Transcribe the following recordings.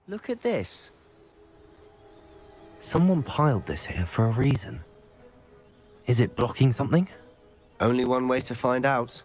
Look at this. Someone piled this here for a reason. Is it blocking something? Only one way to find out.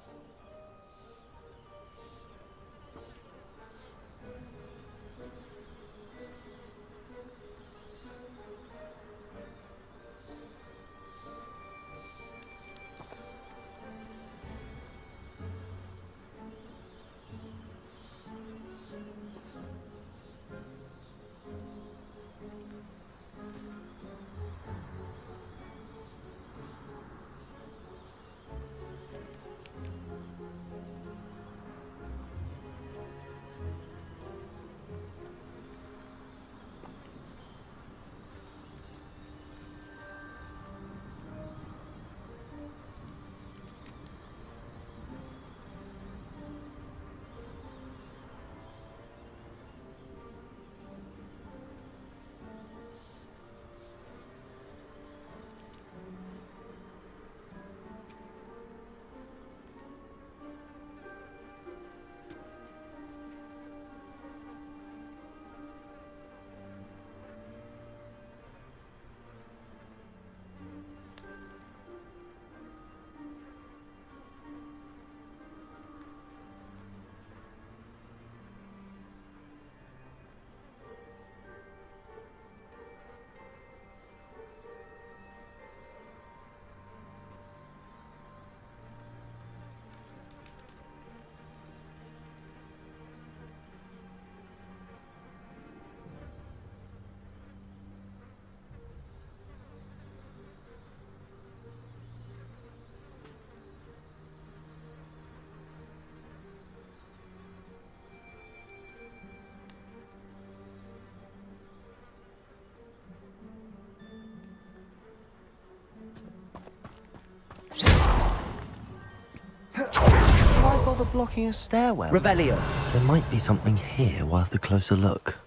Why bother blocking a stairwell? Revelio. There might be something here worth a closer look.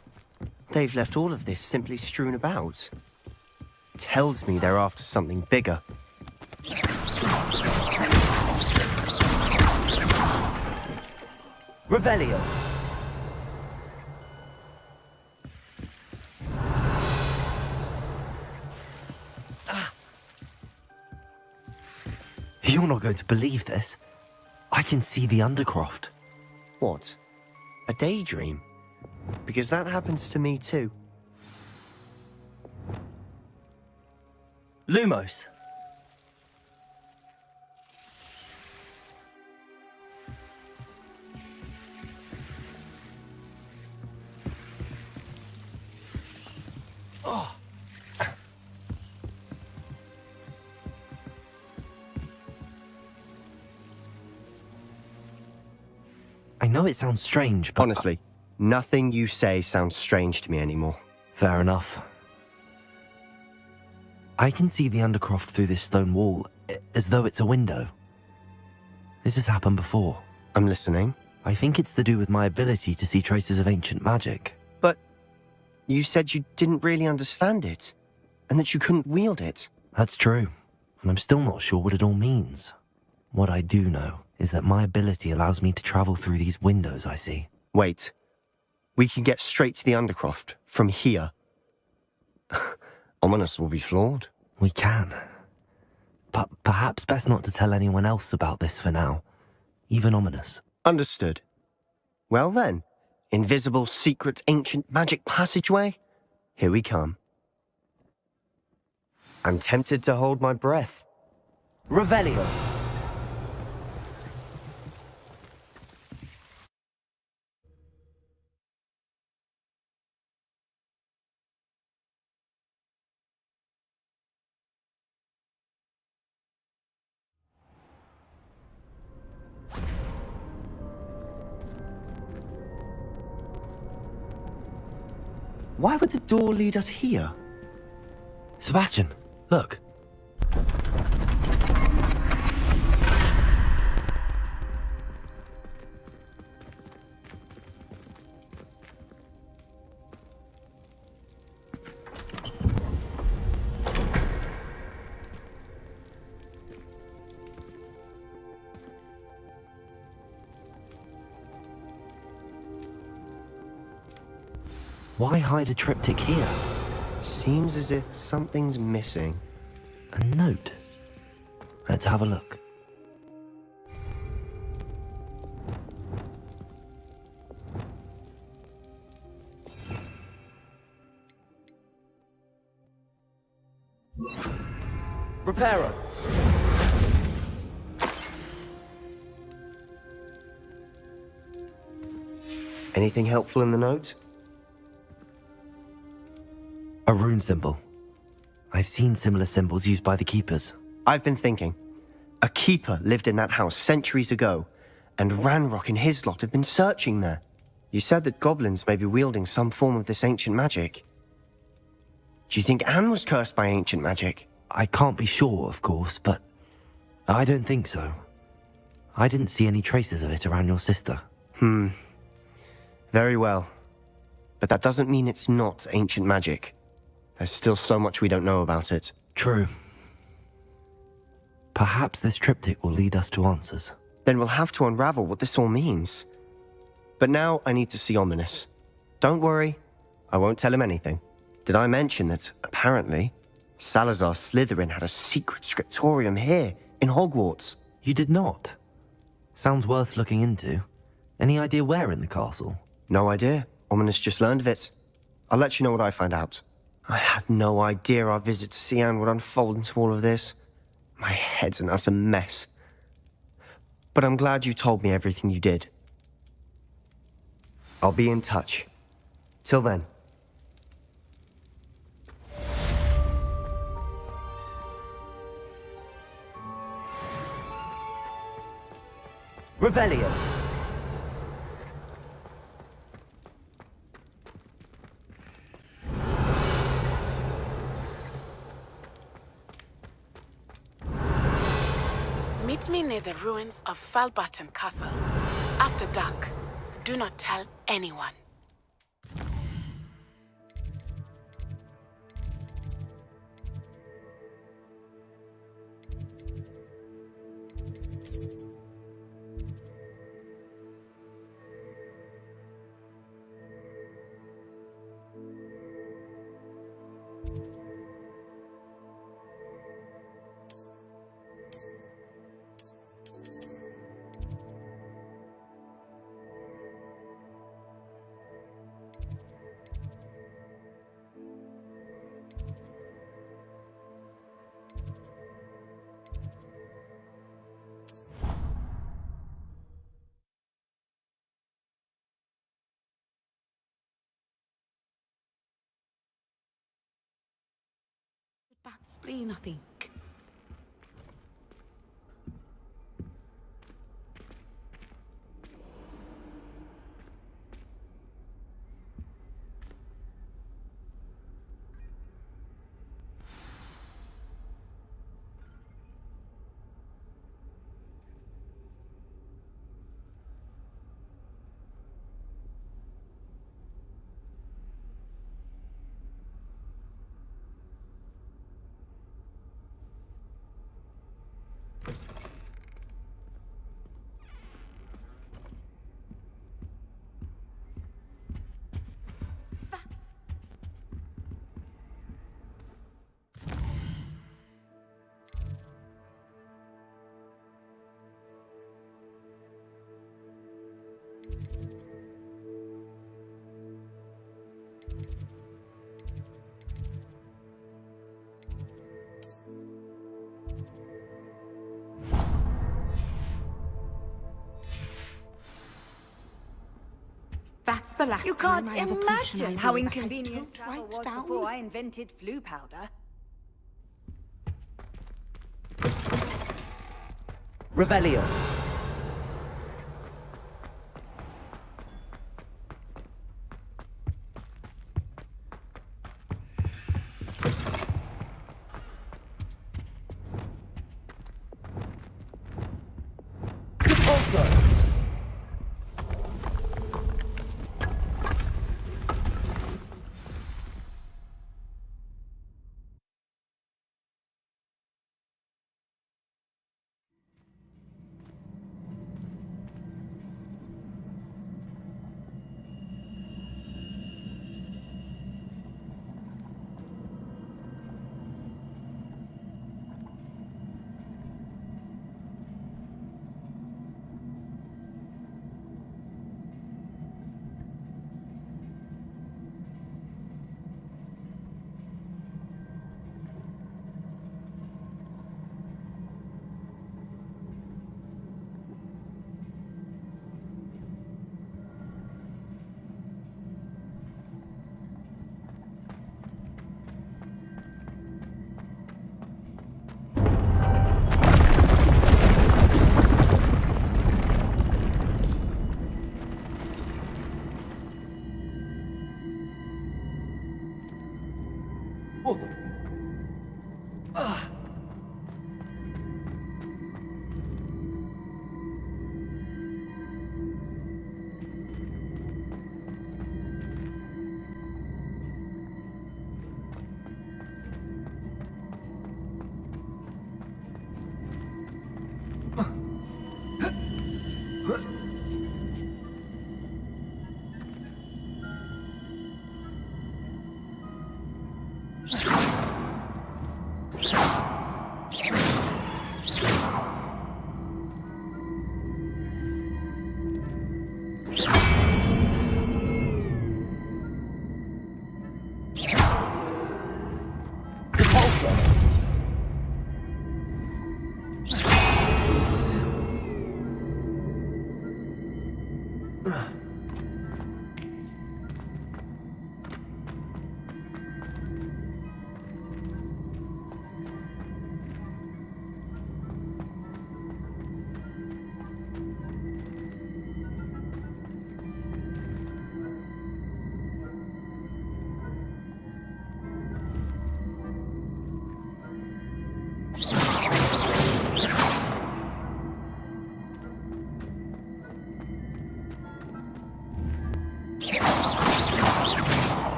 They've left all of this simply strewn about. Tells me they're after something bigger. Revelio. You're not going to believe this. I can see the Undercroft. What? A daydream? Because that happens to me too. Lumos. Oh. I know it sounds strange, but... Honestly, nothing you say sounds strange to me anymore. Fair enough. I can see the Undercroft through this stone wall, as though it's a window. This has happened before. I'm listening. I think it's to do with my ability to see traces of ancient magic. But you said you didn't really understand it, and that you couldn't wield it. That's true, and I'm still not sure what it all means. What I do know is that my ability allows me to travel through these windows I see. Wait. We can get straight to the Undercroft from here. Ominous will be flawed. We can. But perhaps best not to tell anyone else about this for now. Even Ominous. Understood. Well then, invisible, secret, ancient magic passageway? Here we come. I'm tempted to hold my breath. Revelio. Why would the door lead us here? Sebastian, look. Why hide a triptych here? Seems as if something's missing. A note. Let's have a look. Repairer. Anything helpful in the note? A rune symbol. I've seen similar symbols used by the keepers. I've been thinking. A keeper lived in that house centuries ago, and Ranrock and his lot have been searching there. You said that goblins may be wielding some form of this ancient magic. Do you think Anne was cursed by ancient magic? I can't be sure, of course, but I don't think so. I didn't see any traces of it around your sister. Very well. But that doesn't mean it's not ancient magic. There's still so much we don't know about it. True. Perhaps this triptych will lead us to answers. Then we'll have to unravel what this all means. But now I need to see Ominous. Don't worry, I won't tell him anything. Did I mention that, apparently, Salazar Slytherin had a secret scriptorium here in Hogwarts? You did not. Sounds worth looking into. Any idea where in the castle? No idea. Ominous just learned of it. I'll let you know what I find out. I had no idea our visit to Sian would unfold into all of this. My head's an utter mess. But I'm glad you told me everything you did. I'll be in touch. Till then. Revelio. Meet me near the ruins of Falbaton Castle. After dark. Do not tell anyone. Bad spleen, I think. That's the last You time can't I have a potion imagine idea how that I inconvenient don't travel write was down. before I invented flu powder. Revelio. GeForce.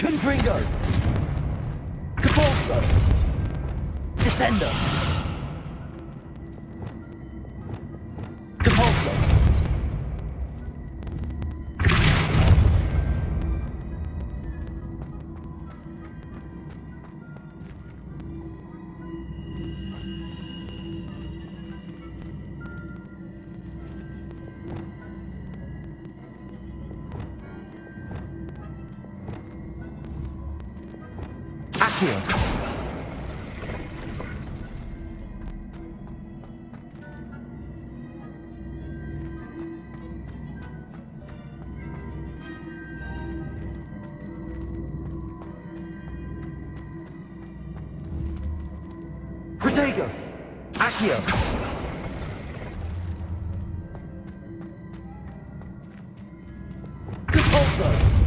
Confringo! GeForce! Descender! GeForce! Accio! Protego! Accio! GeForce!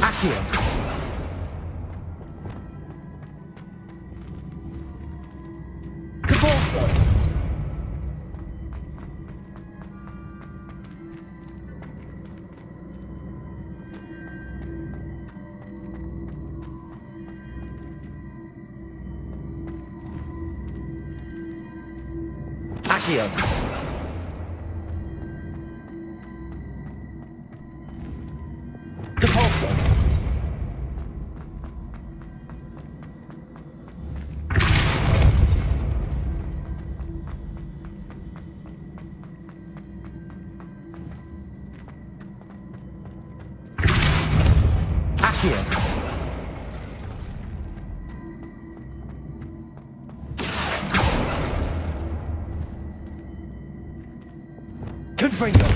Accio! GeForce! Accio! GeForce! Accio! Confringo!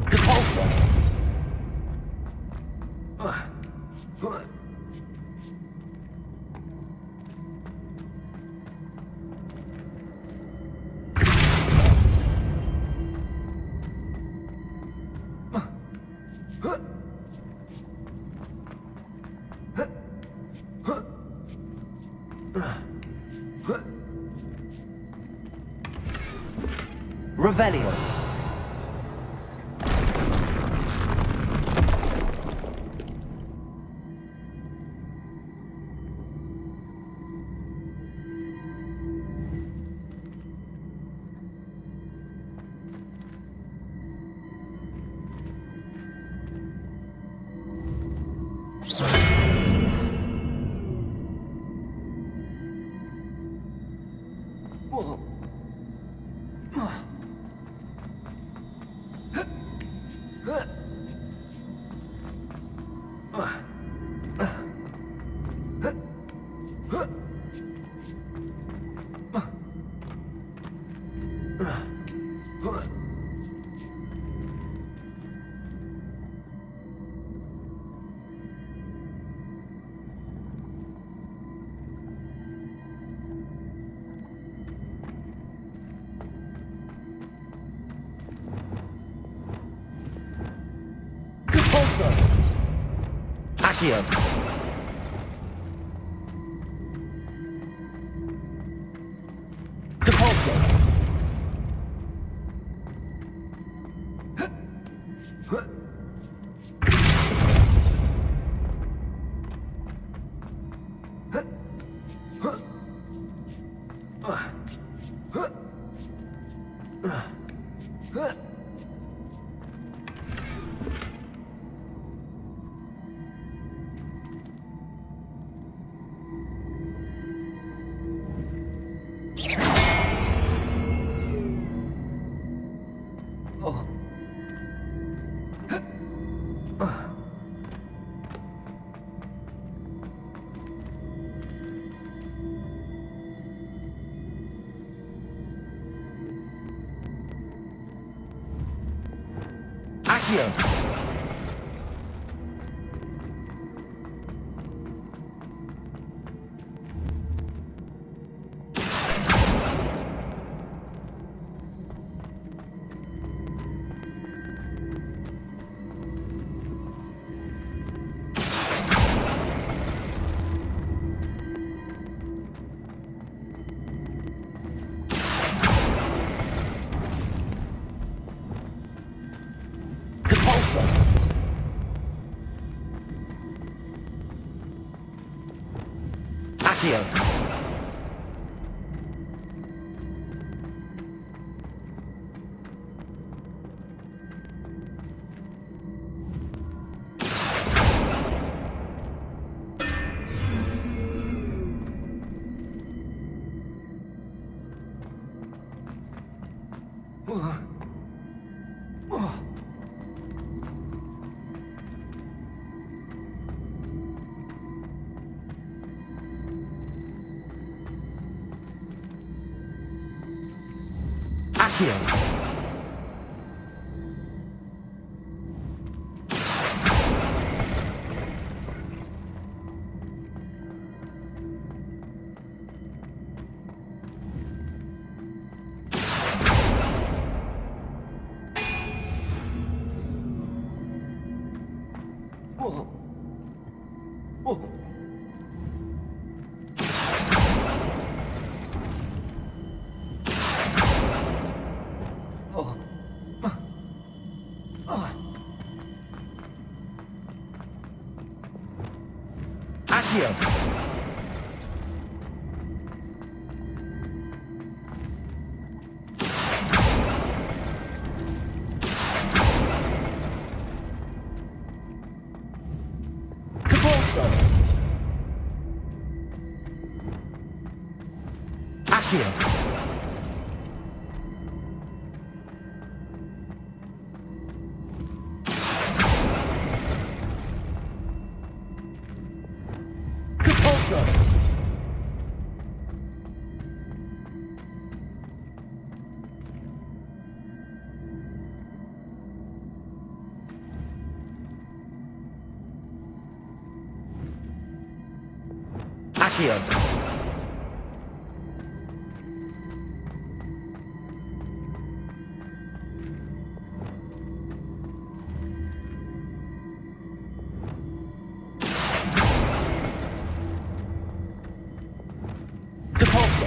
GeForce! Revelio. Accio. Depulso. Accio. Depulso. Accio. Accio. Accio. Depulso. Accio. Depulso. Accio. Depulso.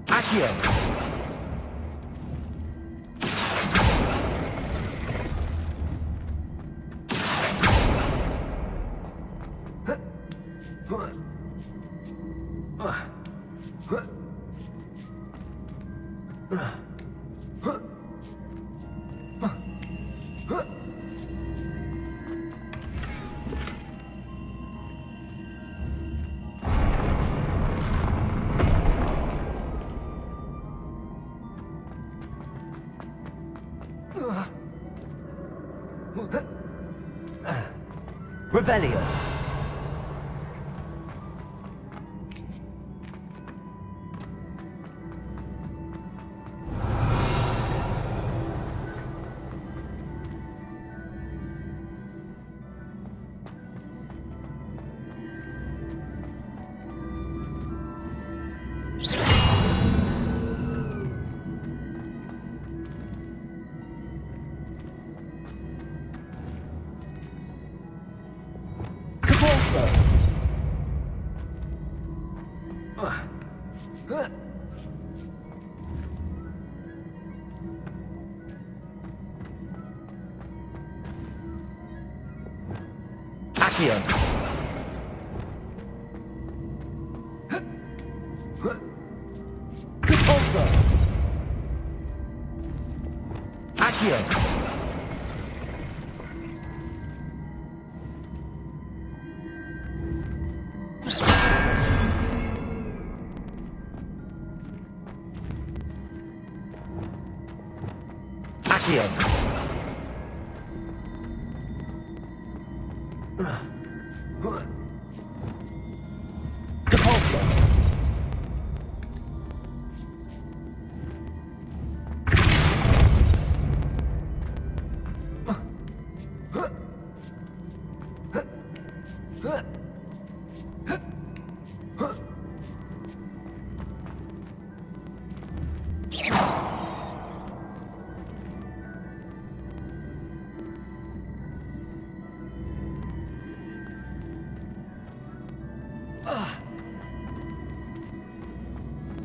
Accio. Revelio. Repulsor. Acheon. Repulsor. Acheon. Acheon. Repulsor.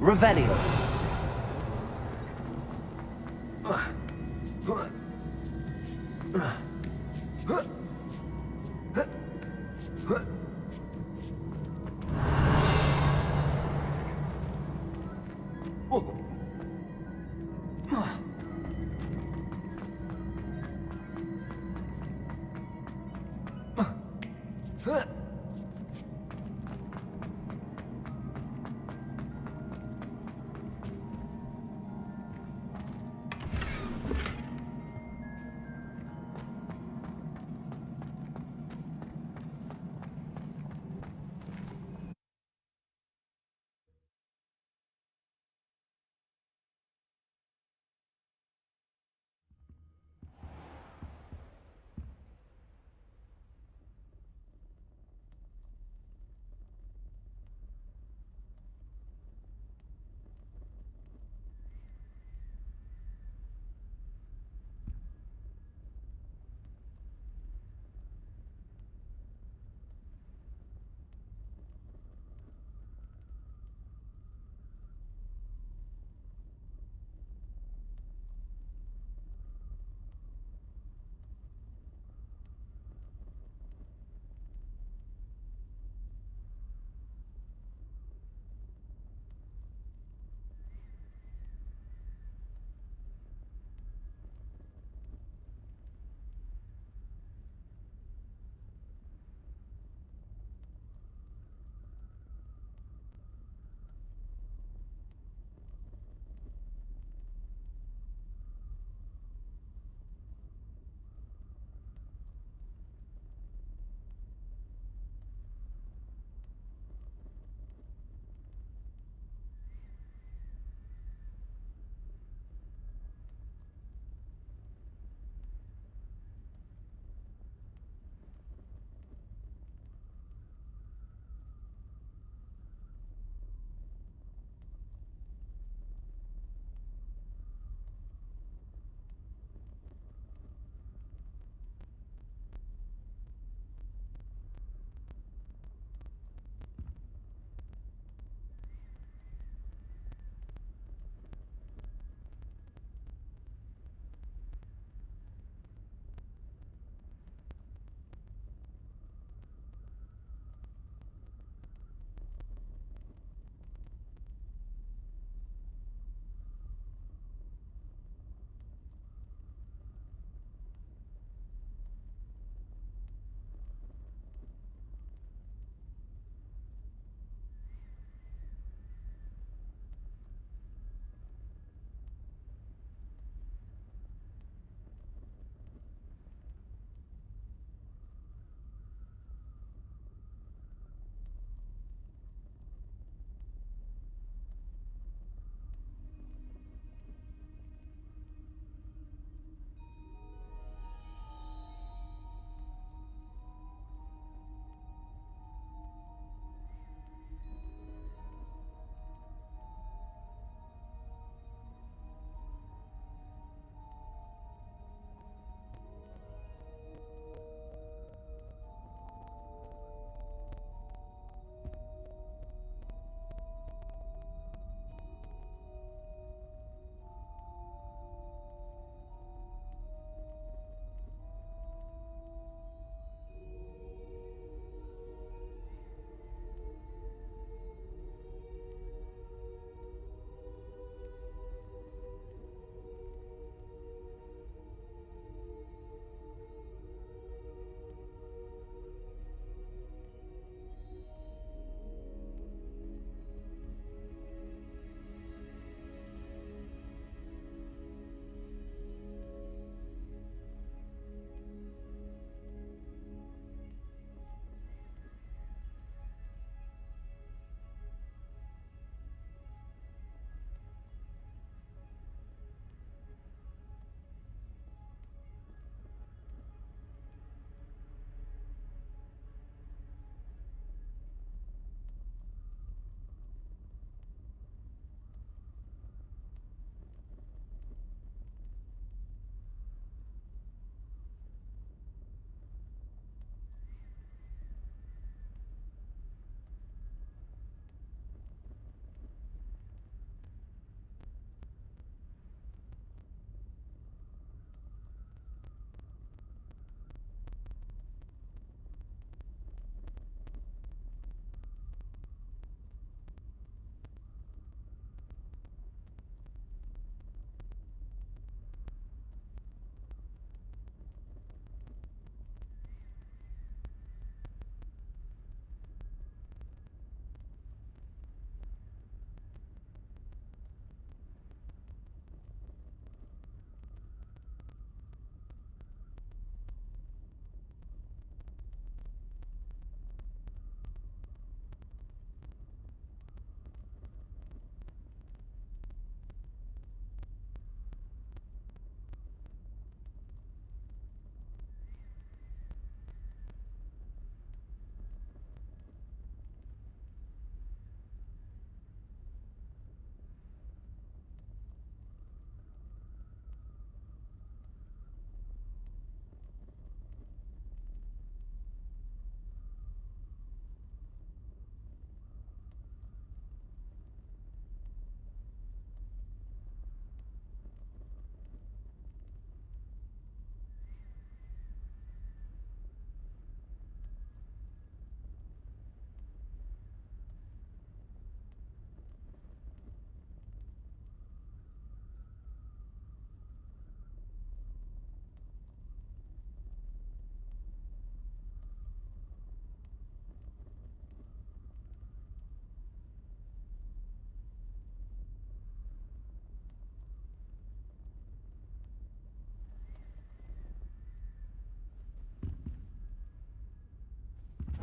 Revelio.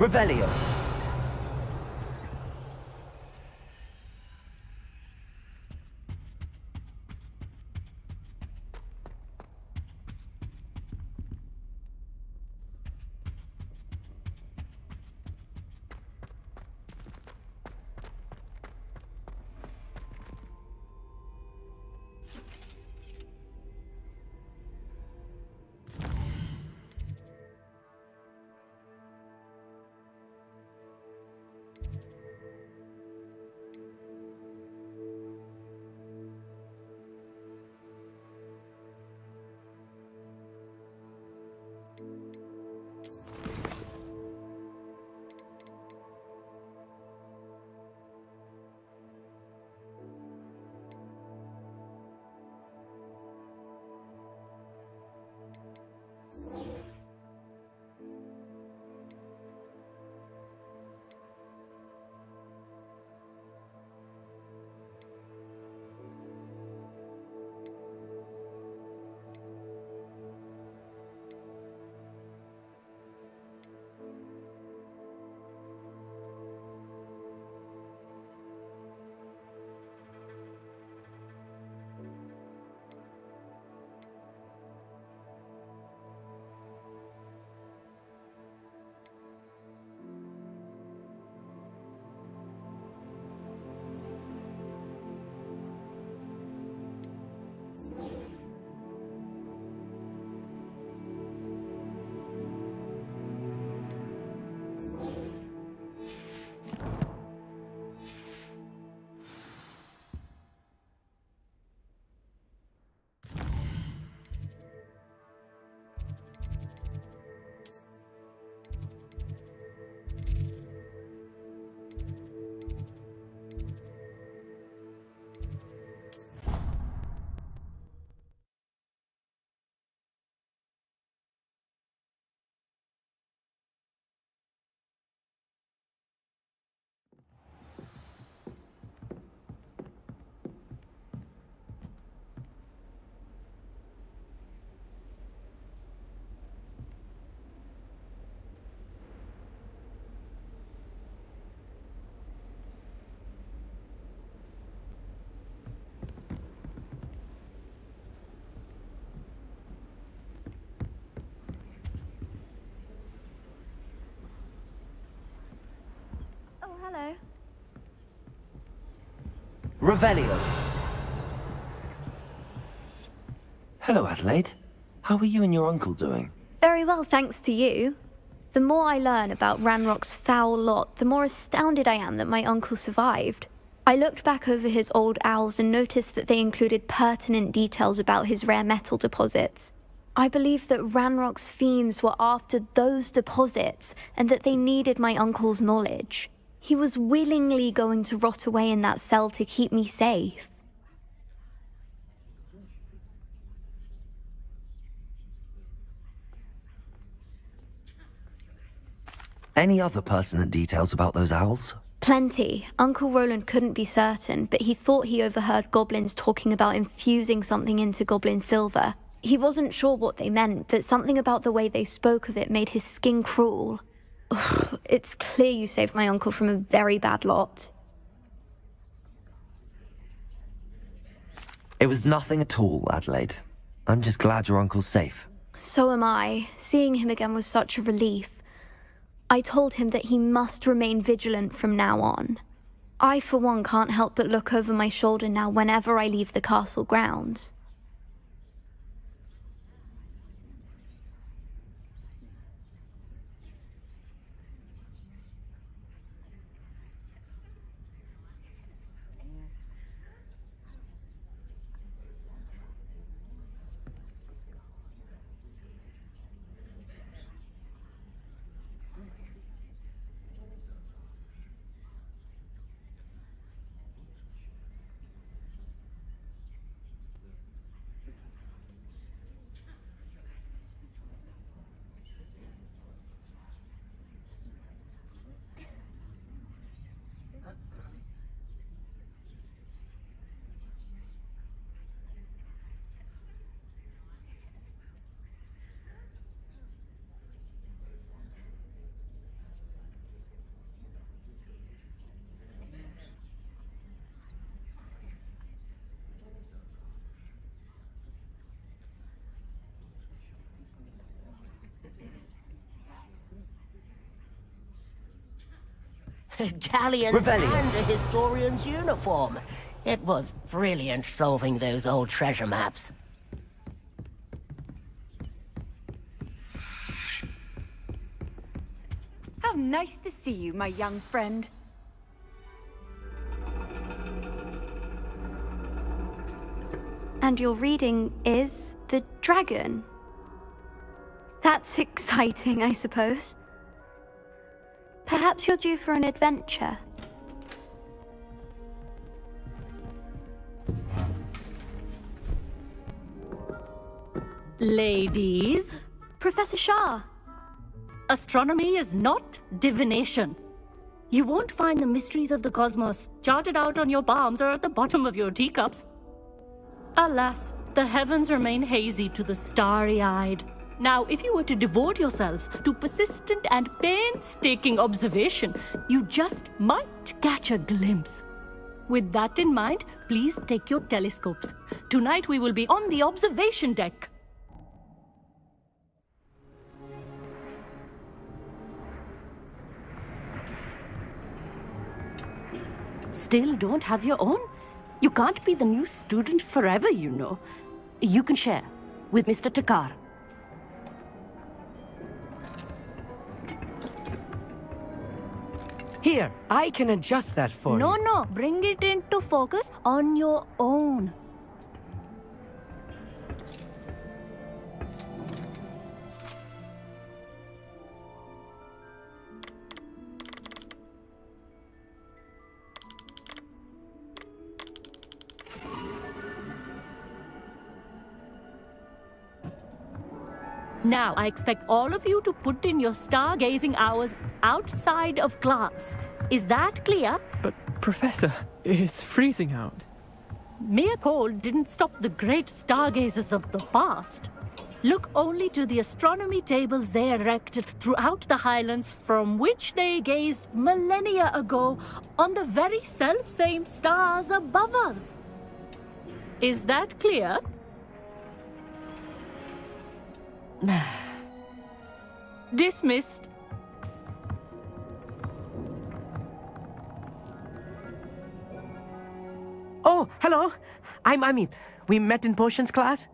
Revelio. Oh, hello. Revelio. Hello, Adelaide. How are you and your uncle doing? Very well, thanks to you. The more I learn about Ranrock's foul lot, the more astounded I am that my uncle survived. I looked back over his old owls and noticed that they included pertinent details about his rare metal deposits. I believe that Ranrock's fiends were after those deposits and that they needed my uncle's knowledge. He was willingly going to rot away in that cell to keep me safe. Any other pertinent details about those owls? Plenty. Uncle Roland couldn't be certain, but he thought he overheard goblins talking about infusing something into goblin silver. He wasn't sure what they meant, but something about the way they spoke of it made his skin crawl. Ugh, it's clear you saved my uncle from a very bad lot. It was nothing at all, Adelaide. I'm just glad your uncle's safe. So am I. Seeing him again was such a relief. I told him that he must remain vigilant from now on. I, for one, can't help but look over my shoulder now whenever I leave the castle grounds. Galleons Revelio. and a historian's uniform. It was brilliant solving those old treasure maps. How nice to see you, my young friend. And your reading is The Dragon. That's exciting, I suppose. Perhaps you're due for an adventure. Ladies, Professor Shah. astronomy is not divination. You won't find the mysteries of the cosmos charted out on your palms or at the bottom of your teacups. Alas, the heavens remain hazy to the starry-eyed. Now, if you were to devote yourselves to persistent and painstaking observation, you just might catch a glimpse. With that in mind, please take your telescopes. Tonight we will be on the observation deck. Still don't have your own? You can't be the new student forever, you know. You can share with Mr. Takar. Here, I can adjust that for you. No, bring it into focus on your own. Now, I expect all of you to put in your stargazing hours outside of class. Is that clear? But, Professor, it's freezing out. Mere cold didn't stop the great stargazers of the past. Look only to the astronomy tables they erected throughout the highlands from which they gazed millennia ago on the very self-same stars above us. Is that clear? Dismissed. Oh, hello. I'm Amit. We met in potions class.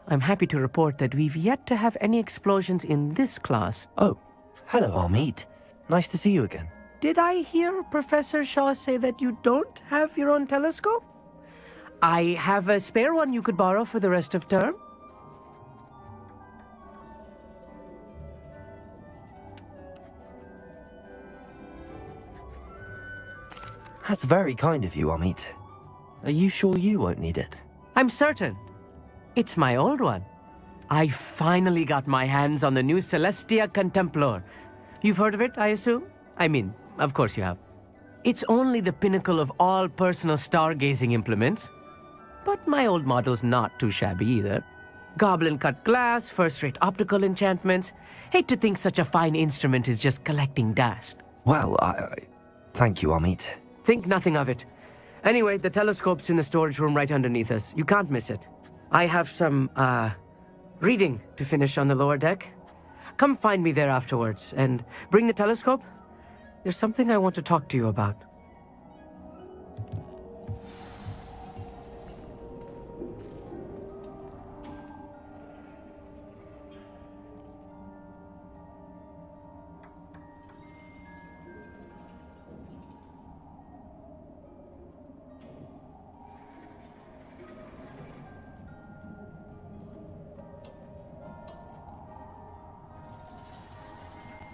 I'm happy to report that we've yet to have any explosions in this class. Oh, hello, Amit. Nice to see you again. Did I hear Professor Shaw say that you don't have your own telescope? I have a spare one you could borrow for the rest of term. That's very kind of you, Amit. Are you sure you won't need it? I'm certain. It's my old one. I finally got my hands on the new Celestia Contemplar. You've heard of it, I assume? I mean, of course you have. It's only the pinnacle of all personal stargazing implements. But my old model's not too shabby either. Goblin-cut glass, first-rate optical enchantments. Hate to think such a fine instrument is just collecting dust. Well, thank you, Amit. Think nothing of it. Anyway, the telescope's in the storage room right underneath us. You can't miss it. I have some, reading to finish on the lower deck. Come find me there afterwards, and bring the telescope. There's something I want to talk to you about.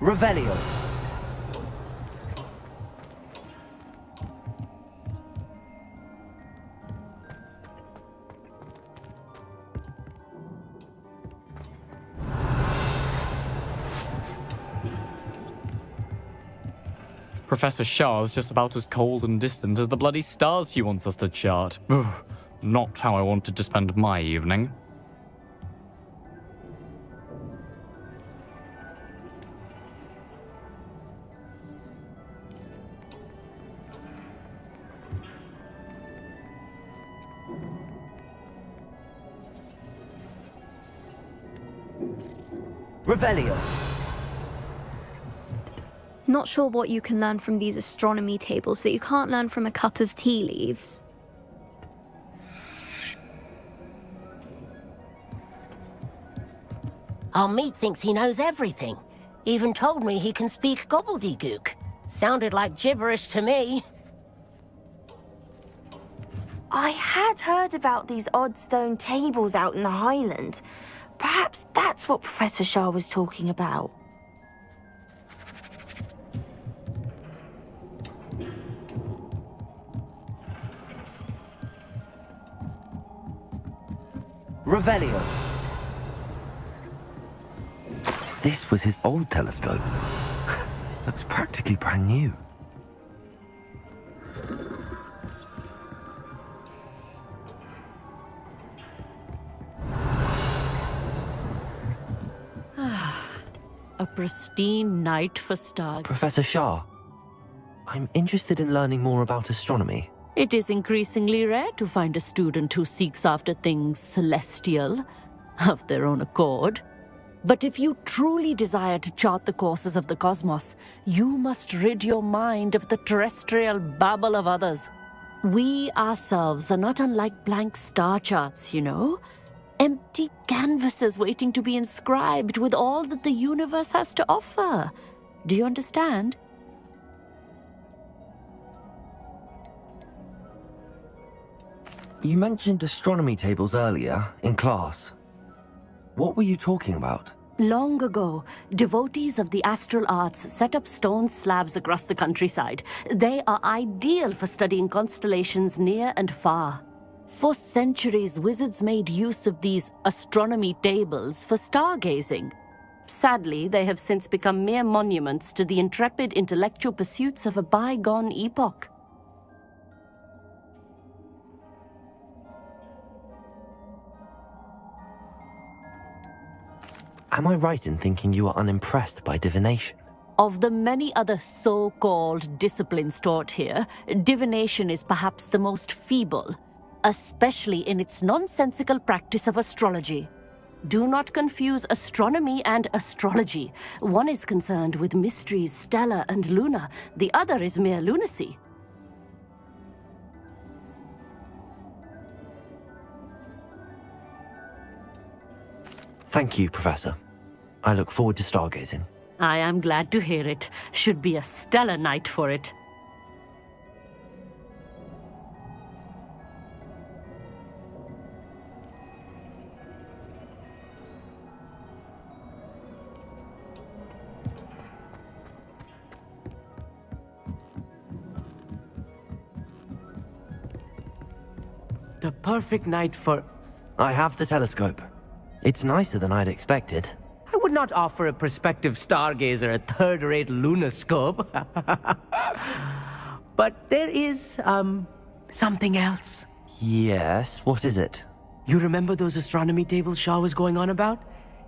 Revelio. Professor Shah's just about as cold and distant as the bloody stars she wants us to chart. Ugh, not how I wanted to spend my evening. Revelio. Not sure what you can learn from these astronomy tables that you can't learn from a cup of tea leaves. Our meat thinks he knows everything. Even told me he can speak gobbledygook. Sounded like gibberish to me. I had heard about these odd stone tables out in the Highland. Perhaps that's what Professor Shah was talking about. Revelio. This was his old telescope. Looks practically brand new. A pristine night for stars. Professor Shah, I'm interested in learning more about astronomy. It is increasingly rare to find a student who seeks after things celestial, of their own accord. But if you truly desire to chart the courses of the cosmos, you must rid your mind of the terrestrial babble of others. We ourselves are not unlike blank star charts, you know. Empty canvases waiting to be inscribed with all that the universe has to offer. Do you understand? You mentioned astronomy tables earlier, in class. What were you talking about? Long ago, devotees of the astral arts set up stone slabs across the countryside. They are ideal for studying constellations near and far. For centuries, wizards made use of these astronomy tables for stargazing. Sadly, they have since become mere monuments to the intrepid intellectual pursuits of a bygone epoch. Am I right in thinking you are unimpressed by divination? Of the many other so-called disciplines taught here, divination is perhaps the most feeble, especially in its nonsensical practice of astrology. Do not confuse astronomy and astrology. One is concerned with mysteries stellar and lunar, the other is mere lunacy. Thank you, Professor. I look forward to stargazing. I am glad to hear it. Should be a stellar night for it. The perfect night for... I have the telescope. It's nicer than I'd expected. I would not offer a prospective stargazer a third-rate lunoscope. But there is, something else. Yes, what is it? You remember those astronomy tables Shah was going on about?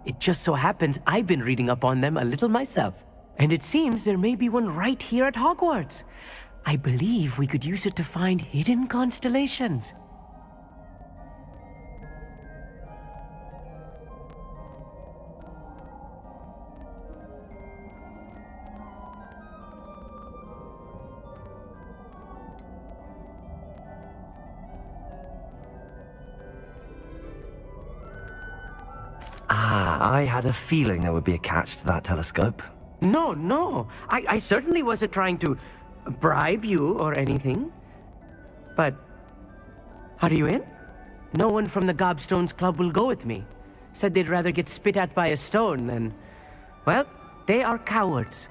It just so happens I've been reading up on them a little myself. And it seems there may be one right here at Hogwarts. I believe we could use it to find hidden constellations. I had a feeling there would be a catch to that telescope. No. I certainly wasn't trying to bribe you or anything. But, are you in? No one from the Gobstones Club will go with me. Said they'd rather get spit at by a stone than... Well, they are cowards.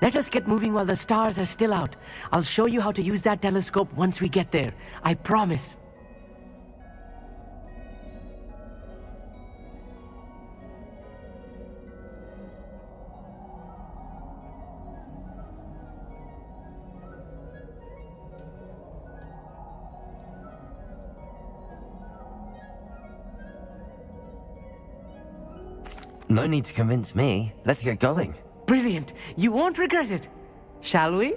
Let us get moving while the stars are still out. I'll show you how to use that telescope once we get there. I promise. No need to convince me. Let's get going. Brilliant. You won't regret it. Shall we?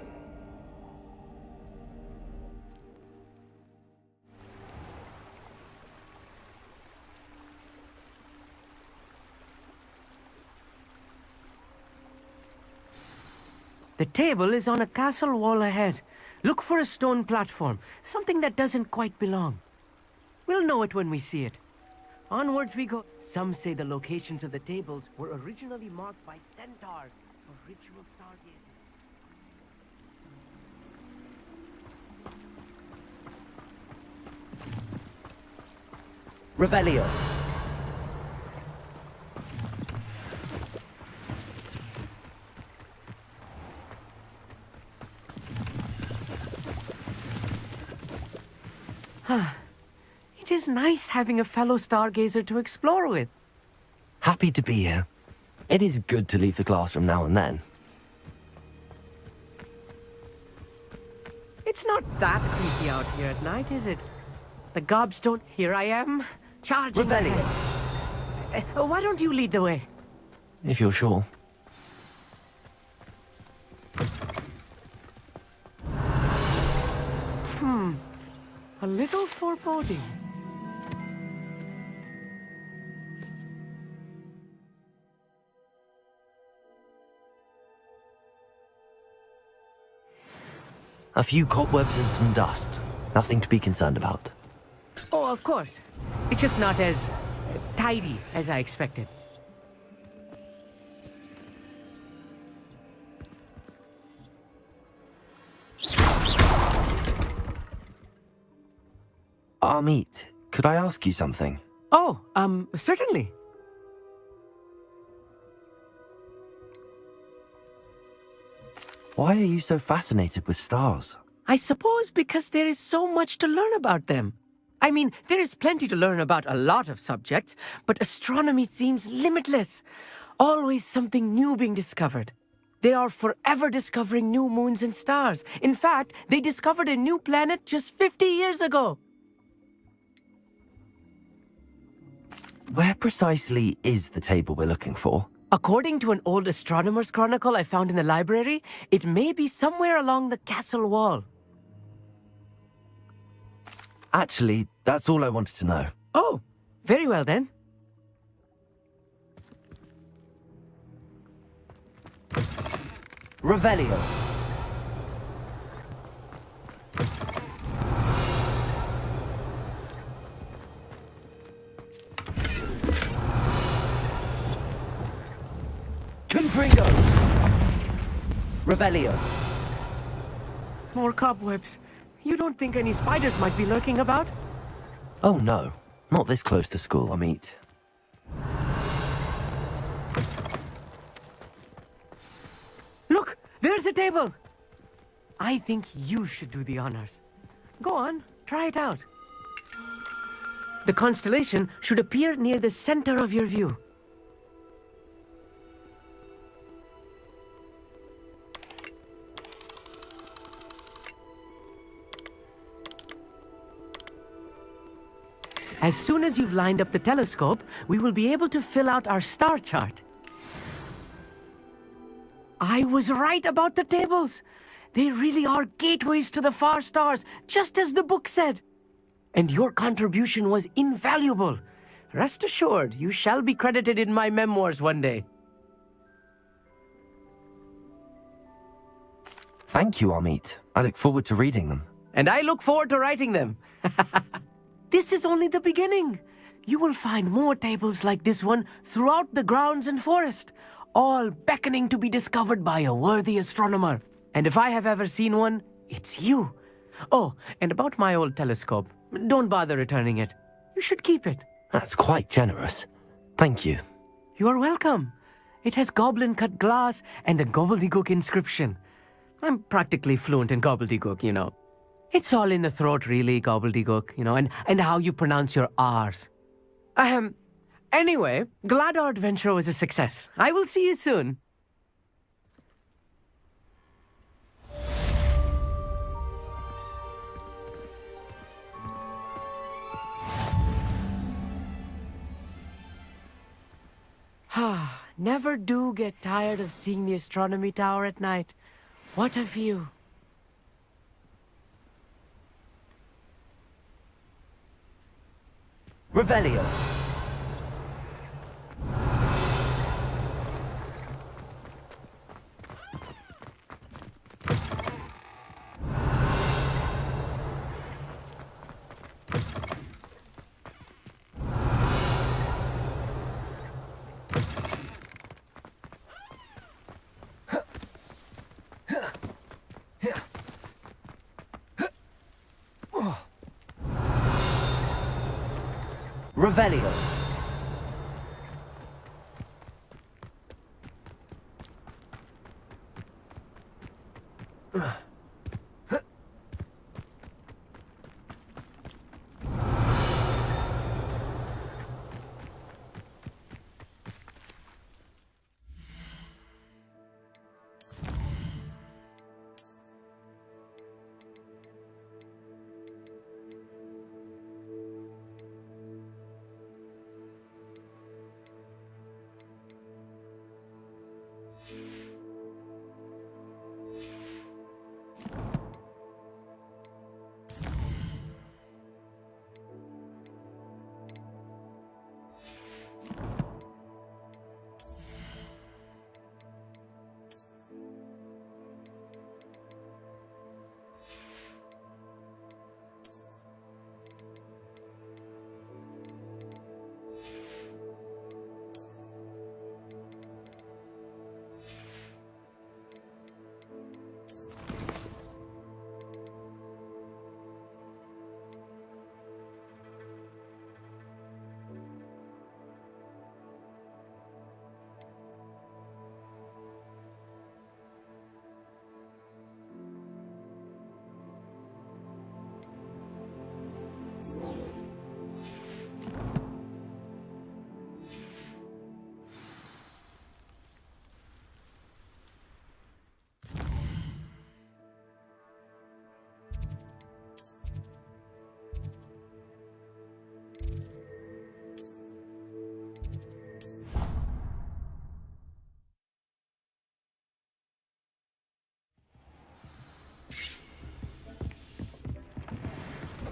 The table is on a castle wall ahead. Look for a stone platform, something that doesn't quite belong. We'll know it when we see it. Onwards we go. Some say the locations of the tables were originally marked by centaurs for ritual stargazing. Revelio. It is nice having a fellow stargazer to explore with. Happy to be here. It is good to leave the classroom now and then. It's not that creepy out here at night, is it? The gobstone, here I am, charging Revelio. ahead. Why don't you lead the way? If you're sure. A little foreboding. A few cobwebs and some dust. Nothing to be concerned about. Oh, of course. It's just not as tidy as I expected. Amit, could I ask you something? Oh, certainly. Why are you so fascinated with stars? I suppose because there is so much to learn about them. I mean, there is plenty to learn about a lot of subjects, but astronomy seems limitless. Always something new being discovered. They are forever discovering new moons and stars. In fact, they discovered a new planet just 50 years ago. Where precisely is the table we're looking for? According to an old astronomer's chronicle I found in the library, it may be somewhere along the castle wall. Actually, that's all I wanted to know. Oh, very well then. Revelio. Confringo. Revelio. More cobwebs. You don't think any spiders might be lurking about? Oh no, not this close to school, Amit. Look, there's a table. I think you should do the honors. Go on, try it out. The constellation should appear near the center of your view. As soon as you've lined up the telescope, we will be able to fill out our star chart. I was right about the tables. They really are gateways to the far stars, just as the book said. And your contribution was invaluable. Rest assured, you shall be credited in my memoirs one day. Thank you, Amit. I look forward to reading them. And I look forward to writing them. This is only the beginning. You will find more tables like this one throughout the grounds and forest, all beckoning to be discovered by a worthy astronomer. And if I have ever seen one, it's you. Oh, and about my old telescope, don't bother returning it. You should keep it. That's quite generous. Thank you. You are welcome. It has goblin-cut glass and a gobbledygook inscription. I'm practically fluent in gobbledygook, you know. It's all in the throat, really, gobbledygook, you know, and how you pronounce your R's. Anyway, glad our adventure was a success. I will see you soon. Never do get tired of seeing the astronomy tower at night. What a view. Revelio. Revelio.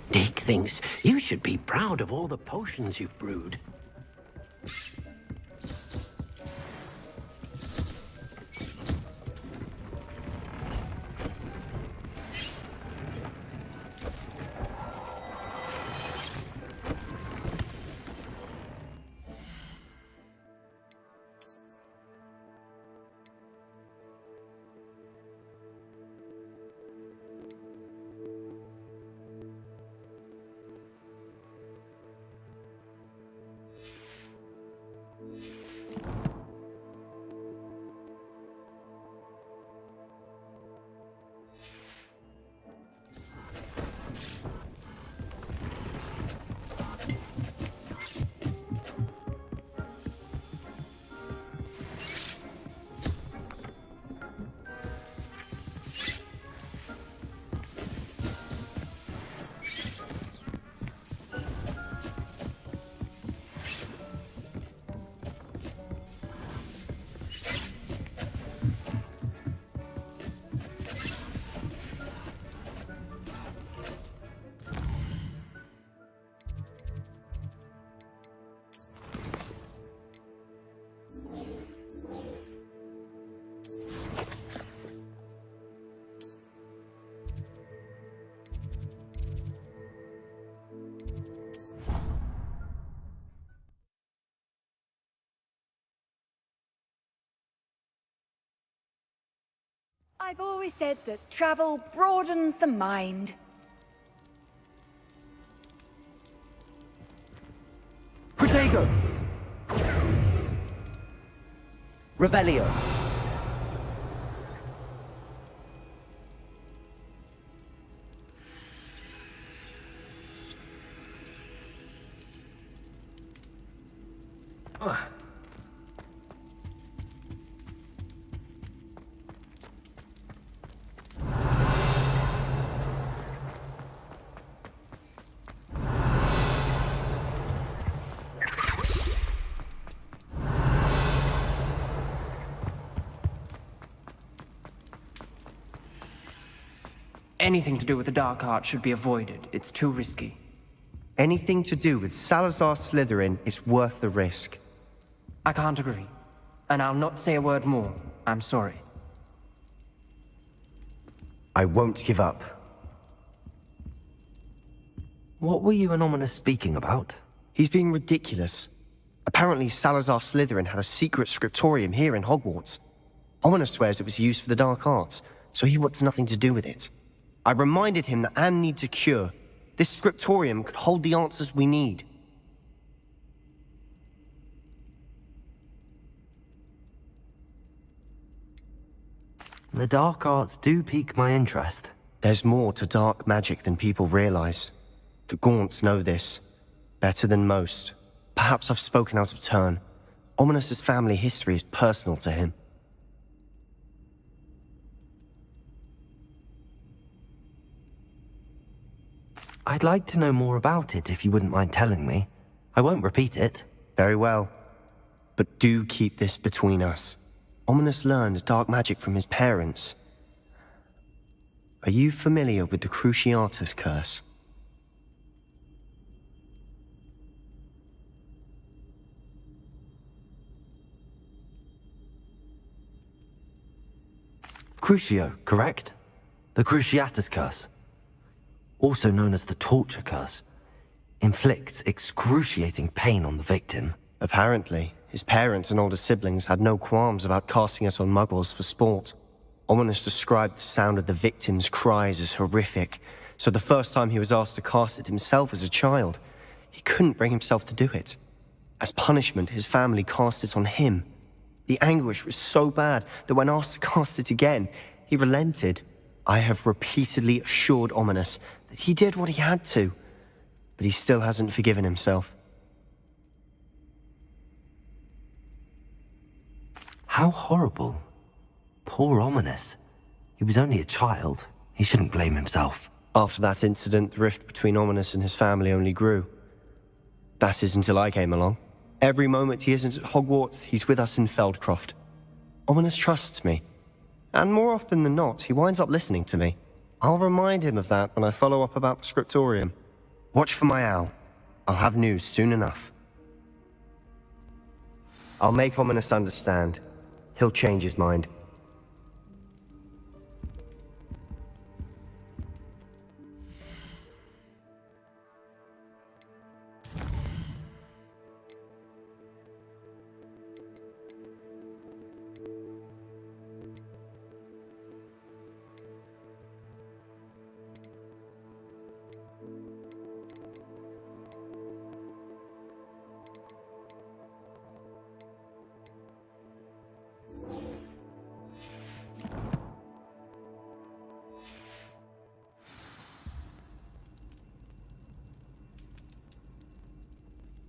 Dick thinks you should be proud of all the potions you've brewed. I've always said that travel broadens the mind. Protego. Revelio. Anything to do with the dark art should be avoided. It's too risky. Anything to do with Salazar Slytherin is worth the risk. I can't agree. And I'll not say a word more. I'm sorry. I won't give up. What were you and Ominous speaking about? He's being ridiculous. Apparently Salazar Slytherin had a secret scriptorium here in Hogwarts. Ominous swears it was used for the dark arts, so he wants nothing to do with it. I reminded him that Anne needs a cure. This scriptorium could hold the answers we need. The dark arts do pique my interest. There's more to dark magic than people realize. The Gaunts know this. Better than most. Perhaps I've spoken out of turn. Ominous's family history is personal to him. I'd like to know more about it if you wouldn't mind telling me. I won't repeat it. Very well. But do keep this between us. Ominous learned dark magic from his parents. Are you familiar with the Cruciatus curse? Crucio, correct? The Cruciatus curse, also known as the torture curse, inflicts excruciating pain on the victim. Apparently, his parents and older siblings had no qualms about casting it on muggles for sport. Ominous described the sound of the victim's cries as horrific, so the first time he was asked to cast it himself as a child, he couldn't bring himself to do it. As punishment, his family cast it on him. The anguish was so bad that when asked to cast it again, he relented. I have repeatedly assured Ominous that he did what he had to, but he still hasn't forgiven himself. How horrible. Poor Ominous. He was only a child. He shouldn't blame himself. After that incident, the rift between Ominous and his family only grew. That is until I came along. Every moment he isn't at Hogwarts, he's with us in Feldcroft. Ominous trusts me. And more often than not, he winds up listening to me. I'll remind him of that when I follow up about the scriptorium. Watch for my owl. I'll have news soon enough. I'll make Ominous understand. He'll change his mind.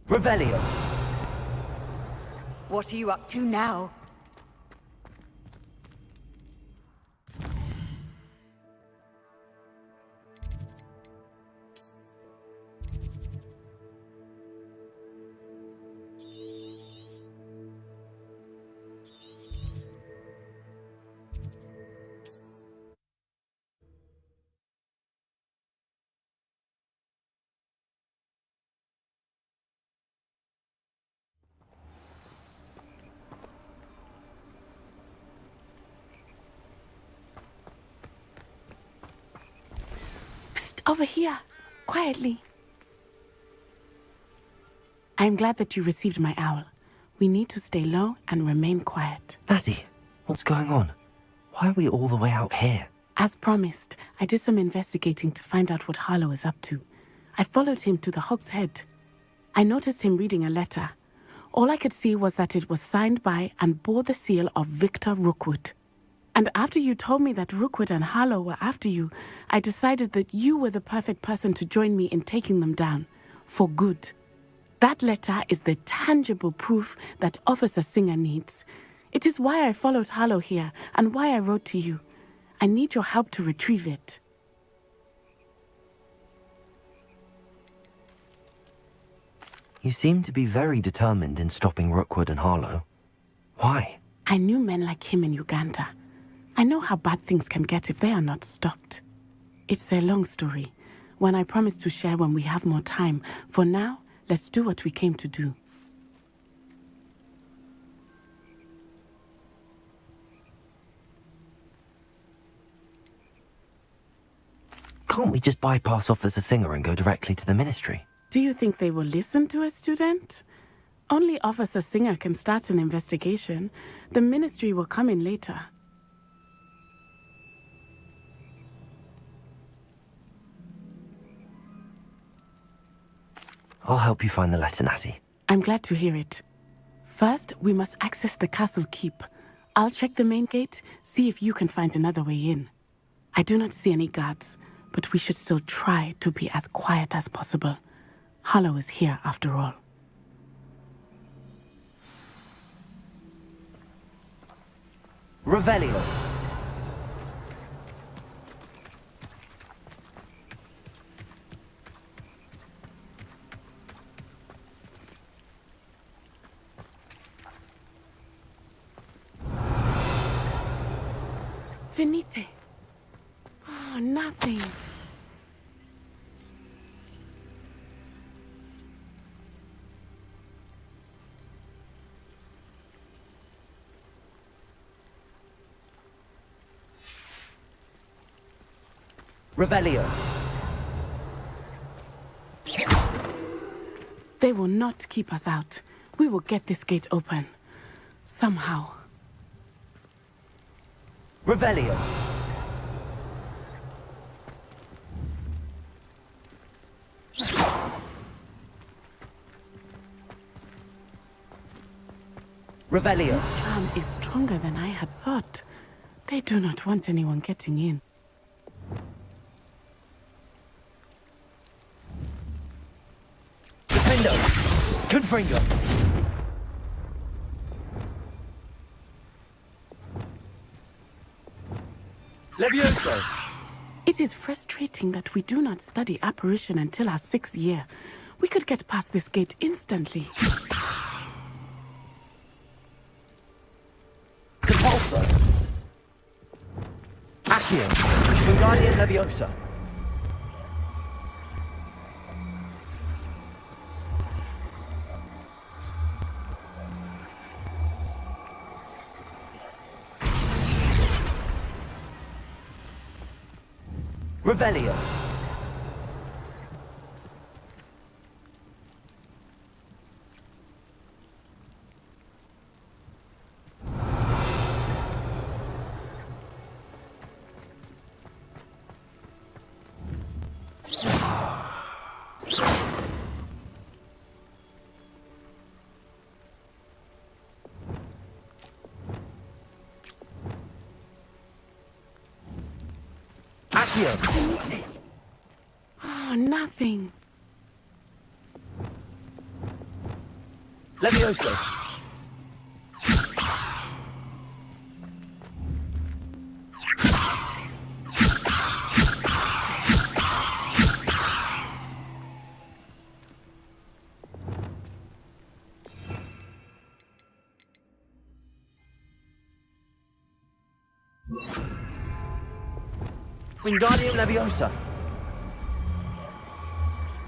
Revelio! What are you up to now? Over here, quietly. I'm glad that you received my owl. We need to stay low and remain quiet. Natty, what's going on? Why are we all the way out here? As promised, I did some investigating to find out what Harlow is up to. I followed him to the Hog's Head. I noticed him reading a letter. All I could see was that it was signed by and bore the seal of Victor Rookwood. And after you told me that Rookwood and Harlow were after you, I decided that you were the perfect person to join me in taking them down. For good. That letter is the tangible proof that Officer Singer needs. It is why I followed Harlow here, and why I wrote to you. I need your help to retrieve it. You seem to be very determined in stopping Rookwood and Harlow. Why? I knew men like him in Uganda. I know how bad things can get if they are not stopped. It's a long story, one I promise to share when we have more time. For now, let's do what we came to do. Can't we just bypass Officer Singer and go directly to the Ministry? Do you think they will listen to a student? Only Officer Singer can start an investigation. The Ministry will come in later. I'll help you find the letter, Natty. I'm glad to hear it. First, we must access the castle keep. I'll check the main gate, see if you can find another way in. I do not see any guards, but we should still try to be as quiet as possible. Hollow is here after all. Revelio. Venite. Oh, nothing. Revelio. They will not keep us out. We will get this gate open. Somehow. Revelio. Revelio. This charm is stronger than I had thought. They do not want anyone getting in. Defendo. Confringo. Levioso. It is frustrating that we do not study apparition until our 6th year. We could get past this gate instantly. Compulso. Accio. Wingardium Leviosa. Revelio. Accio. Oh, nothing. Levioso. Wingardium Leviosa.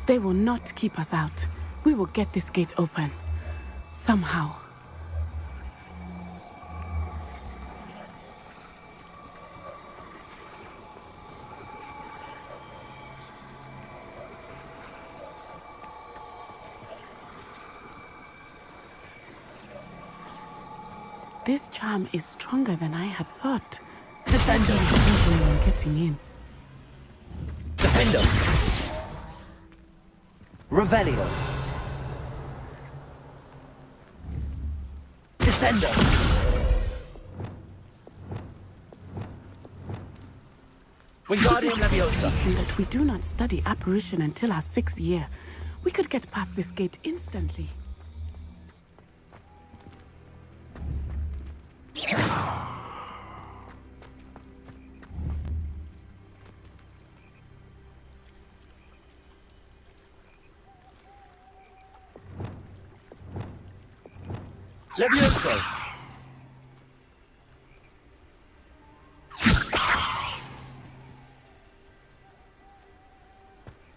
They will not keep us out. We will get this gate open. Somehow. This charm is stronger than I had thought. Descendo. Anyone getting in. Defendo. Revelio. Descendo. Wingardium Leviosa. Frustrating that we do not study apparition until our 6th year. We could get past this gate instantly. Levioso.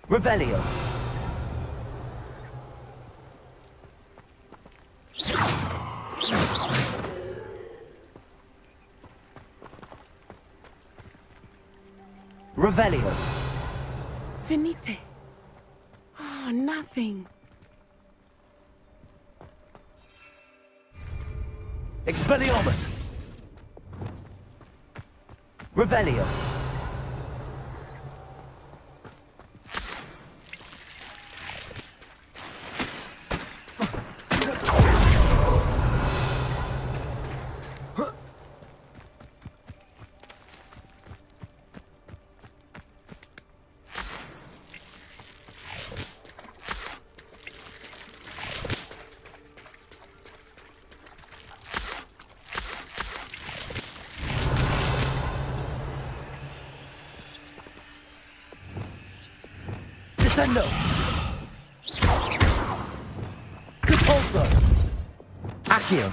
Revelio. Revelio. Venite. Oh, nothing. Expelliarmus. Revelio. Descendo! GeForce! Accio!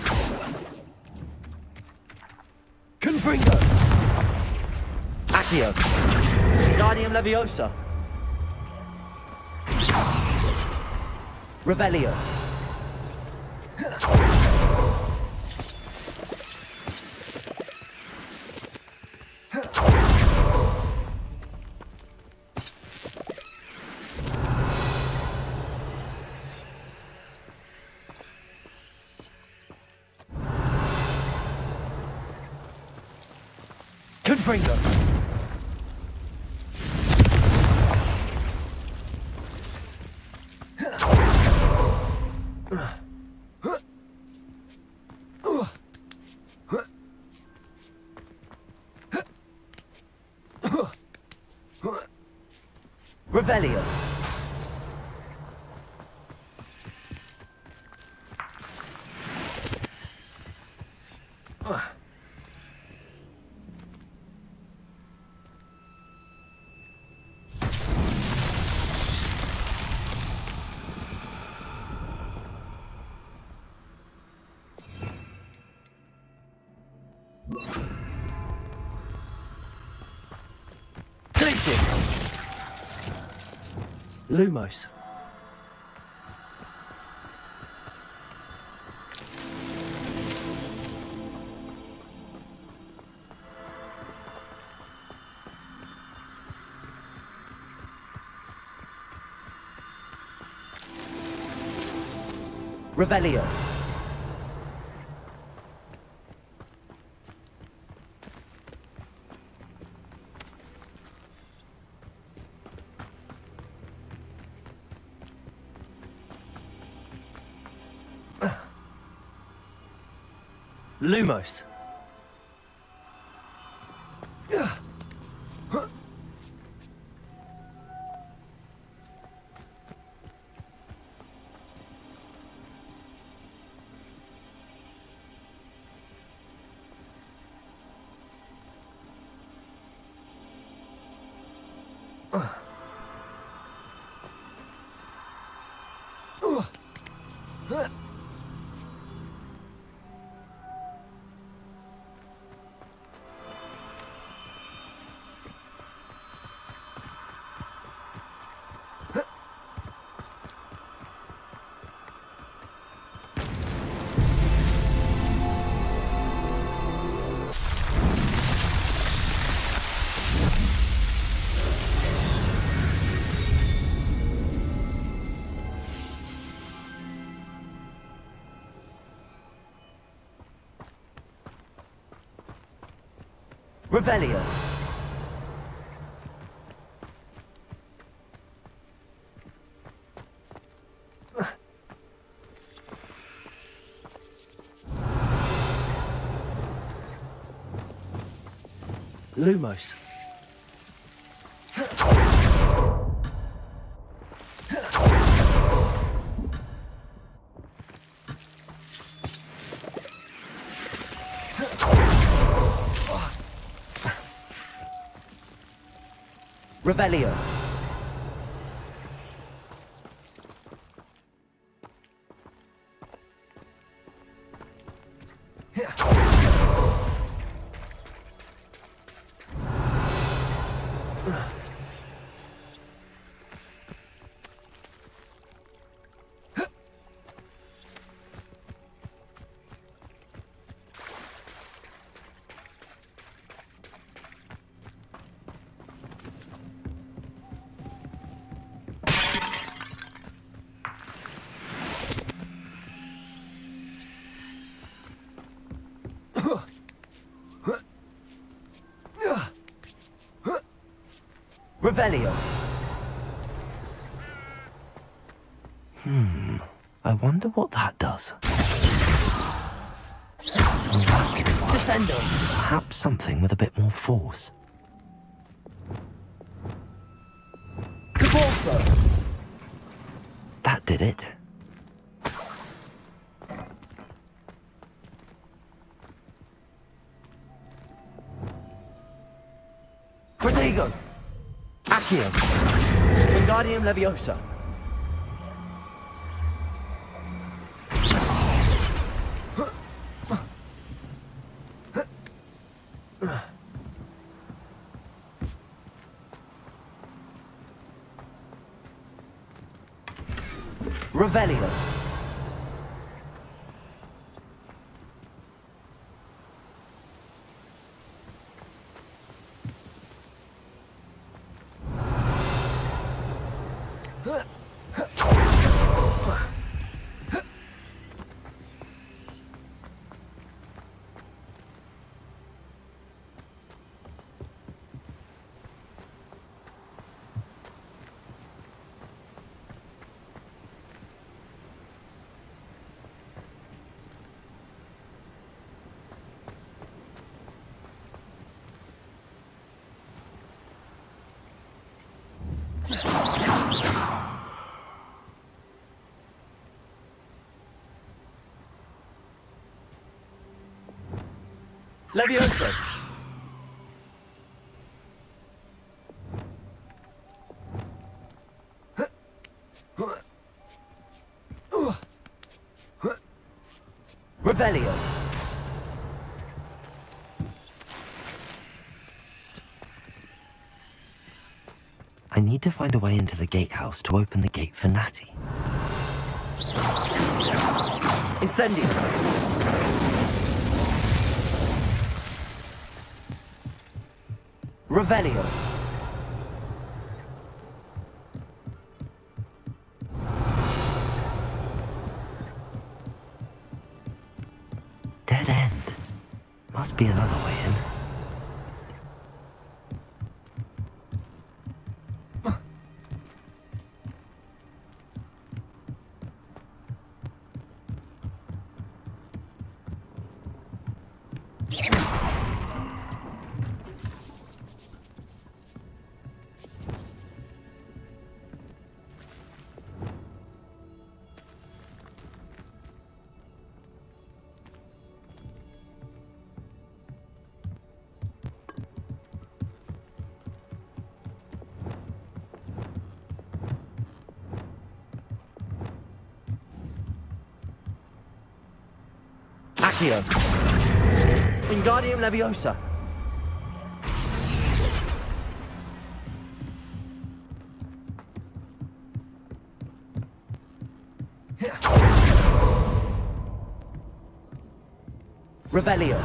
Confringo! Accio! Guardium Leviosa! Revelio! Confringo! Revelio! Lumos. Revelio. Lumos. Revelio. Lumos. Revelio. Revelio. I wonder what that does. Descendo. Perhaps something with a bit more force. GeForce. That did it. Protego. Accio. Wingardium Leviosa. Revelio. Leviosa. Revelio. I need to find a way into the gatehouse to open the gate for Natty. Incendio. Revelio. Dead end. Must be another way in. Accio. Wingardium Leviosa. Revelio.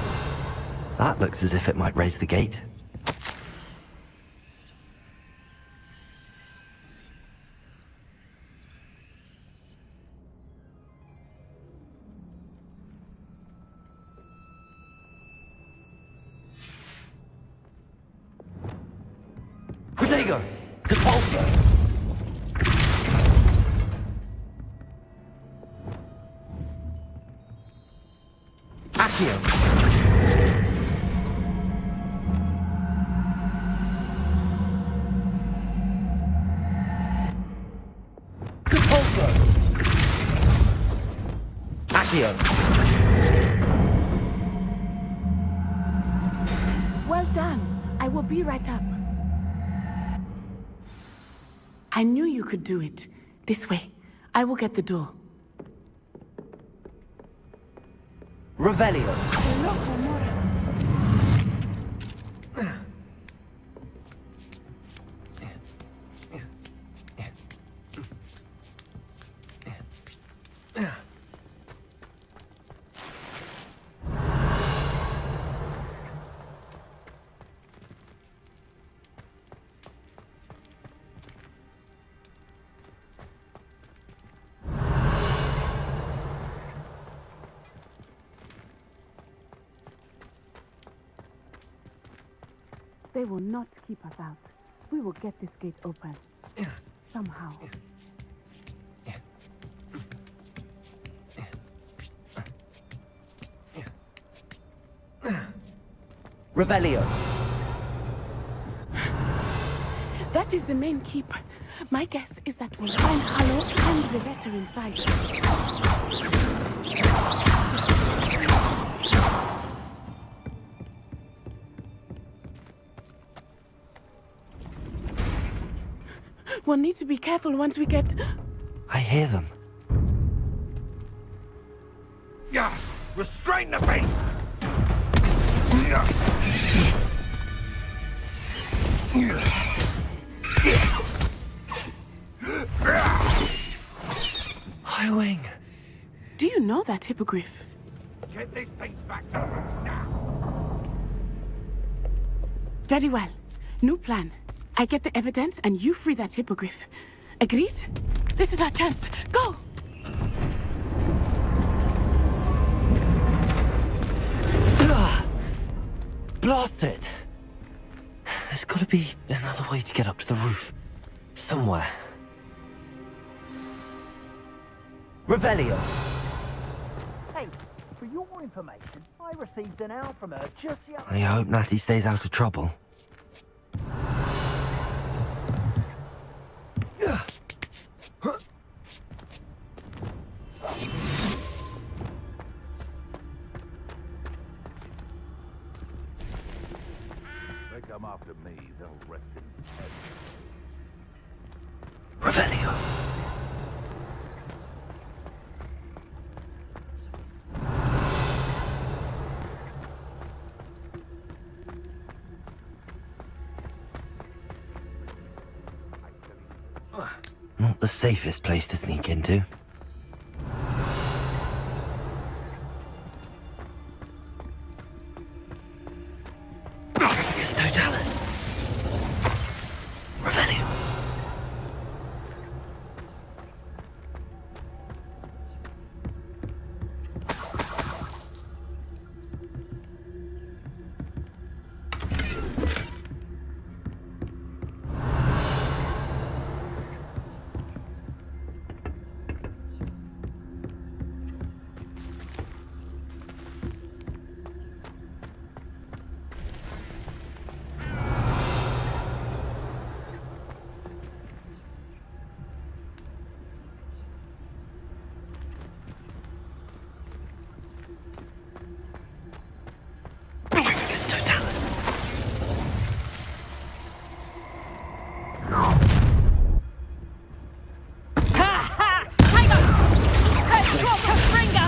That looks as if it might raise the gate. Protego. Depulso. Accio. Depulso. Accio. Well done. I will be right up. I knew you could do it. This way. I will get the door. Revelio. They will not keep us out. We will get this gate open. Somehow. Revelio. That is the main keep. My guess is that we'll find Harlow and the letter inside. We'll need to be careful once we get... I hear them. Yeah, restrain the beast! Highwing. Do you know that hippogriff? Get this thing back to me now! Very well. New plan. I get the evidence and you free that hippogriff. Agreed? This is our chance. Go! Blast it! There's gotta be another way to get up to the roof. Somewhere. Revelio! Hey, for your information, I received an owl from her just the other I hope Natty stays out of trouble. They come after me, they'll rest in peace. Revelio! Not the safest place to sneak into. It's Totalis. Revelio. It's Totalis. Hang on! Let's drop the Fringo!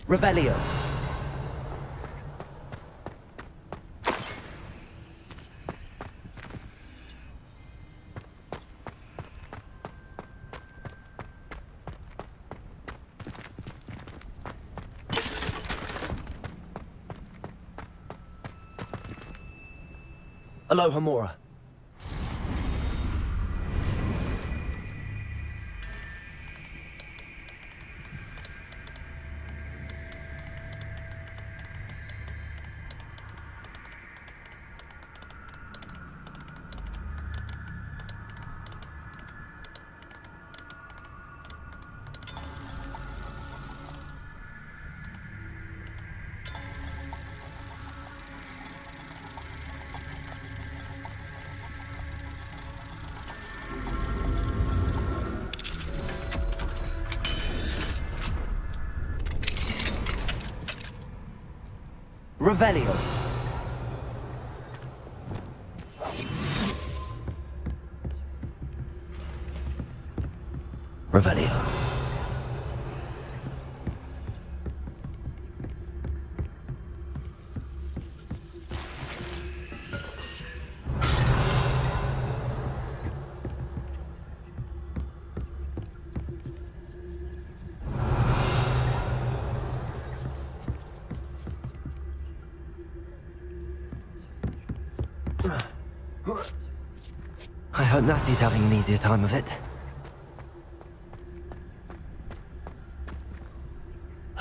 Revelio. Aloha Mora. Revelio. Revelio. I hope Natty's having an easier time of it.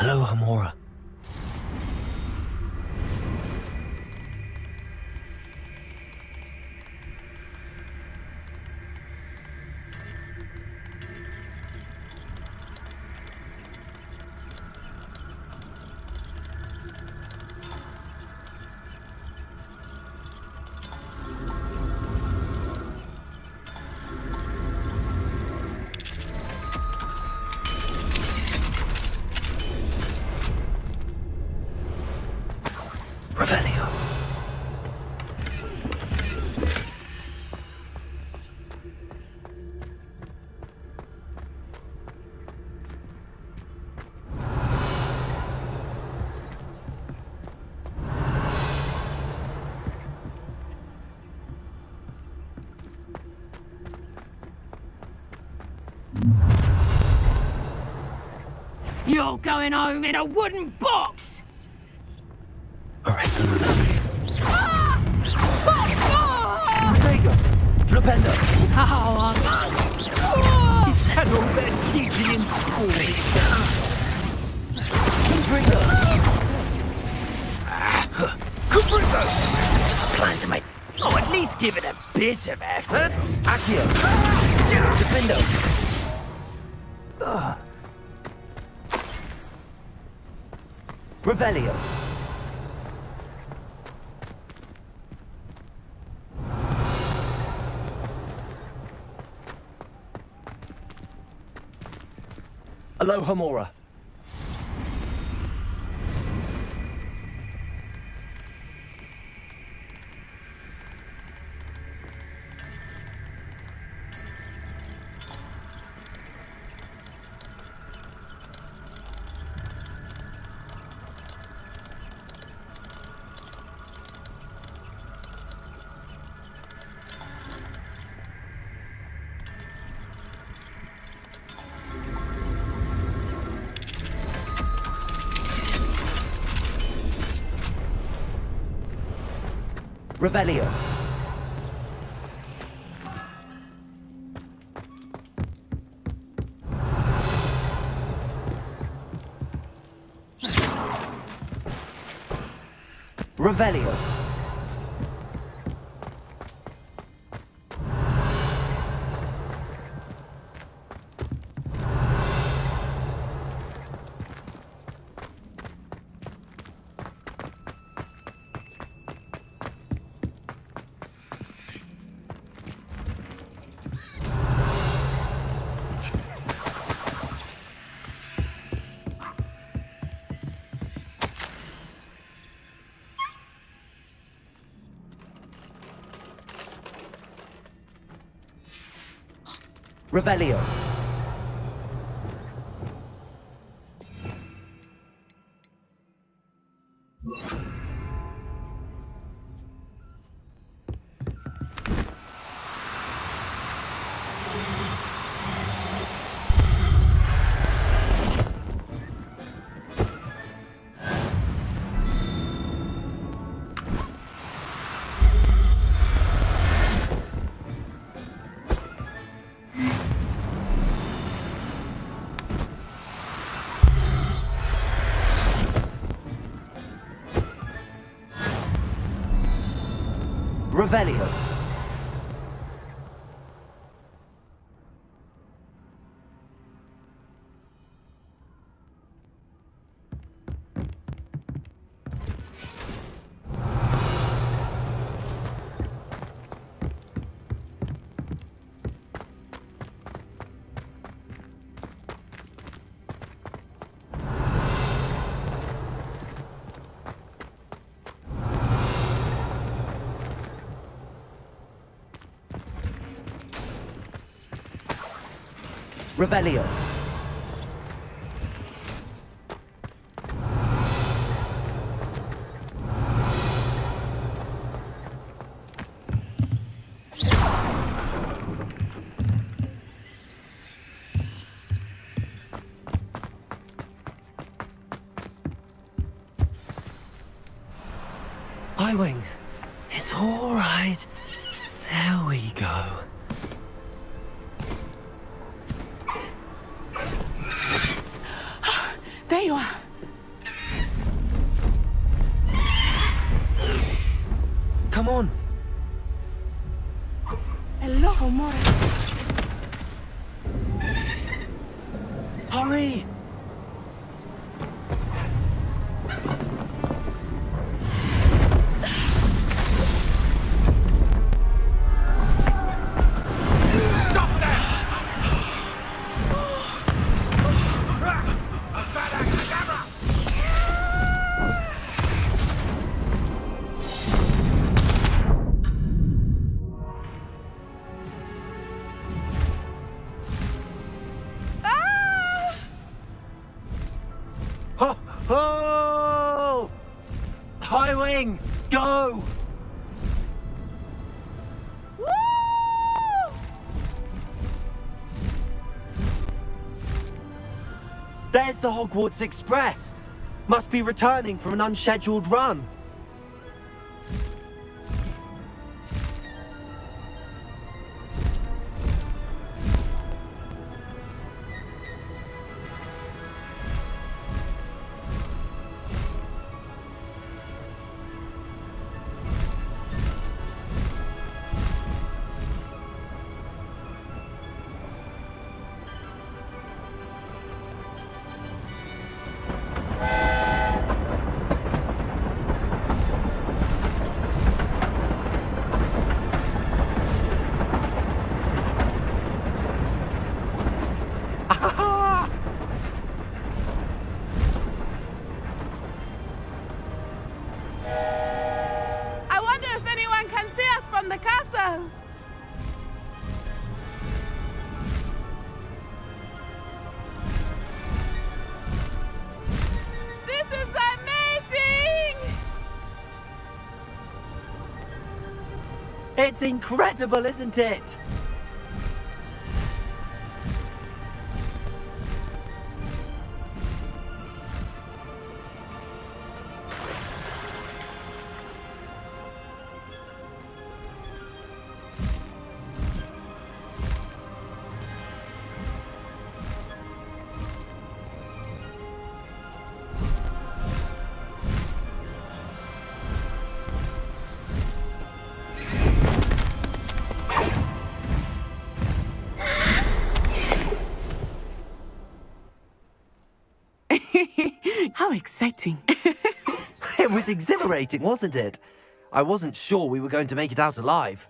Aloha Mora. You're going home in a wooden box! Arrest them. Flipendo! Is that all they're teaching in school? Plan to make. Oh, at least give it a bit of effort. Accio! Defendo! Revelio! Alohomora! Revelio. Revelio. Revelio. Revelio. Revelio. I-Wing. It's all right. There we go. There you are. Come on. Hello, More. Hurry. Oh! I-Wing, go! There's the Hogwarts Express! Must be returning from an unscheduled run. I wonder if anyone can see us from the castle. This is amazing! It's incredible, isn't it? How exciting. It was exhilarating, wasn't it? I wasn't sure we were going to make it out alive.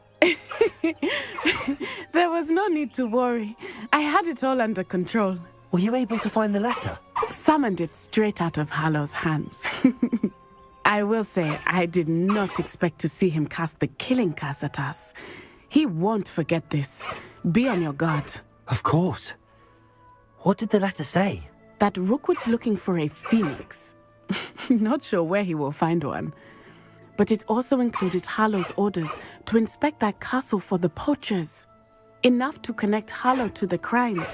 There was no need to worry. I had it all under control. Were you able to find the letter? Summoned it straight out of Hallow's hands. I will say, I did not expect to see him cast the killing curse at us. He won't forget this. Be on your guard. Of course. What did the letter say? That Rookwood's looking for a phoenix. Not sure where he will find one. But it also included Hallow's orders to inspect that castle for the poachers. Enough to connect Hallow to the crimes.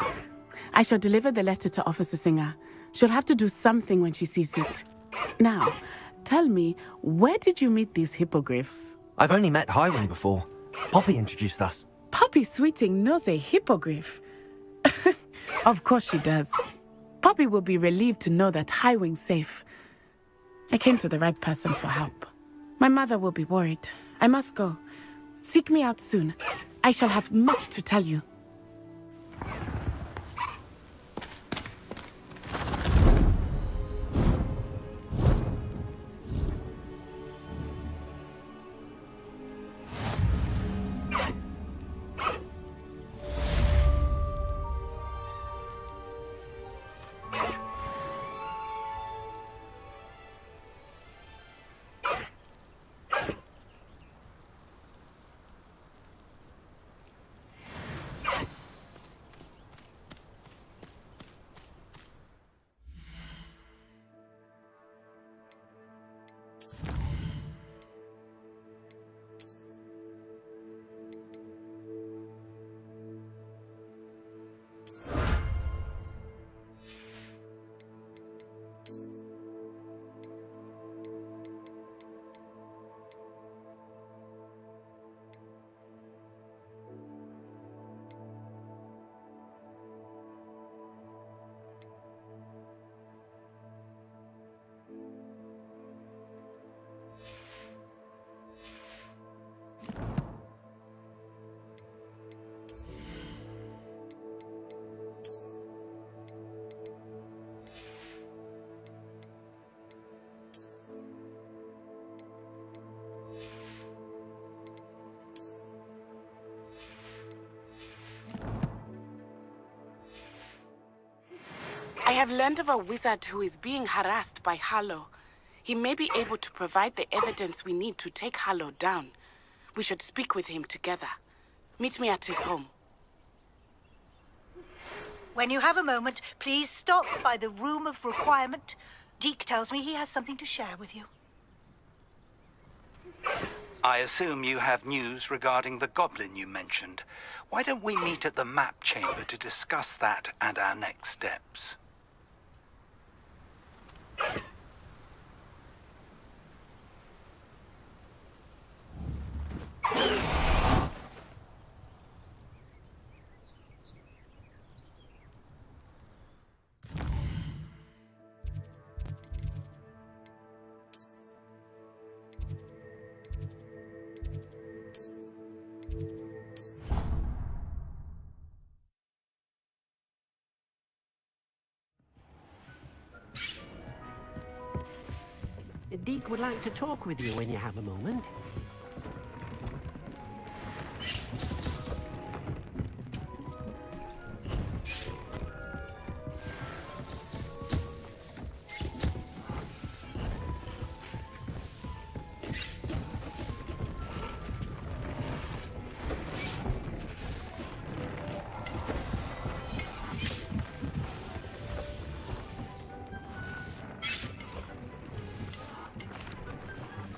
I shall deliver the letter to Officer Singer. She'll have to do something when she sees it. Now, tell me, where did you meet these hippogriffs? I've only met Highwing before. Poppy introduced us. Poppy Sweeting knows a hippogriff. Of course she does. Poppy will be relieved to know that Highwing's safe. I came to the right person for help. My mother will be worried. I must go. Seek me out soon. I shall have much to tell you. I have learned of a wizard who is being harassed by Hallow. He may be able to provide the evidence we need to take Hallow down. We should speak with him together. Meet me at his home. When you have a moment, please stop by the Room of Requirement. Deke tells me he has something to share with you. I assume you have news regarding the goblin you mentioned. Why don't we meet at the map chamber to discuss that and our next steps? Deke would like to talk with you when you have a moment.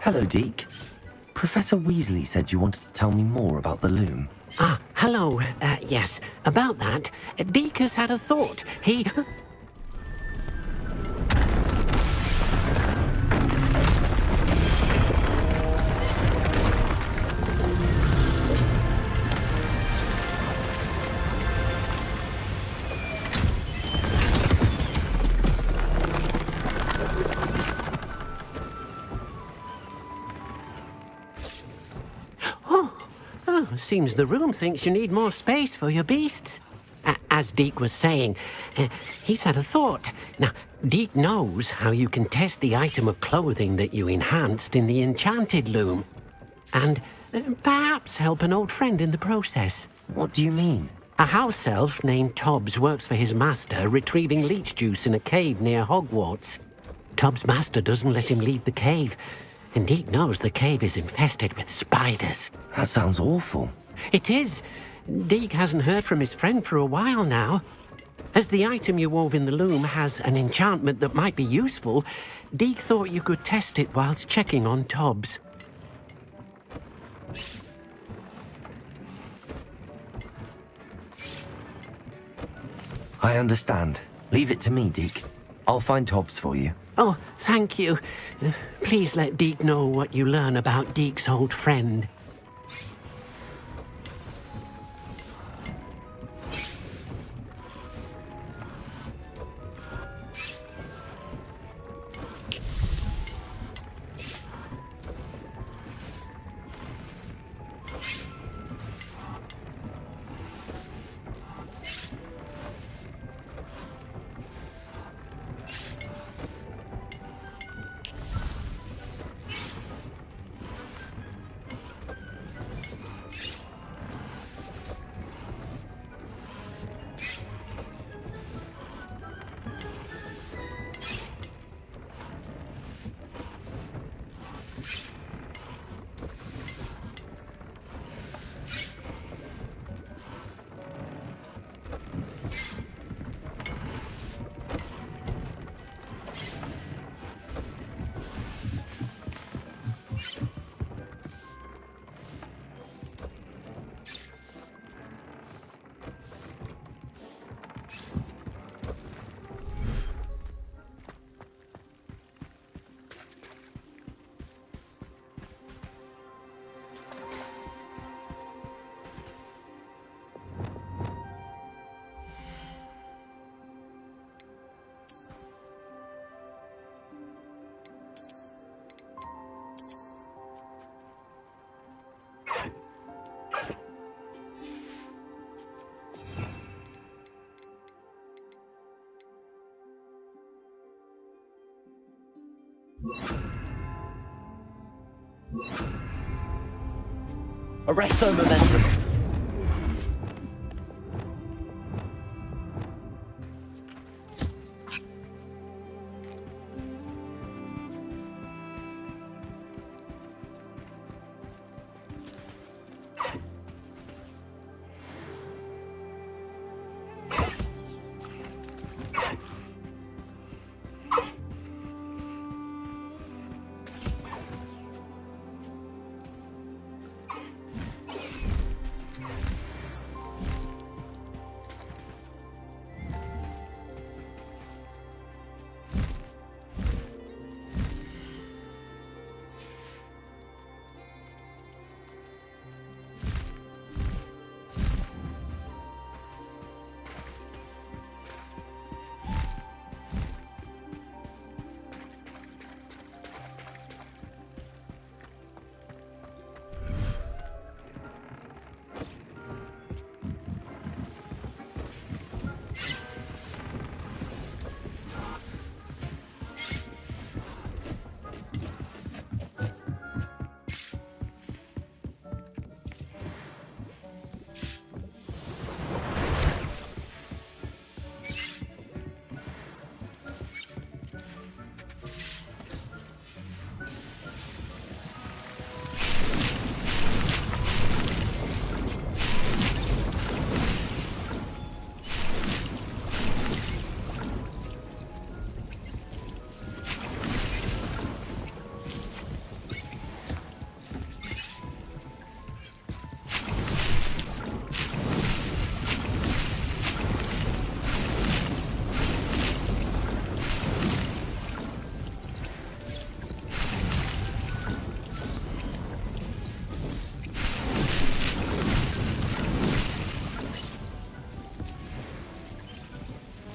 Hello, Deke. Professor Weasley said you wanted to tell me more about the loom. Ah, hello. Yes, about that. Deke has had a thought. He... Seems the room thinks you need more space for your beasts. As Deke was saying, he's had a thought. Now, Deke knows how you can test the item of clothing that you enhanced in the enchanted loom. And perhaps help an old friend in the process. What do you mean? A house elf named Tobbs works for his master, retrieving leech juice in a cave near Hogwarts. Tobbs' master doesn't let him leave the cave, and Deke knows the cave is infested with spiders. That sounds awful. It is. Deke hasn't heard from his friend for a while now. As the item you wove in the loom has an enchantment that might be useful, Deke thought you could test it whilst checking on Tobbs. I understand. Leave it to me, Deke. I'll find Tobbs for you. Oh, thank you. Please let Deke know what you learn about Deke's old friend. Arresto momentum.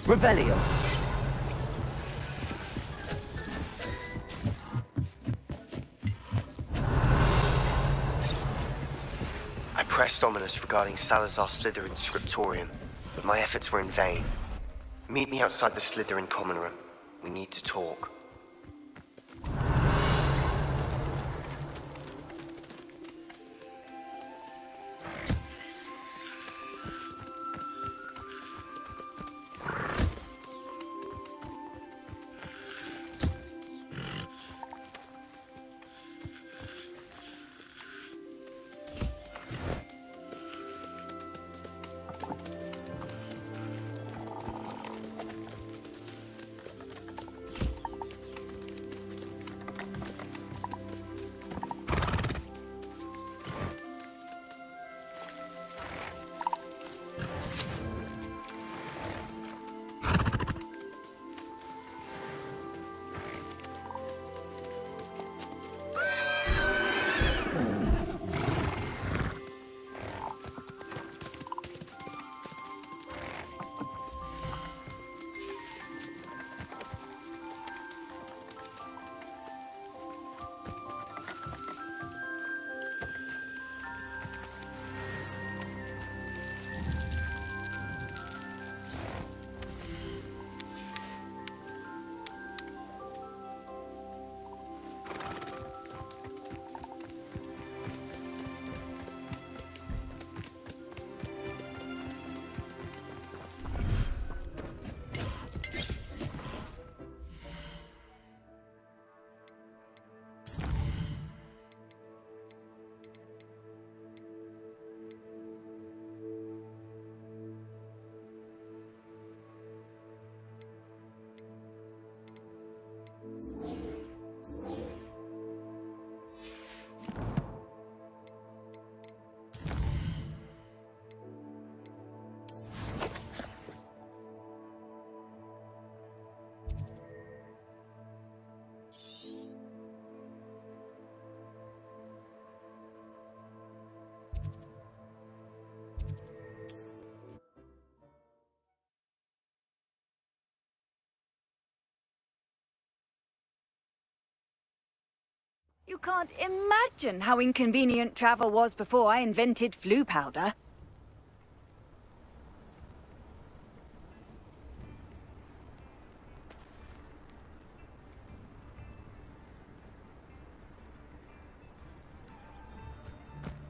Revelio. I pressed ominous regarding Salazar Slytherin's scriptorium, but my efforts were in vain. Meet me outside the Slytherin common room. We need to talk. You can't imagine how inconvenient travel was before I invented flu powder.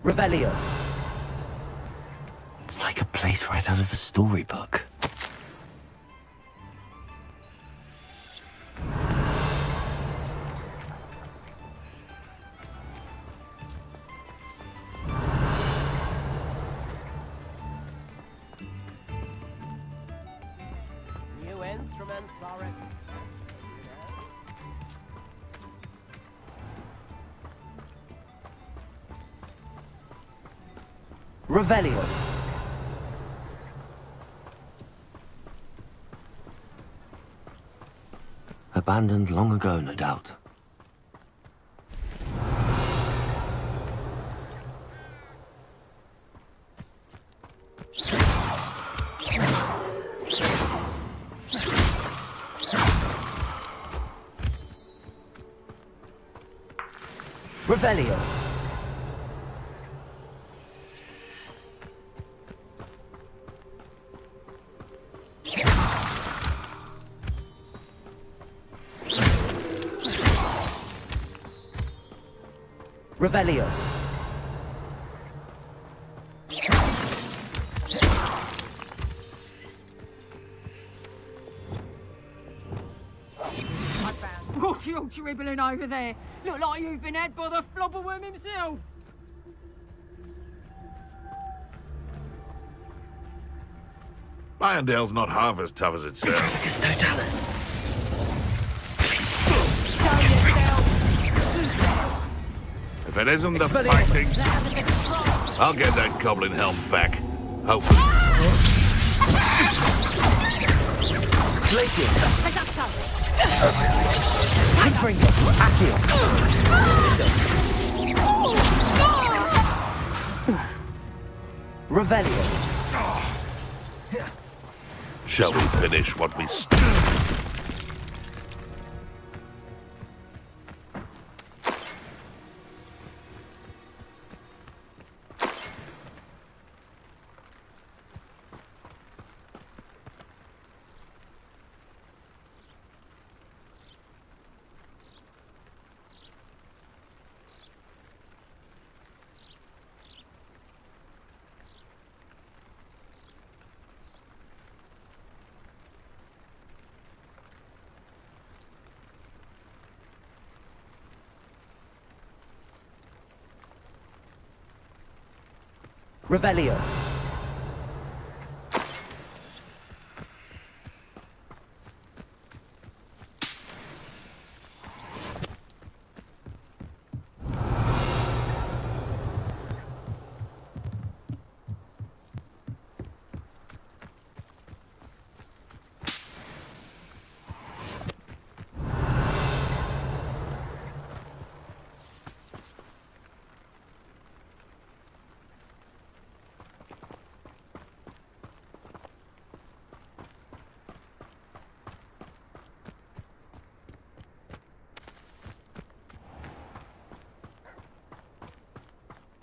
Revelio. It's like a place right out of a storybook. New instruments are in. Revelio. Abandoned long ago, no doubt. Revelio. Revelio. What are you all dribbling over there? Look like you've been had by the flobberworm himself. Irondale's not half as tough as it sounds. It's totalis. If it isn't the fighting, I'll get that goblin helm back. Hopefully. Glacier. Accio. Revelio. Shall we finish what we started? Revelio.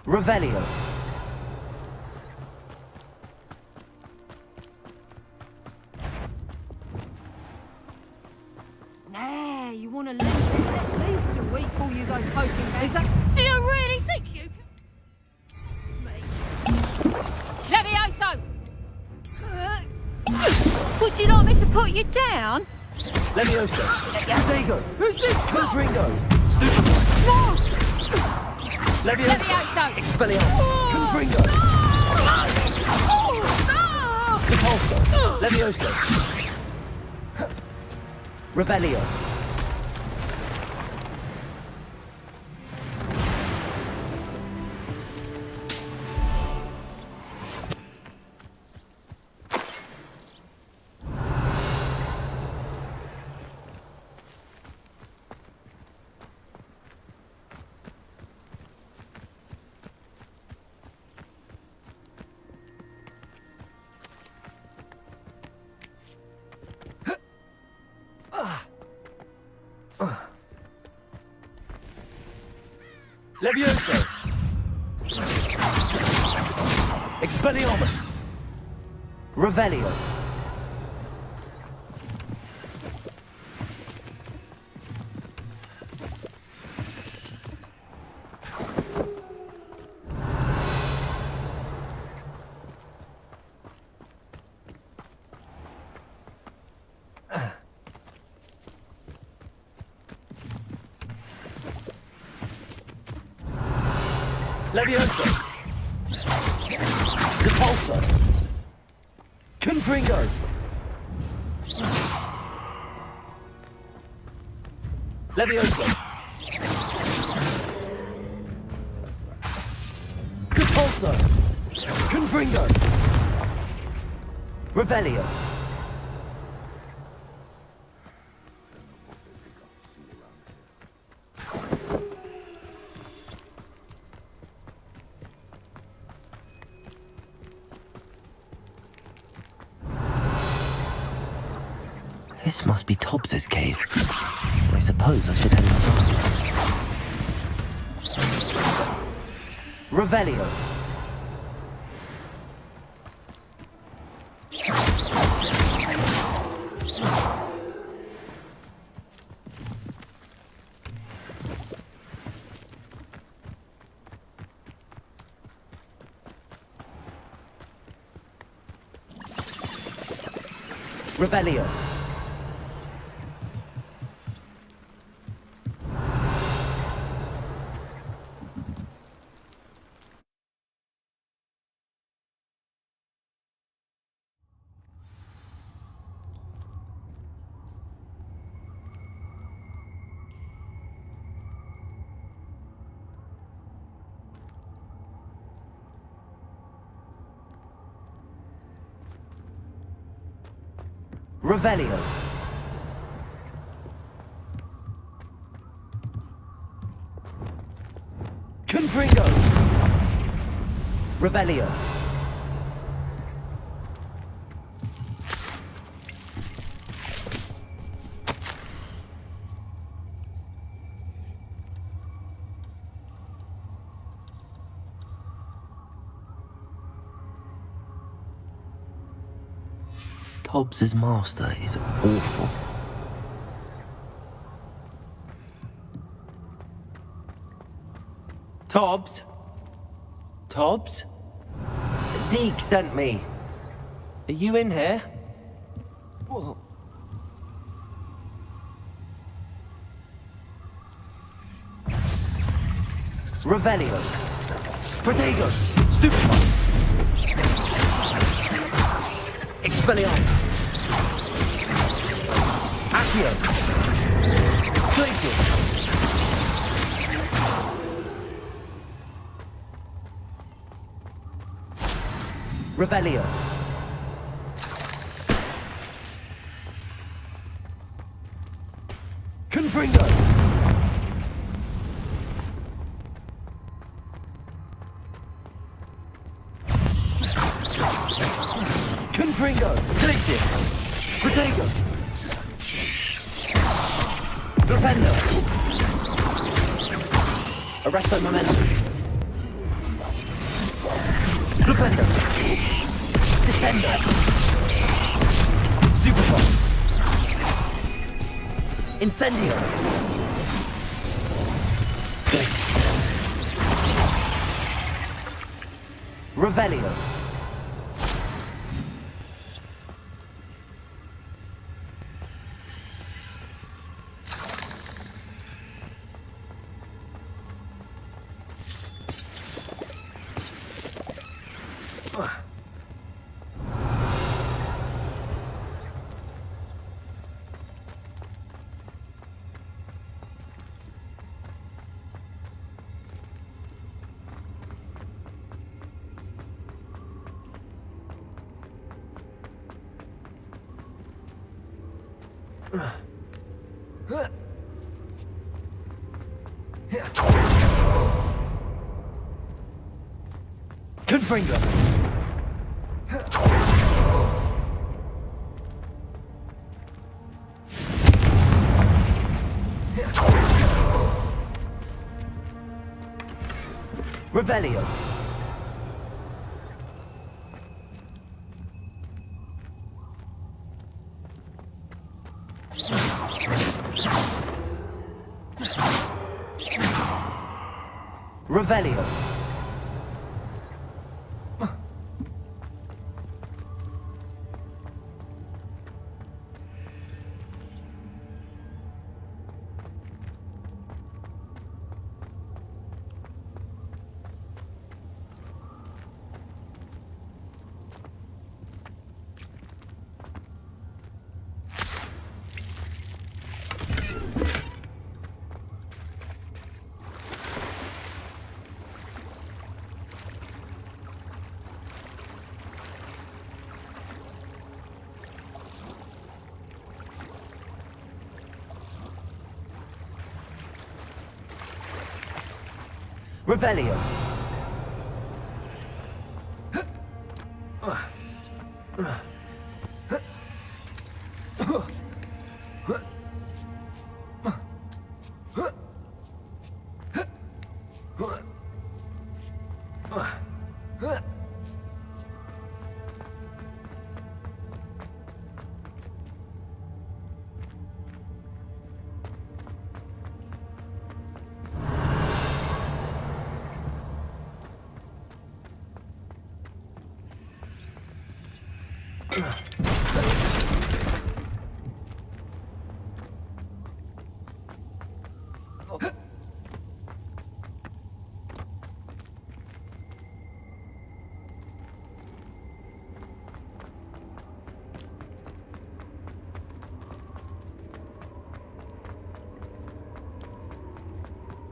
Revelio. Nah, you want to leave at least a week before you go posting is that? Do you really think you can? Me. Levioso! Would you like me to put you down? Levioso. Sego. Who's this? Confringo. Stupid. No! Levioso. Levioso! Expelliarmus. Confringo. Repulso. Levioso. Revelio. Levioso! Expelliarmus! Revelio! Levioso! Repulso! Confringo! Levioso! Repulso! Confringo! Revelio! This must be Tobbs's cave. I suppose I should head inside. Revelio. Revelio. Revelio. Confringo. Revelio. Tobbs's master is awful. Tobbs? Tobbs? Deke sent me. Are you in here? Whoa. Revelio. Protego. Stupefy. Expelliarmus. Accio. Glacius. Revelio. Confringo. Confringo. Glacius. Protego. Flipendo. Arresto momentum. Flipendo. Descendo. Stupefy. Incendio. Glacius. Revelio. Confringo. Revelio. Revelio. Revelio.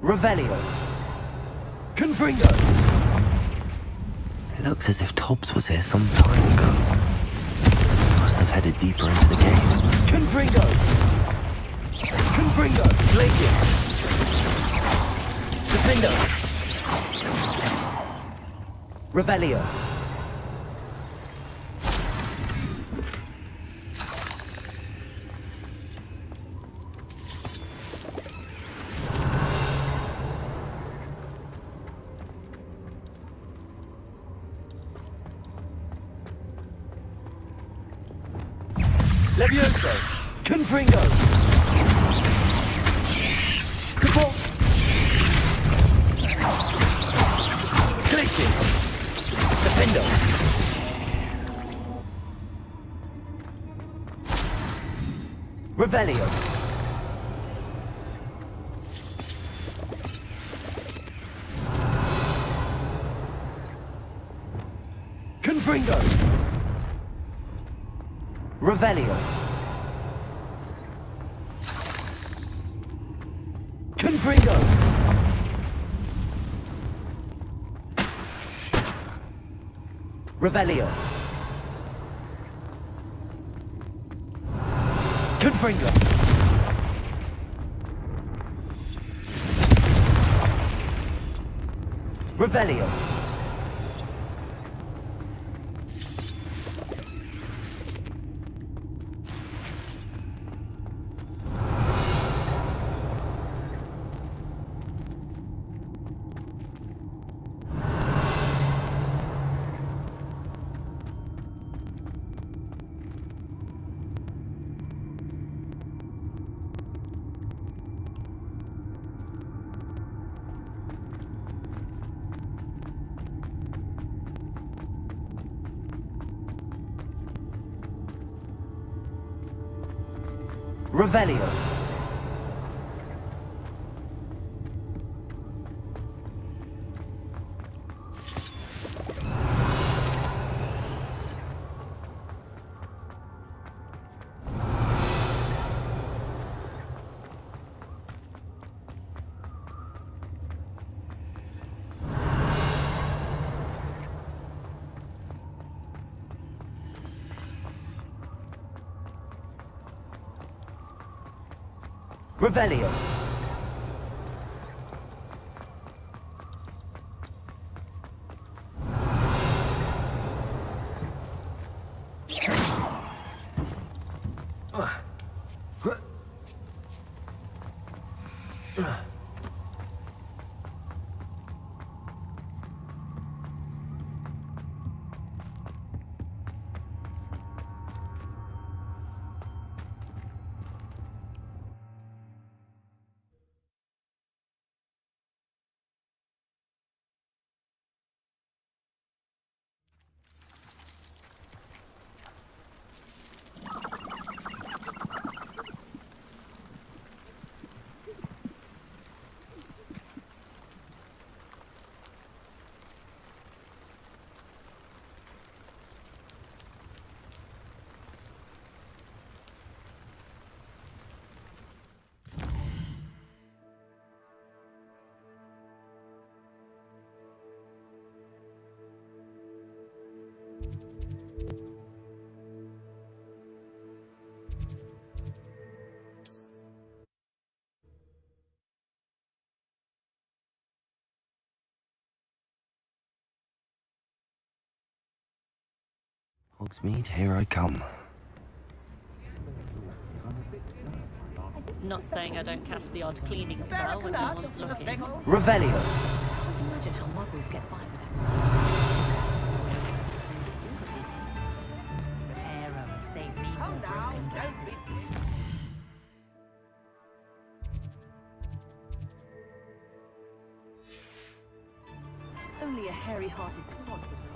Revelio. Confringo. It looks as if Tobbs was here some time ago. Must have headed deeper into the game. Confringo. Confringo. Glacius. Defendo. Revelio. Levioso! Confringo! Cabal! Glacius! Defendo! Revelio! Confringo! Revelio! Confringo! Revelio! Confringo! Revelio! Revelio! Revelio! Hogsmeade, here I come. Not saying I don't cast the odd cleaning spell when no one's looking. Revelio! Can't imagine how muggles get by without. Calm down, don't be... Only a hairy-hearted clod would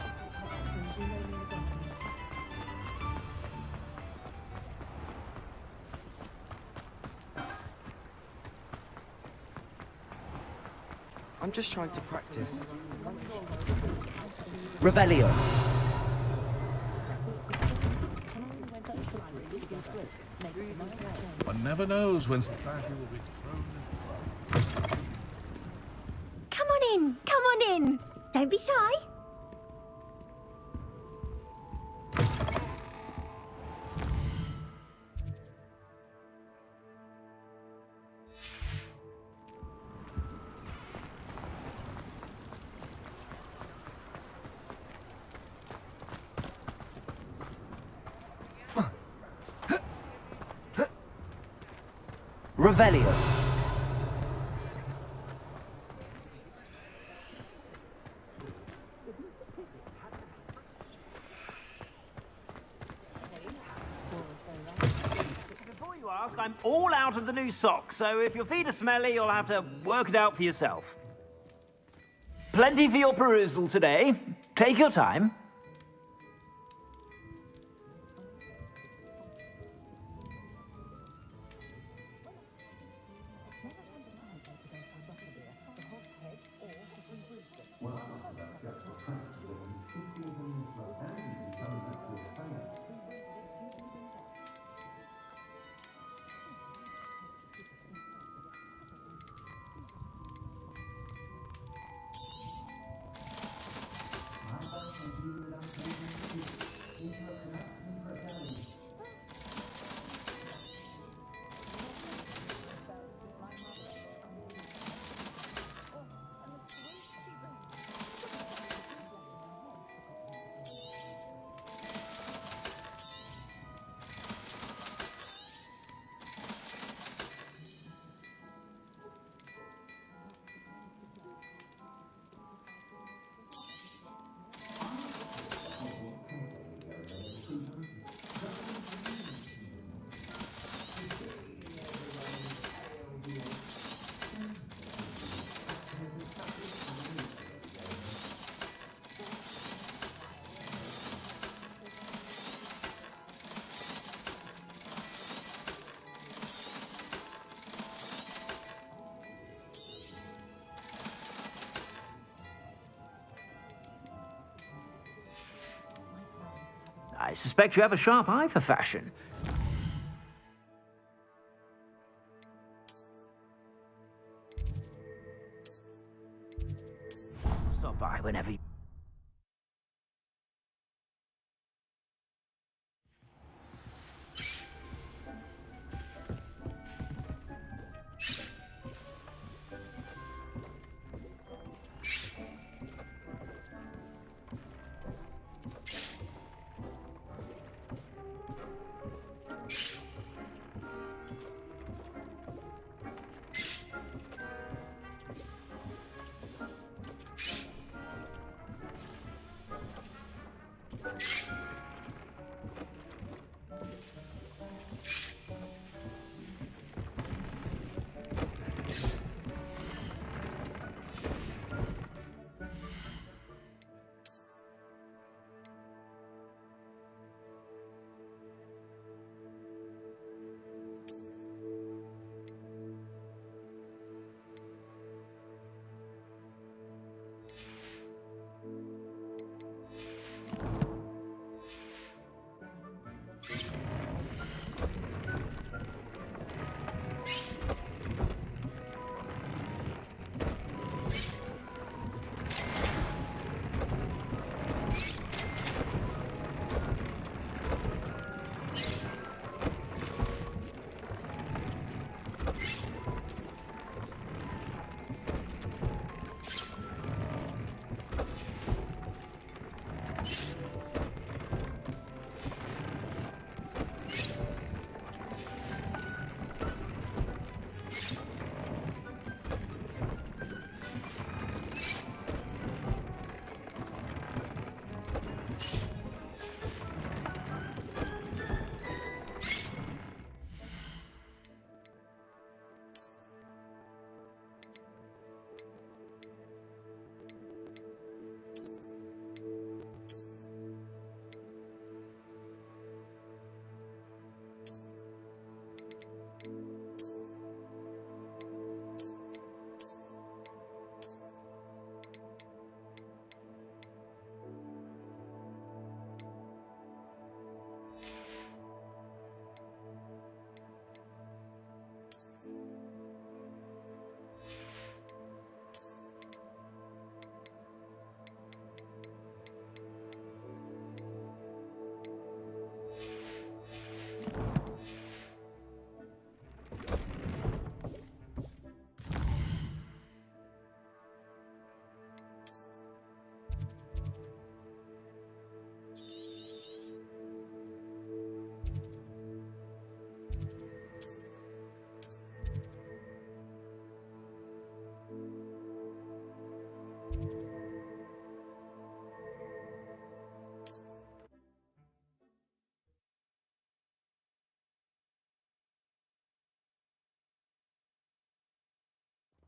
I'm just trying to practice. Revelio! One never knows when society will be thrown. Come on in, come on in. Don't be shy. Revelio! ask, I'm all out of the new socks, so if your feet are smelly, you'll have to work it out for yourself. Plenty for your perusal today. Take your time. I suspect you have a sharp eye for fashion. Stop by whenever you...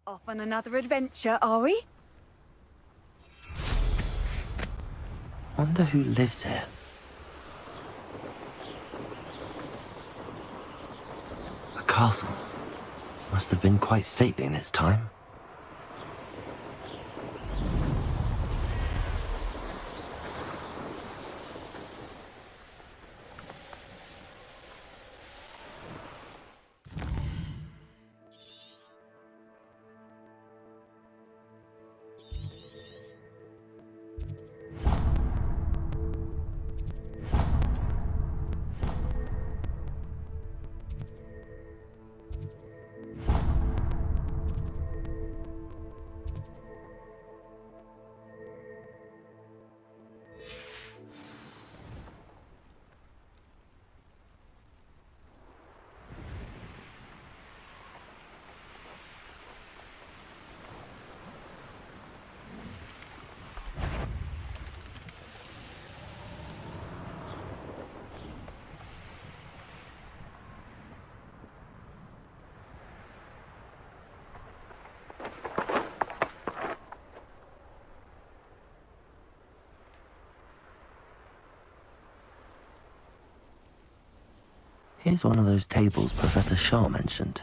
Off on another adventure, are we? Wonder who lives here. A castle. Must have been quite stately in its time. Here's one of those tables Professor Shaw mentioned.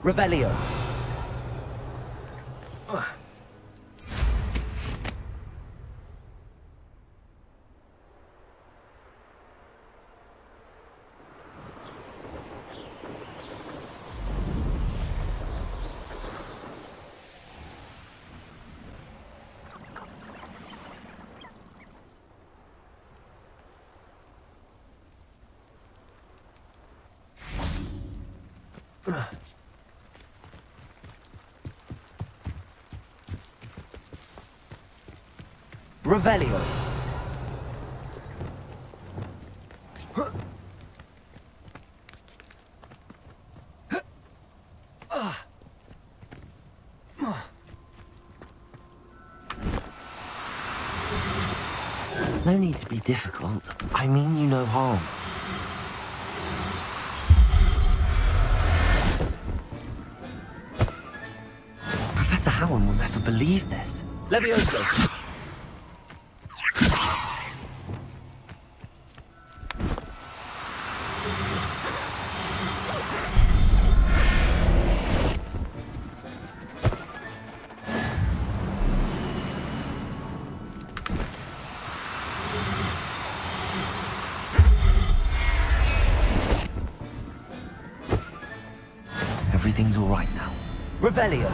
Revelio. Revelio. No need to be difficult. I mean you no harm. Professor Howard will never believe this. Levioso. right now. Revelio!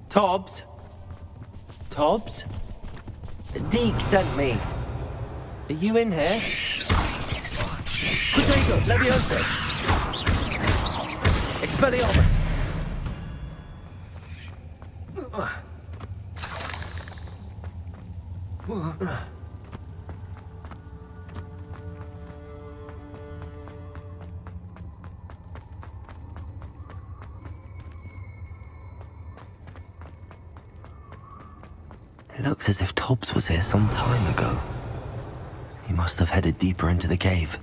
Tobbs? Tobbs? Deke sent me. Are you in here? Potato, Leviosa! Expelliarmus! It looks as if Tobbs was here some time ago. He must have headed deeper into the cave.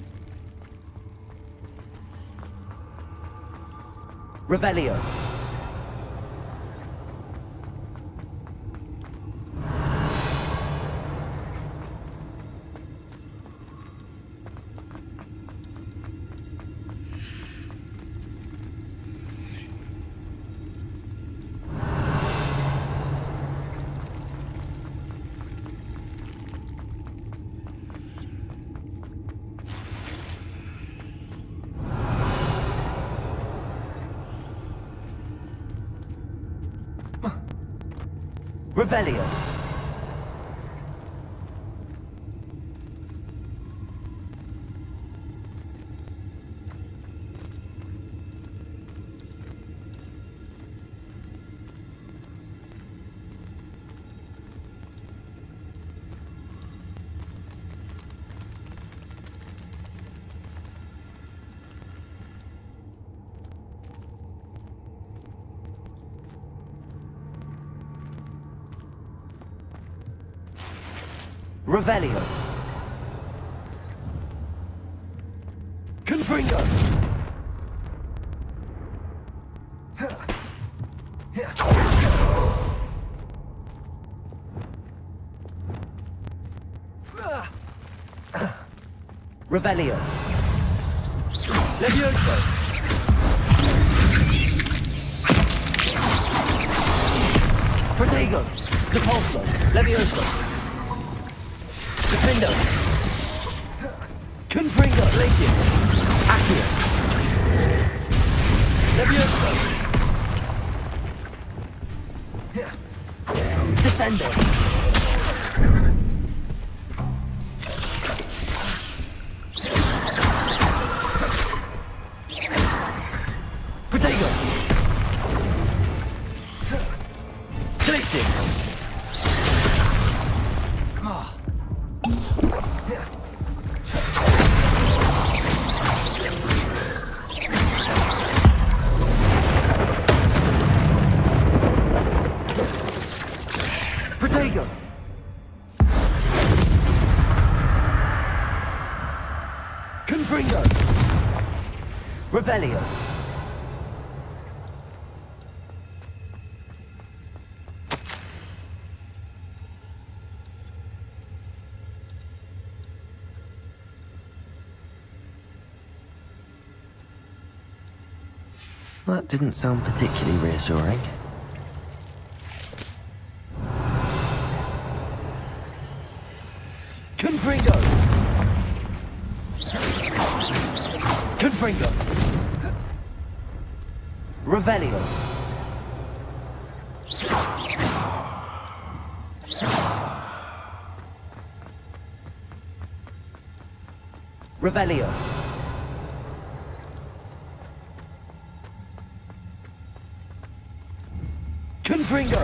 Revelio. Revelio. Revelio. Confringo. Revelio. Levioso. Protego. Depulso. Levioso. Defendo. Confringo. Glacius. Accurate. Levioso. Descendo. Protego. Glacius. Protego. Confringo. Revelio. That didn't sound particularly reassuring. Confringo. Revelio. Revelio. Confringo.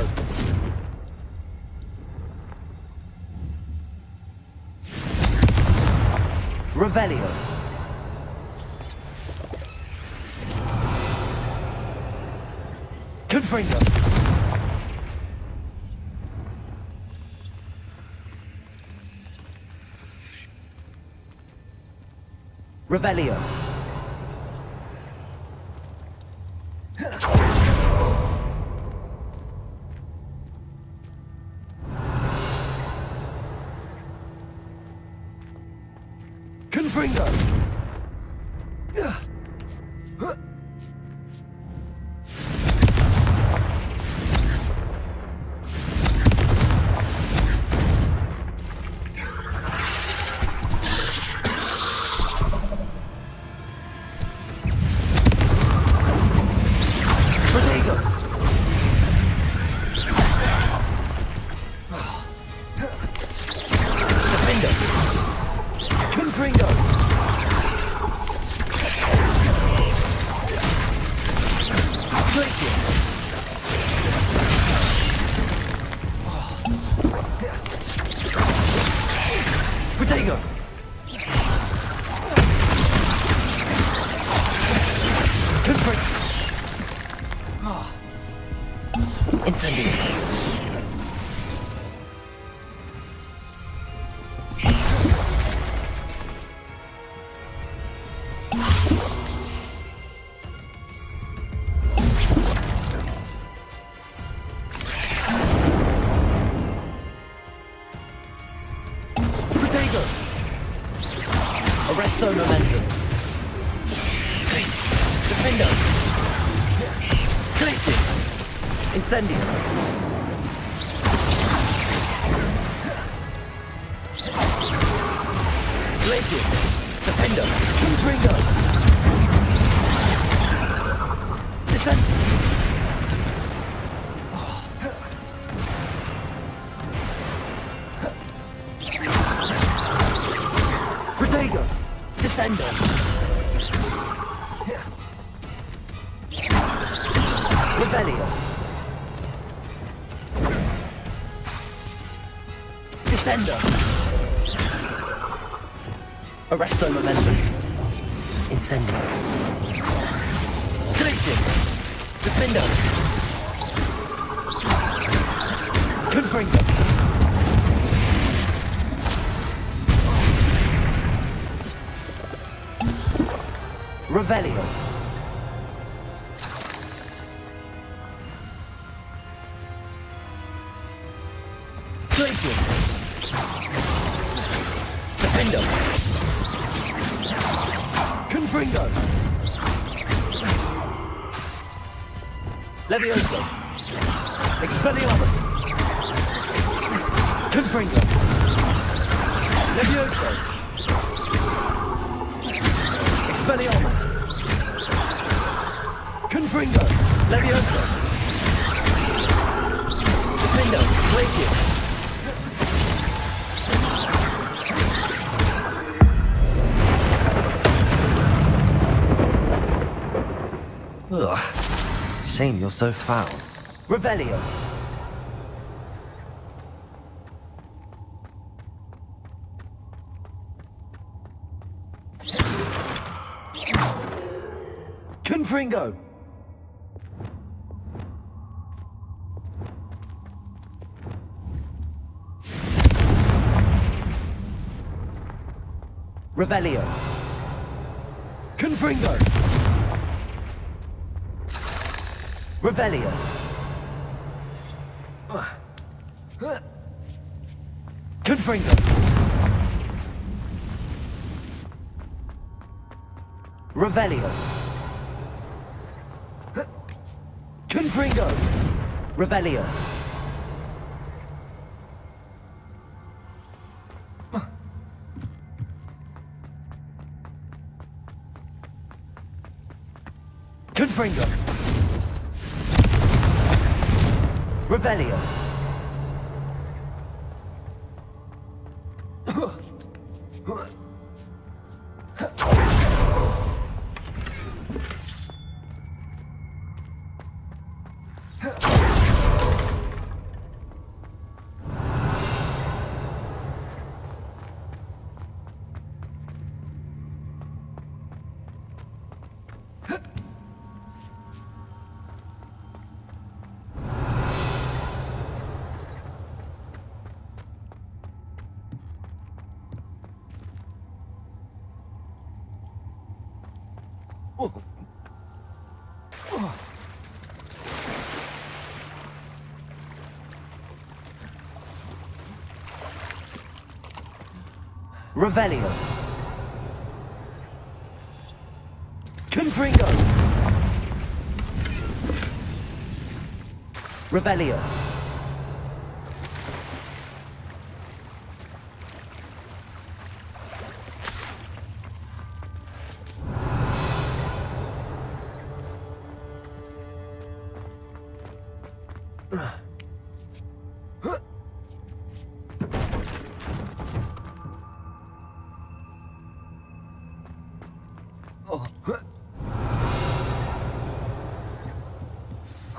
Revelio. Confringo. Revelio. Confringo. Arresto momentum. Defendo. Crisis. Incendio. Glacius. Defendo. Confringo. Descend. Protego. Descendo. Revelio. Descendo. Arresto momentum. Incendio. Glacius. Defendo. Confringo. Revelio. Glacius. Defendo. Confringo. Levioso. Expelliarmus. Confringo. Levioso. Expelliarmus. Confringo. Levioso. Defendo. Glacius. Ugh. Shame you're so foul. Revelio. Confringo. Revelio. Confringo. Revelio. Confringo. Revelio. Confringo. Revelio. Confringo! Revelio! Revelio. Confringo. Revelio.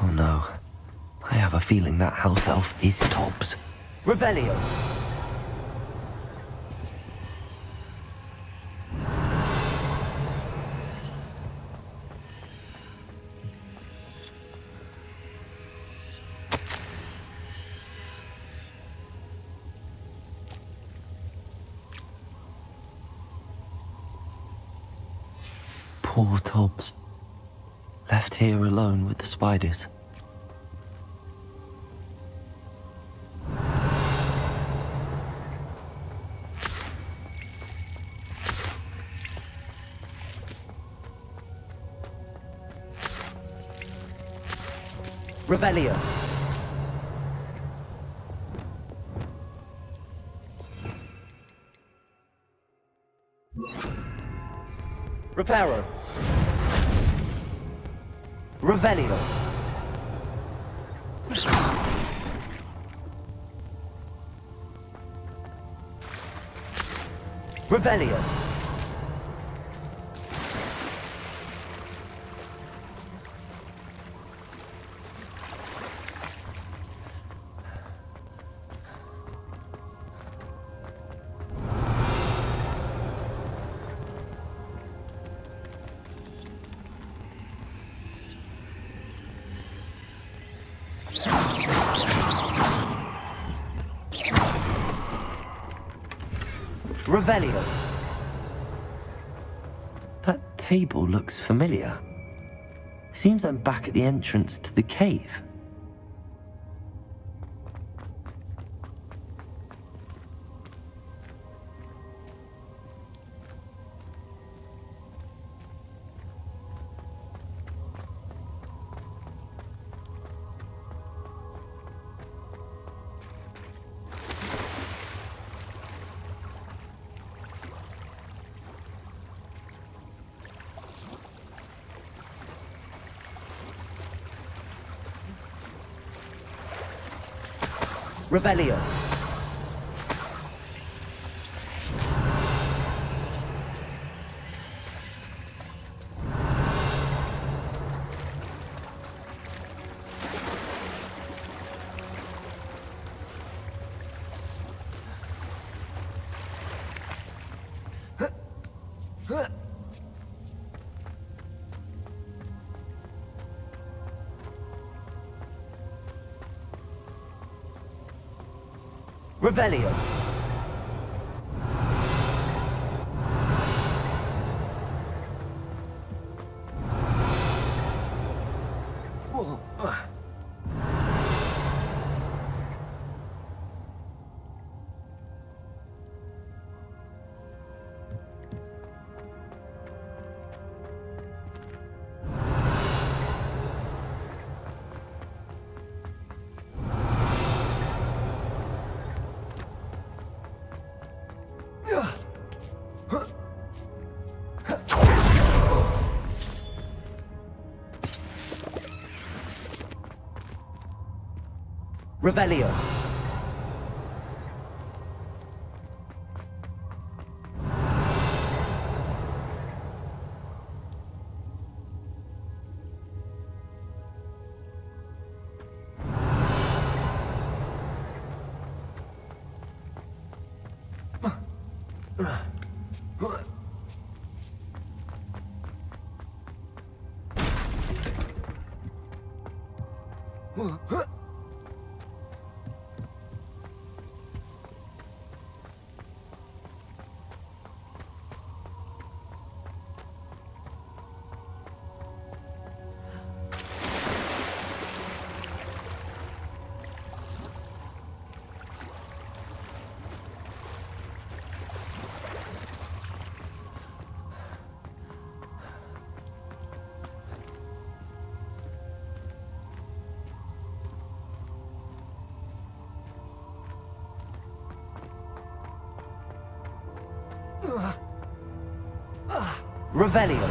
Oh no. I have a feeling that house elf is Tobbs. Revelio! Poor Tobbs. Left here alone with the spiders. Revelio. Reparo. Revelio. Revelio. Revelio. That table looks familiar. Seems I'm back at the entrance to the cave. Revelio. Revelio. Revelio. Revelio.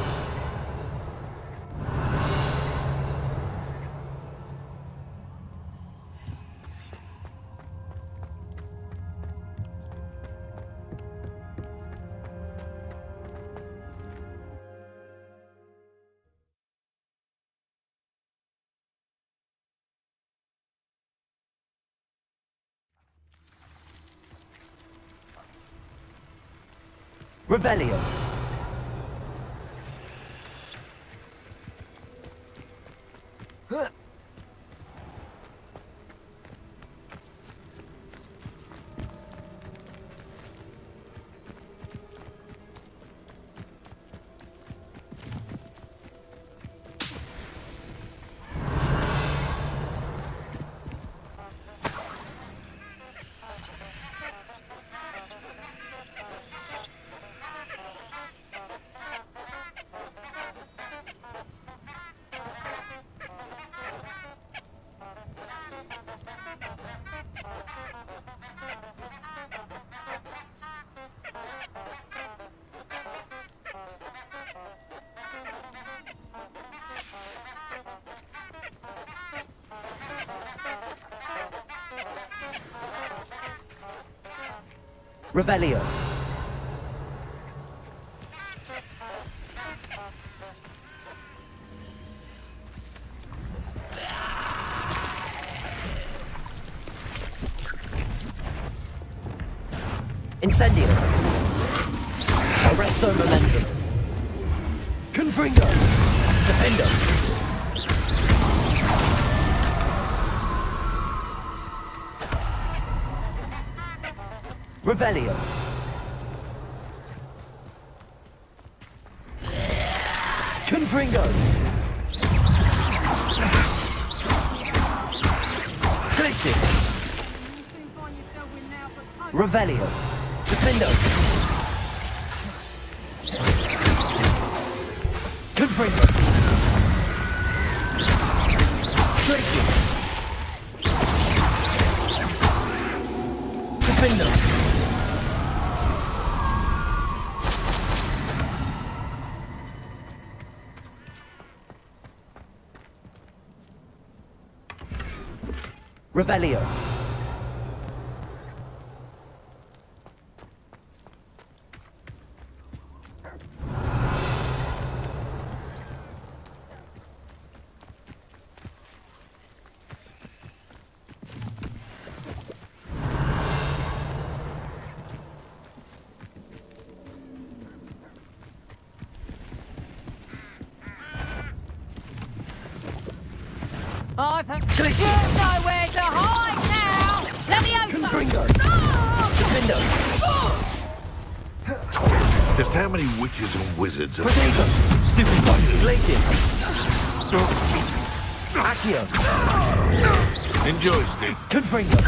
Revelio. Revelio. Incendio. Arresto momentum. Confringo. Defendo. Revelio. Confringo. Glacis. Revelio. Defendo. Confringo. Glacis. Defendo. Revelio. There's nowhere to hide now! Leviosa! Confringo. Defendo! Just how many witches and wizards have Protego. Stupid bugger. Glacius. Accio. Enjoy, Steve. Confringo.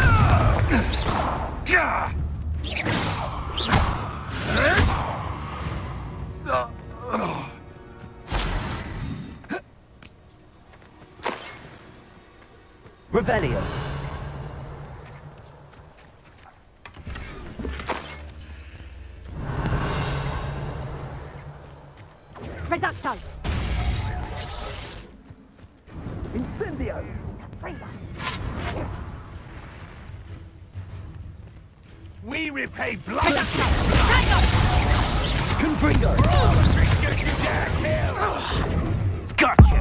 Revelio. Reducto! Incendio. We repay blood. Confringo! Gotcha!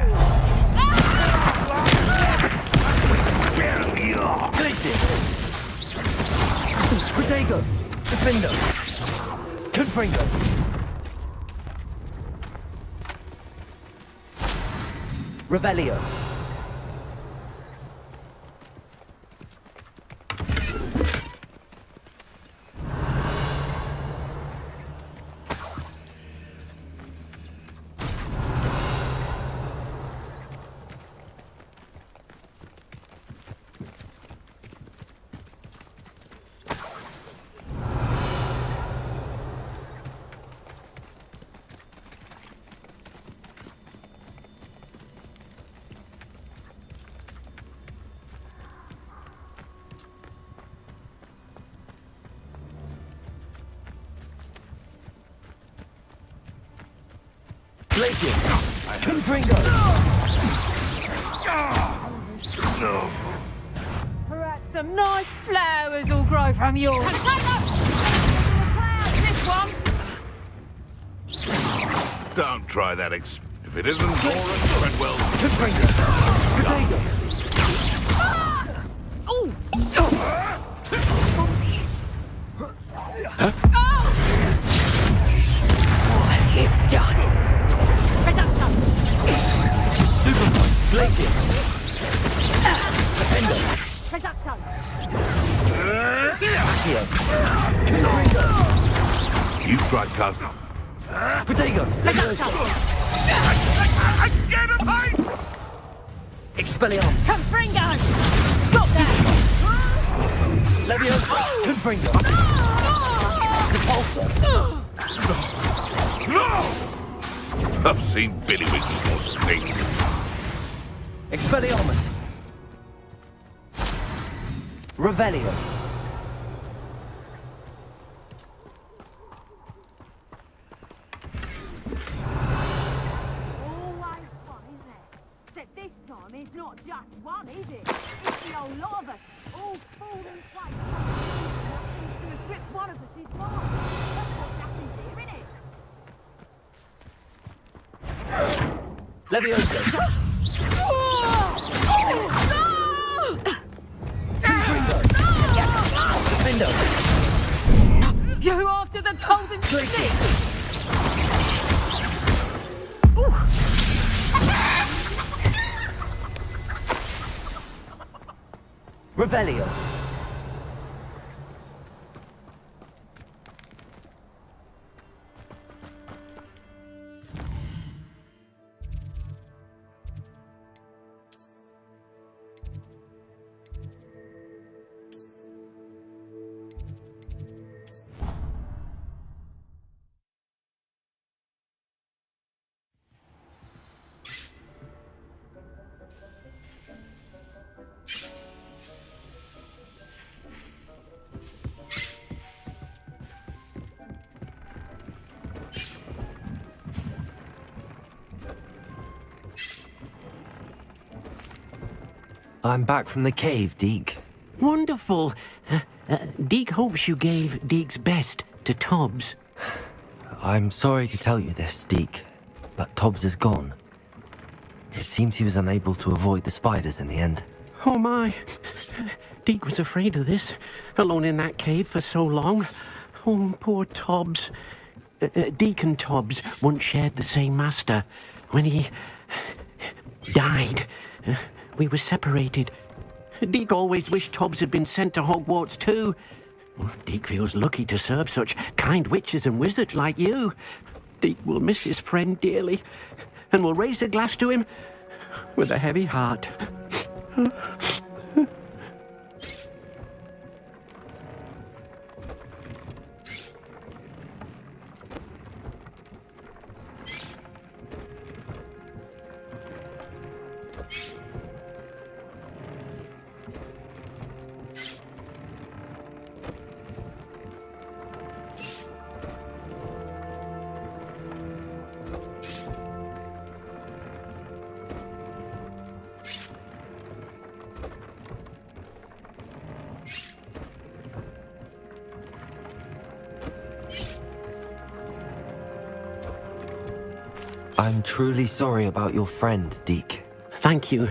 Glacius! Protego! Defendo! Confringo! Revelio! Glacius! Confringo! Perhaps some nice flowers will grow from yours. This one. Don't try that if it isn't Laura Treadwell's. Confringo! Protego! Oh! What have you done? Glacius! Defendo! Accio! Confringo! You tried Karta. Protego! I'm scared of heights! Expelliarmus! Confringo! Stop that! Leviosa! Confringo! Repulsor! No! I've seen Billywinks more stink. Expelliarmus! Revelio! Always one, isn't it? Except this time it's not just one, is it? It's the whole lot of us, all falling in place. Nothing's gonna strip one of us is fine. That's what happens here, isn't it? Leviosa! Confringo! Defendo! You after the golden stick! Revelio! I'm back from the cave, Deke. Wonderful. Deke hopes you gave Deke's best to Tobbs. I'm sorry to tell you this, Deke, but Tobbs is gone. It seems he was unable to avoid the spiders in the end. Oh my. Deke was afraid of this, alone in that cave for so long. Oh, poor Tobbs. Deke and Tobbs once shared the same master. When he died, we were separated. Deke always wished Tobbs had been sent to Hogwarts too. Deke feels lucky to serve such kind witches and wizards like you. Deke will miss his friend dearly, and will raise a glass to him with a heavy heart. I'm truly sorry about your friend, Deke. Thank you.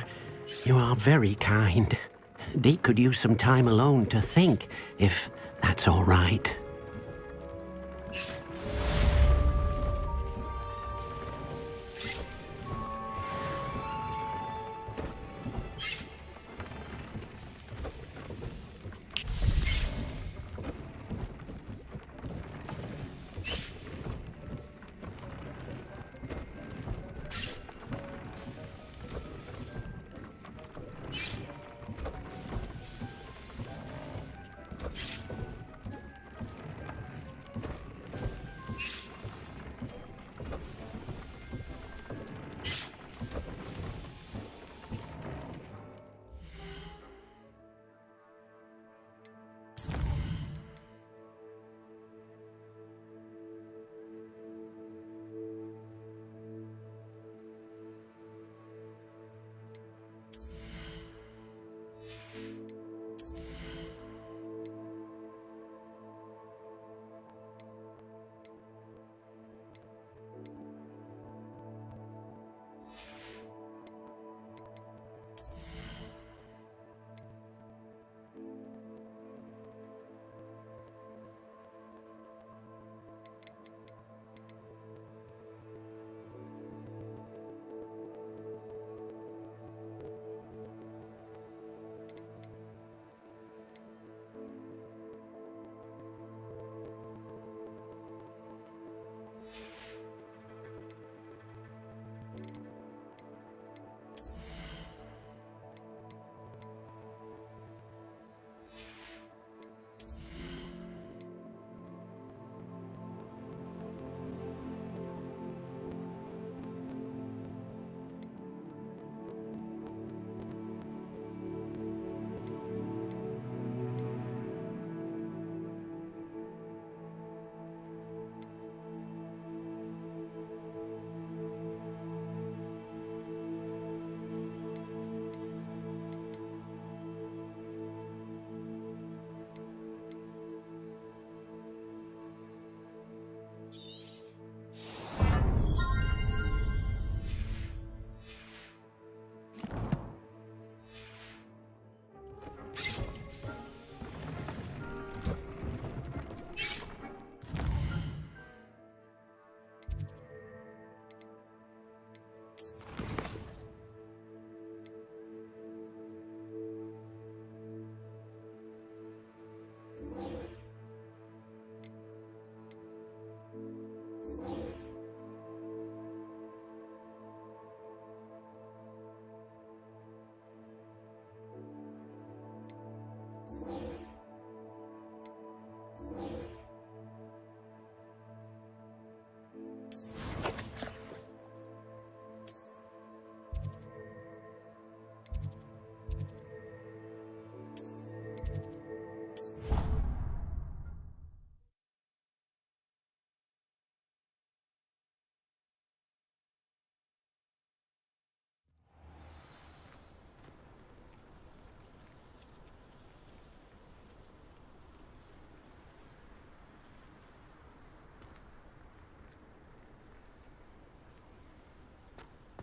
You are very kind. Deke could use some time alone to think, if that's all right.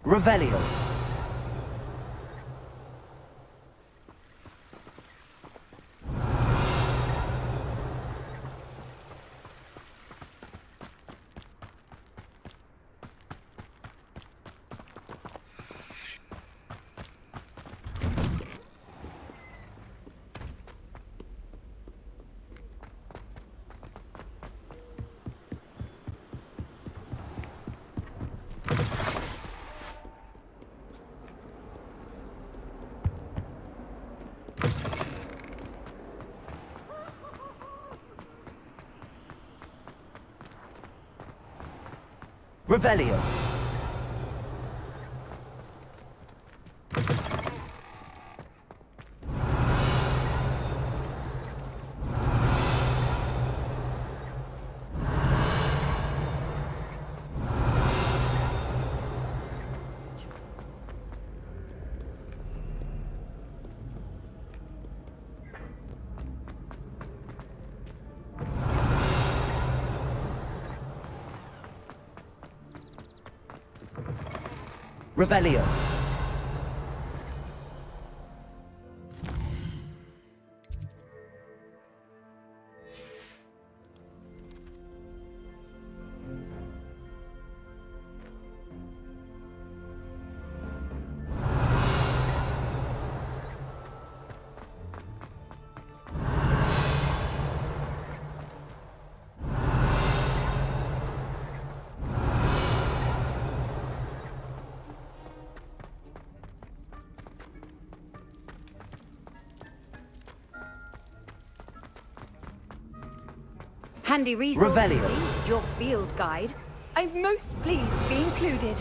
Revelio. Revelio. Revelio. Handy resource Revelio. indeed, your field guide. I'm most pleased to be included.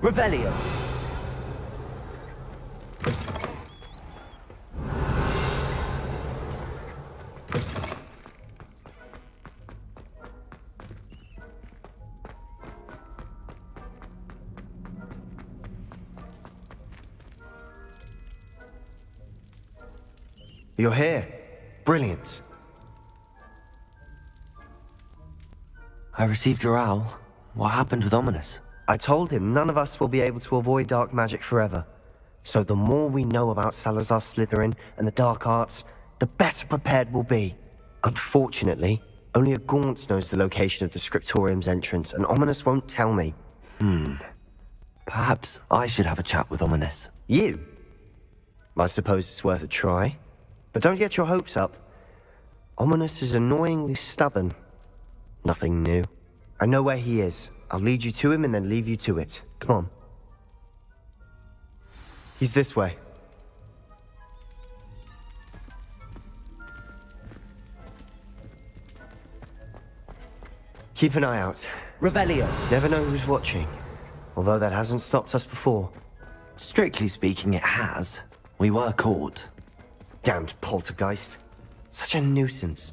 Revelio. You're here. Brilliant. I received your owl. What happened with Ominous? I told him none of us will be able to avoid dark magic forever. So the more we know about Salazar Slytherin and the dark arts, the better prepared we'll be. Unfortunately, only a Gaunt knows the location of the Scriptorium's entrance, and Ominous won't tell me. Perhaps I should have a chat with Ominous. You? I suppose it's worth a try. But don't get your hopes up. Ominous is annoyingly stubborn. Nothing new. I know where he is. I'll lead you to him and then leave you to it. Come on. He's this way. Keep an eye out. Revelio. Never know who's watching. Although that hasn't stopped us before. Strictly speaking, it has. We were caught. Damned poltergeist. Such a nuisance.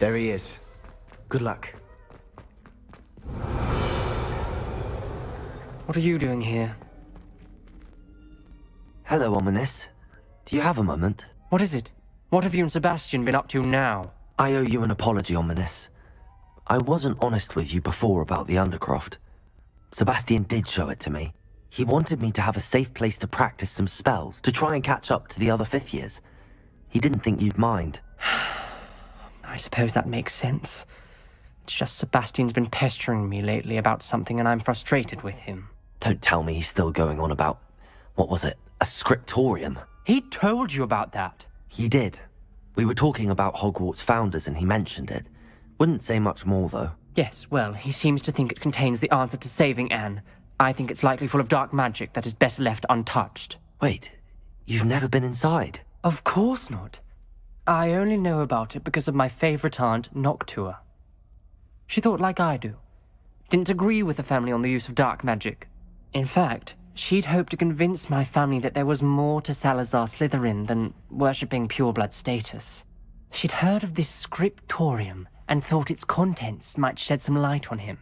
There he is. Good luck. What are you doing here? Hello, Ominous. Do you have a moment? What is it? What have you and Sebastian been up to now? I owe you an apology, Ominous. I wasn't honest with you before about the Undercroft. Sebastian did show it to me. He wanted me to have a safe place to practice some spells, to try and catch up to the other fifth years. He didn't think you'd mind. I suppose that makes sense. It's just Sebastian's been pestering me lately about something and I'm frustrated with him. Don't tell me he's still going on about, what was it, a scriptorium? He told you about that. He did. We were talking about Hogwarts founders and he mentioned it. Wouldn't say much more, though. Yes, well, he seems to think it contains the answer to saving Anne. I think it's likely full of dark magic that is better left untouched. Wait, you've never been inside? Of course not. I only know about it because of my favorite aunt, Noctua. She thought like I do. Didn't agree with the family on the use of dark magic. In fact, she'd hoped to convince my family that there was more to Salazar Slytherin than worshipping pureblood status. She'd heard of this scriptorium and thought its contents might shed some light on him.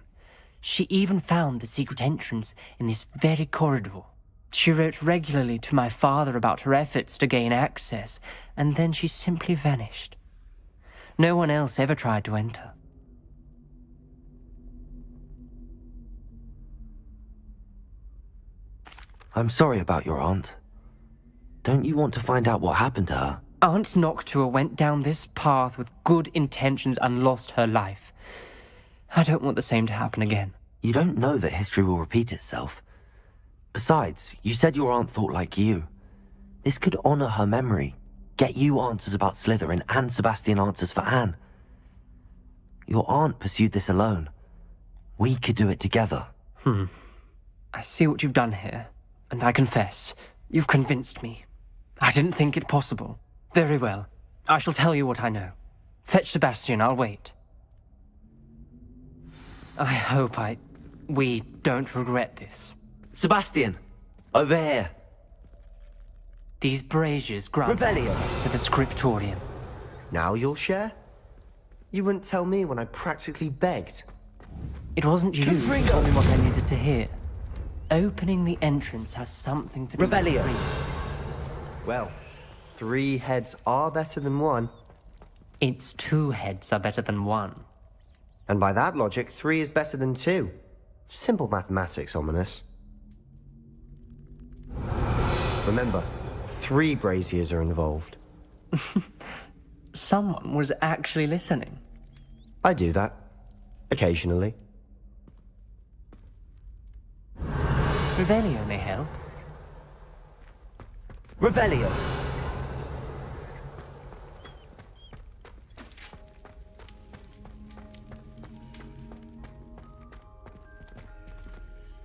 She even found the secret entrance in this very corridor. She wrote regularly to my father about her efforts to gain access, and then she simply vanished. No one else ever tried to enter. I'm sorry about your aunt. Don't you want to find out what happened to her? Aunt Noctua went down this path with good intentions and lost her life. I don't want the same to happen again. You don't know that history will repeat itself. Besides, you said your aunt thought like you. This could honor her memory, get you answers about Slytherin and Sebastian answers for Anne. Your aunt pursued this alone. We could do it together. I see what you've done here, and I confess, you've convinced me. I didn't think it possible. Very well. I shall tell you what I know. Fetch Sebastian, I'll wait. I hope we don't regret this. Sebastian, over here. These braziers grant Revelio. access to the scriptorium. Now you'll share? You wouldn't tell me when I practically begged. It wasn't you who Confringo. told me what I needed to hear. Opening the entrance has something to do with Revelio. dreams. Well, 3 heads are better than 1. Its 2 heads are better than 1. And by that logic, 3 is better than 2. Simple mathematics, Ominous. Remember, 3 braziers are involved. Someone was actually listening. I do that. Occasionally. Revelio may help. Revelio.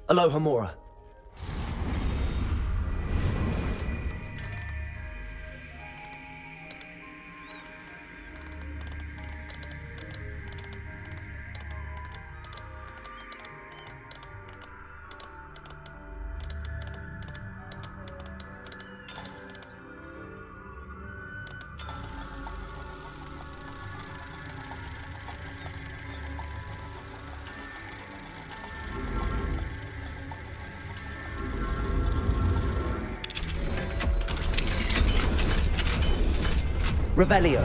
Aloha Mora. Revelio.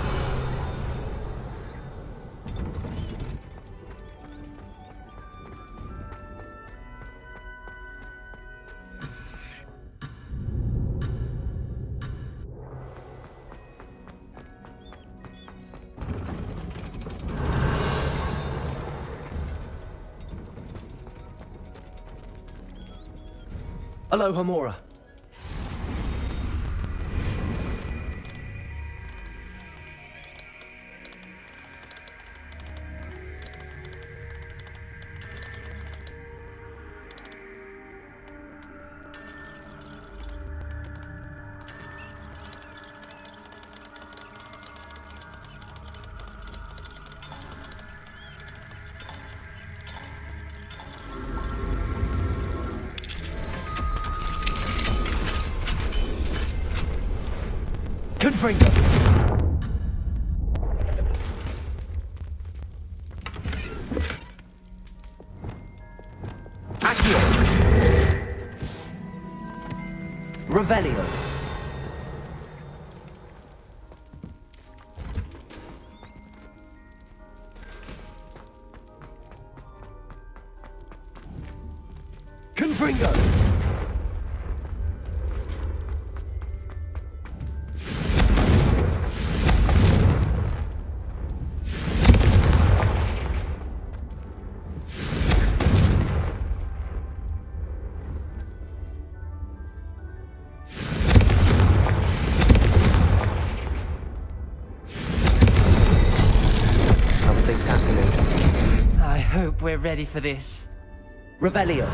Aloha Mora. Confringo. Accio. Revelio. Confringo. Something's happening. I hope we're ready for this. Revelio.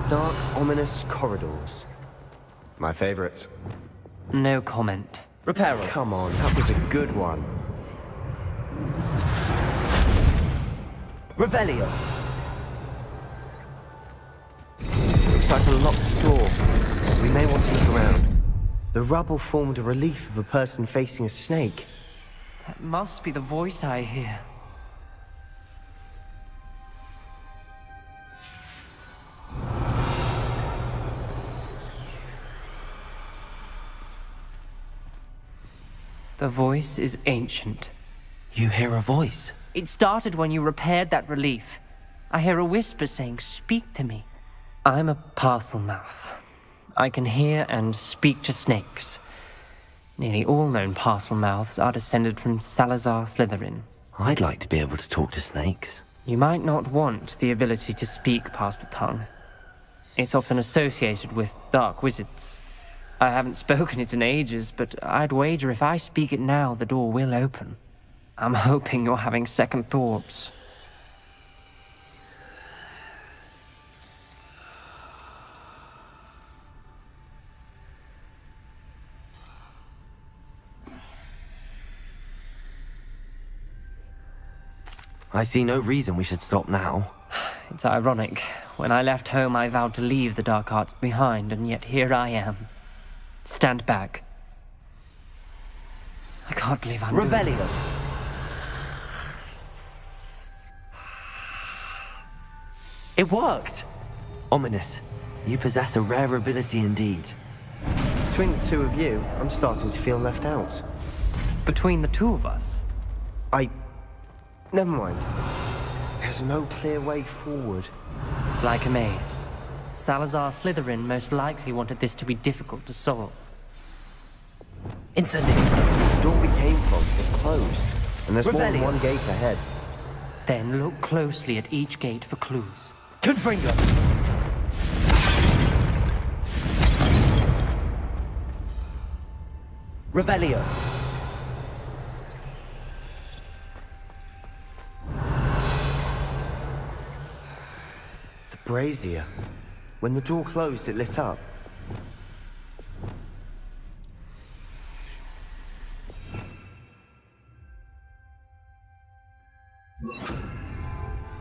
Dark, ominous corridors. My favorite. No comment. Reparo. Come on, that was a good one. Revelio. Looks like a locked door. We may want to look around. The rubble formed a relief of a person facing a snake. That must be the voice I hear. The voice is ancient. You hear a voice? It started when you repaired that relief. I hear a whisper saying, "Speak to me." I'm a parcel mouth. I can hear and speak to snakes. Nearly all known parcel mouths are descended from Salazar Slytherin. I'd like to be able to talk to snakes. You might not want the ability to speak past the tongue. It's often associated with dark wizards. I haven't spoken it in ages, but I'd wager if I speak it now, the door will open. I'm hoping you're having second thoughts. I see no reason we should stop now. It's ironic. When I left home, I vowed to leave the dark arts behind, and yet here I am. Stand back. I can't believe I'm doing Revelio. this. It worked! Ominous. You possess a rare ability indeed. Between the two of you, I'm starting to feel left out. Between the two of us? Never mind. There's no clear way forward. Like a maze. Salazar Slytherin most likely wanted this to be difficult to solve. Incendiary. The door we came from, it closed. And there's more than Revelio. one gate ahead. Then look closely at each gate for clues. Confringo. Revelio. The brazier. When the door closed, it lit up.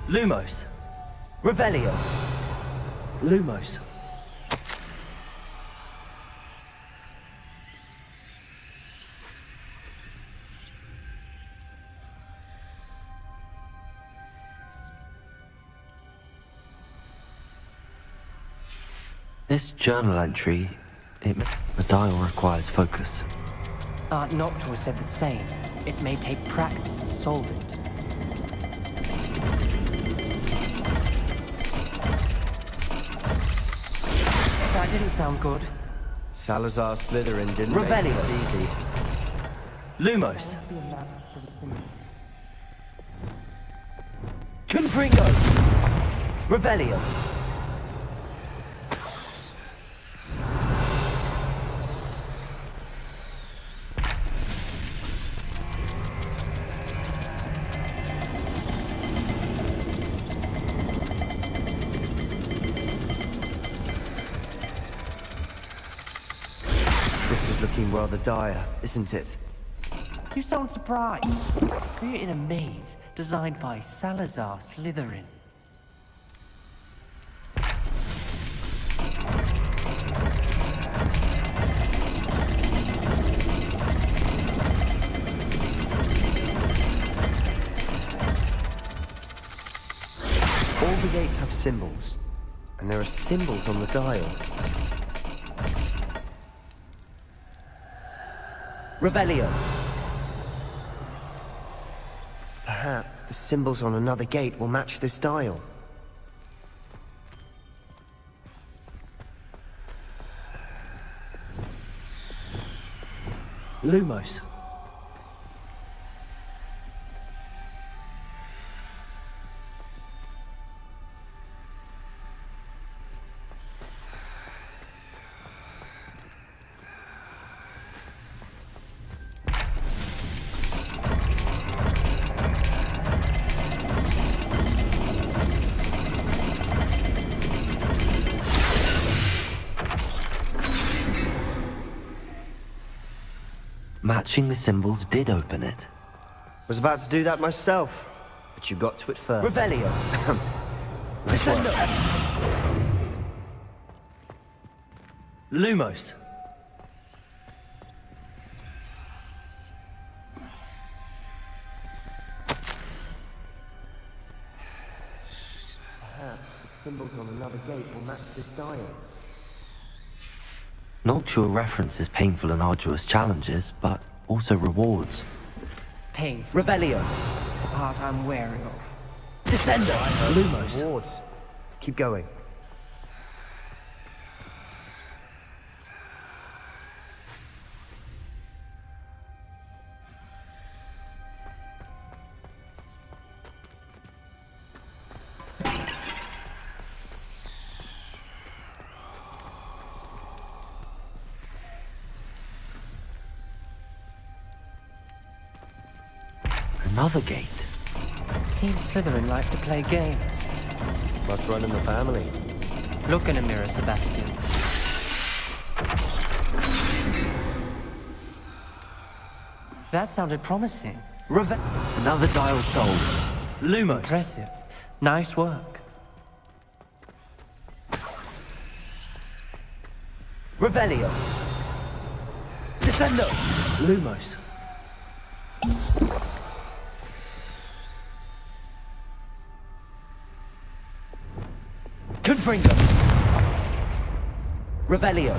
Lumos. Revelio. Lumos. This journal entry, the dial requires focus. Aunt Noctua said the same. It may take practice to solve it. That didn't sound good. Salazar Slytherin didn't Revelio. make this easy. Lumos. Confringo. Revelio. This is looking rather dire, isn't it? You sound surprised. We're in a maze designed by Salazar Slytherin. All the gates have symbols, and there are symbols on the dial. Revelio. Perhaps the symbols on another gate will match this dial. Lumos. Matching the symbols did open it. Was about to do that myself, but you got to it first. Revelio. Nice work. Lumos. Perhaps the symbols on another gate will match this dial. Noctua references painful and arduous challenges, but also rewards. Painful. Revelio. It's the part I'm wary of. Descendo. Lumos. Rewards. Keep going. Another gate. Seems Slytherin like to play games. Must run in the family. Look in a mirror, Sebastian. That sounded promising. Another dial solved. Lumos. Impressive. Nice work. Revelio. Descendo. Lumos. Confringo. Revelio.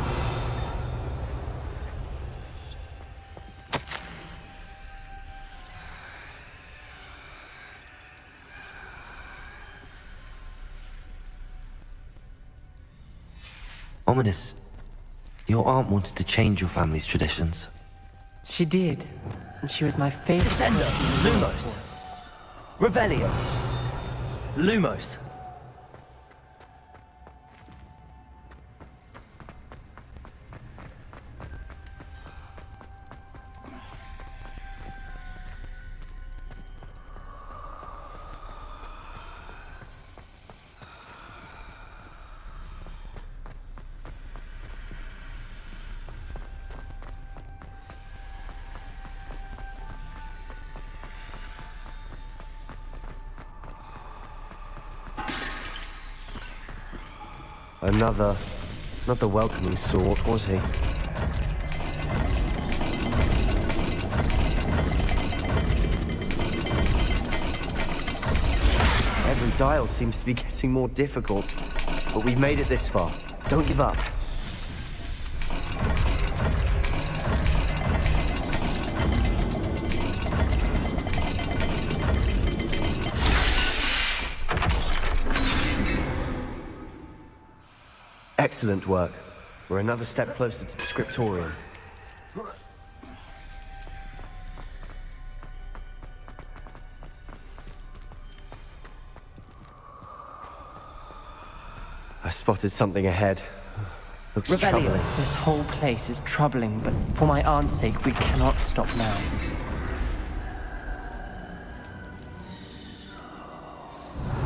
Ominous. Your aunt wanted to change your family's traditions. She did. And she was my favorite. Descendo. Lumos. Revelio. Lumos. Not the welcoming sort, was he? Every dial seems to be getting more difficult, but we've made it this far. Don't give up. Excellent work. We're another step closer to the scriptorium. I spotted something ahead. Looks troubling. This whole place is troubling, but for my aunt's sake, we cannot stop now.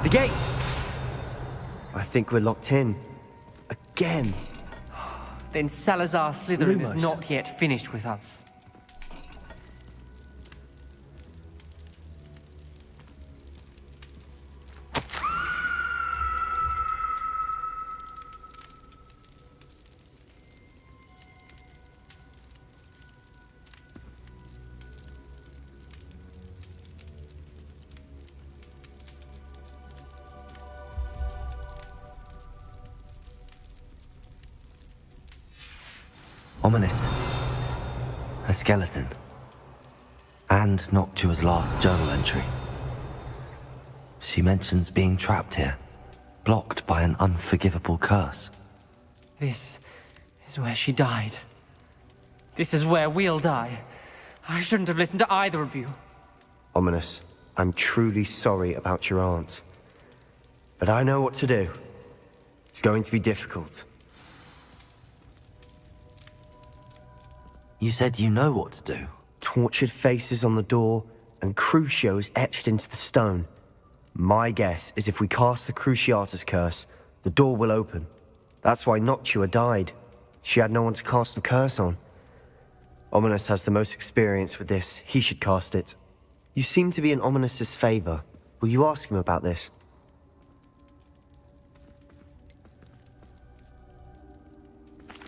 The gate! I think we're locked in. Again. Then Salazar Slytherin is Lumos. not yet finished with us. Ominous. A skeleton. And Noctua's last journal entry. She mentions being trapped here, blocked by an unforgivable curse. This is where she died. This is where we'll die. I shouldn't have listened to either of you. Ominous, I'm truly sorry about your aunt. But I know what to do. It's going to be difficult. You said you know what to do. Tortured faces on the door and Crucios etched into the stone. My guess is if we cast the Cruciatus curse, the door will open. That's why Noctua died. She had no one to cast the curse on. Ominous has the most experience with this. He should cast it. You seem to be in Ominous's favor. Will you ask him about this?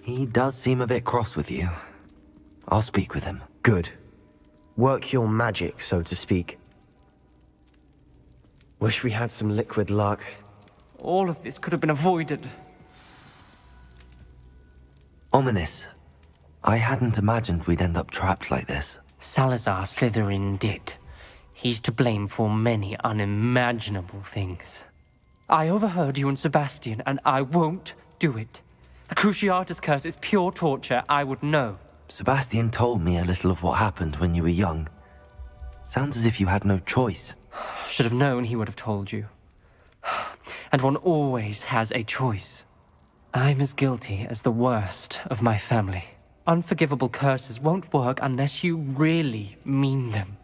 He does seem a bit cross with you. I'll speak with him. Good. Work your magic, so to speak. Wish we had some liquid luck. All of this could have been avoided. Ominous. I hadn't imagined we'd end up trapped like this. Salazar Slytherin did. He's to blame for many unimaginable things. I overheard you and Sebastian, and I won't do it. The Cruciatus curse is pure torture, I would know. Sebastian told me a little of what happened when you were young. Sounds as if you had no choice. Should have known he would have told you. And one always has a choice. I'm as guilty as the worst of my family. Unforgivable curses won't work unless you really mean them.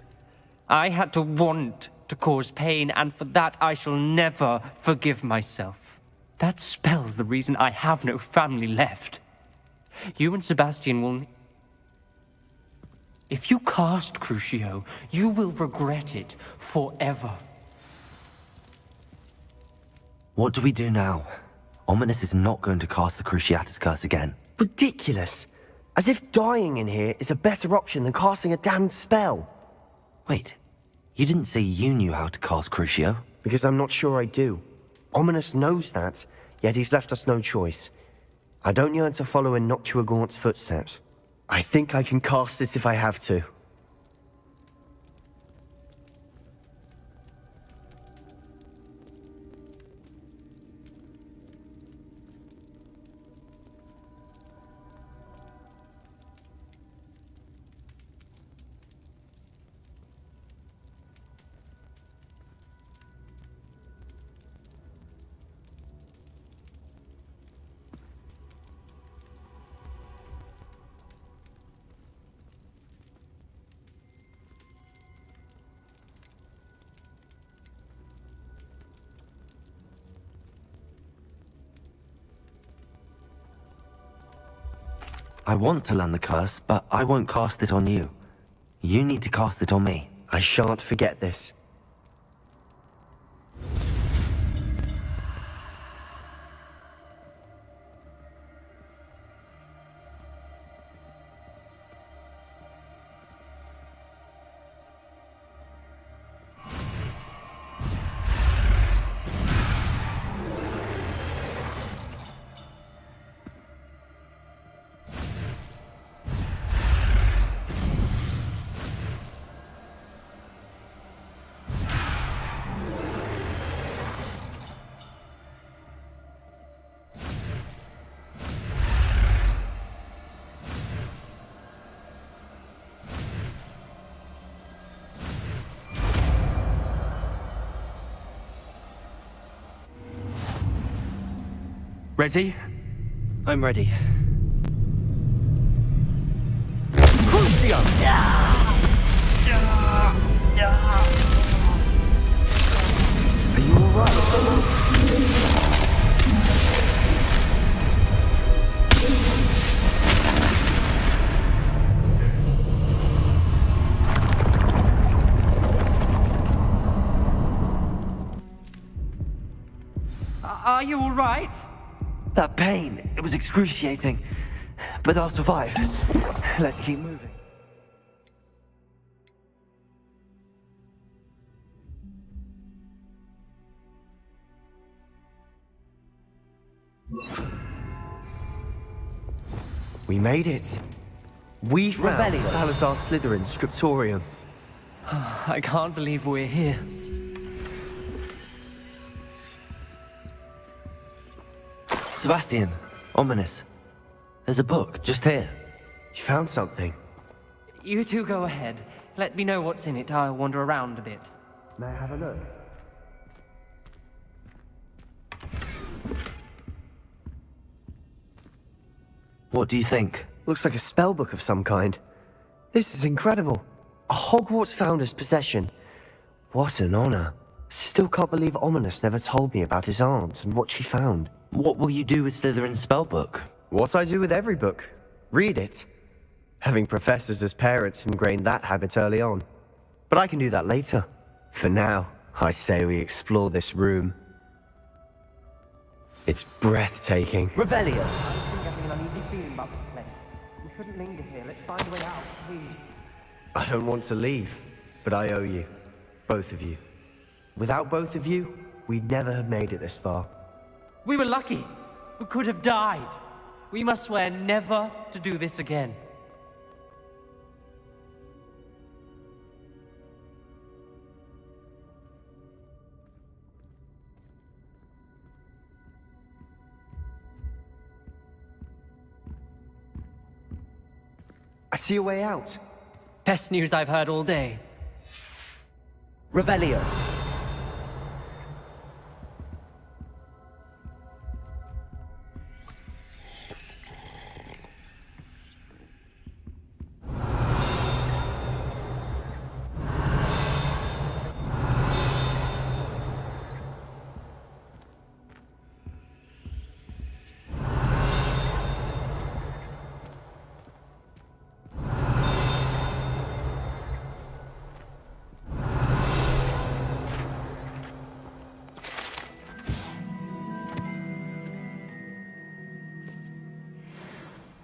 I had to want to cause pain, and for that I shall never forgive myself. That spells the reason I have no family left. You and Sebastian will... If you cast Crucio, you will regret it forever. What do we do now? Ominous is not going to cast the Cruciatus Curse again. Ridiculous. As if dying in here is a better option than casting a damned spell. Wait, you didn't say you knew how to cast Crucio? Because I'm not sure I do. Ominous knows that, yet he's left us no choice. I don't yearn to follow in Noctua Gaunt's footsteps. I think I can cast it if I have to. I want to learn the curse, but I won't cast it on you. You need to cast it on me. I shan't forget this. Ready? I'm ready. Crucio! Are you alright? Are you alright? That pain, it was excruciating. But I'll survive. Let's keep moving. We made it. We found Revelio. Salazar Slytherin's scriptorium. I can't believe we're here. Sebastian, Ominous. There's a book just here. You found something. You two go ahead. Let me know what's in it. I'll wander around a bit. May I have a look? What do you think? Looks like a spellbook of some kind. This is incredible. A Hogwarts founder's possession. What an honor. Still can't believe Ominous never told me about his aunt and what she found. What will you do with Slytherin's spellbook? What I do with every book. Read it. Having professors as parents ingrained that habit early on. But I can do that later. For now, I say we explore this room. It's breathtaking. Revelio! I'm getting an uneasy feeling about this place. We shouldn't linger here. Let's find a way out, please. I don't want to leave, but I owe you. Both of you. Without both of you, we'd never have made it this far. We were lucky. We could have died. We must swear never to do this again. I see a way out. Best news I've heard all day. Revelio!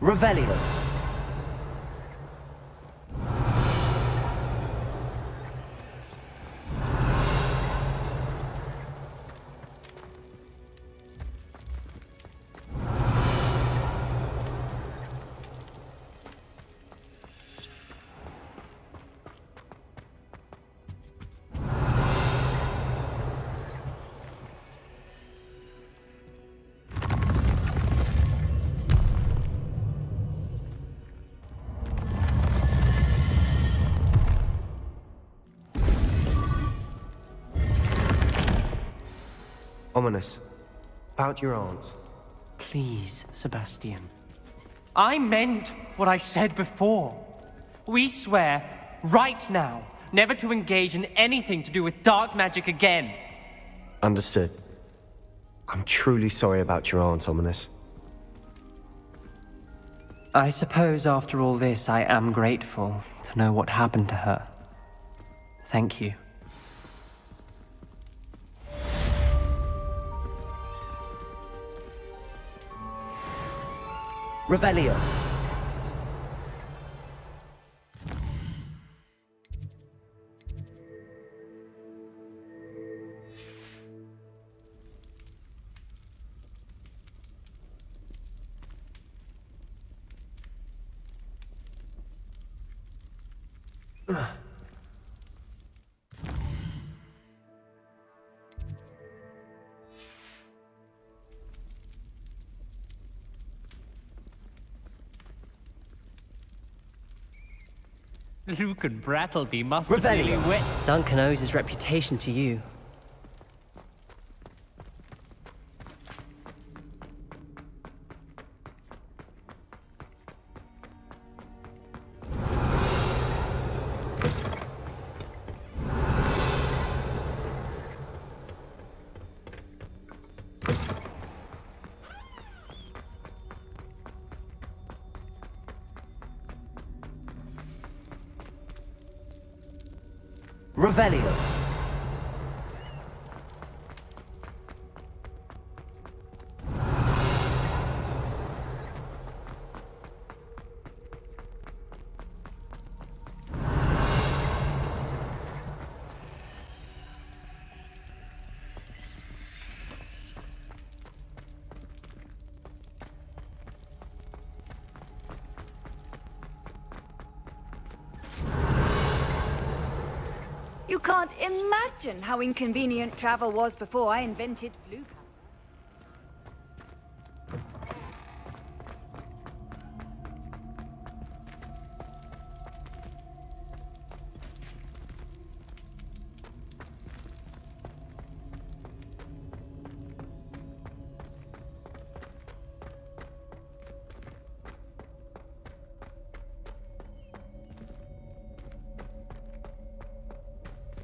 Revelio. Ominous. About your aunt. Please, Sebastian. I meant what I said before. We swear, right now, never to engage in anything to do with dark magic again. Understood. I'm truly sorry about your aunt, Ominous. I suppose after all this, I am grateful to know what happened to her. Thank you. Revelio. Luke and Brattleby must have really Revelio. wet. Duncan owes his reputation to you. Revelio. You can't imagine how inconvenient travel was before I invented flu.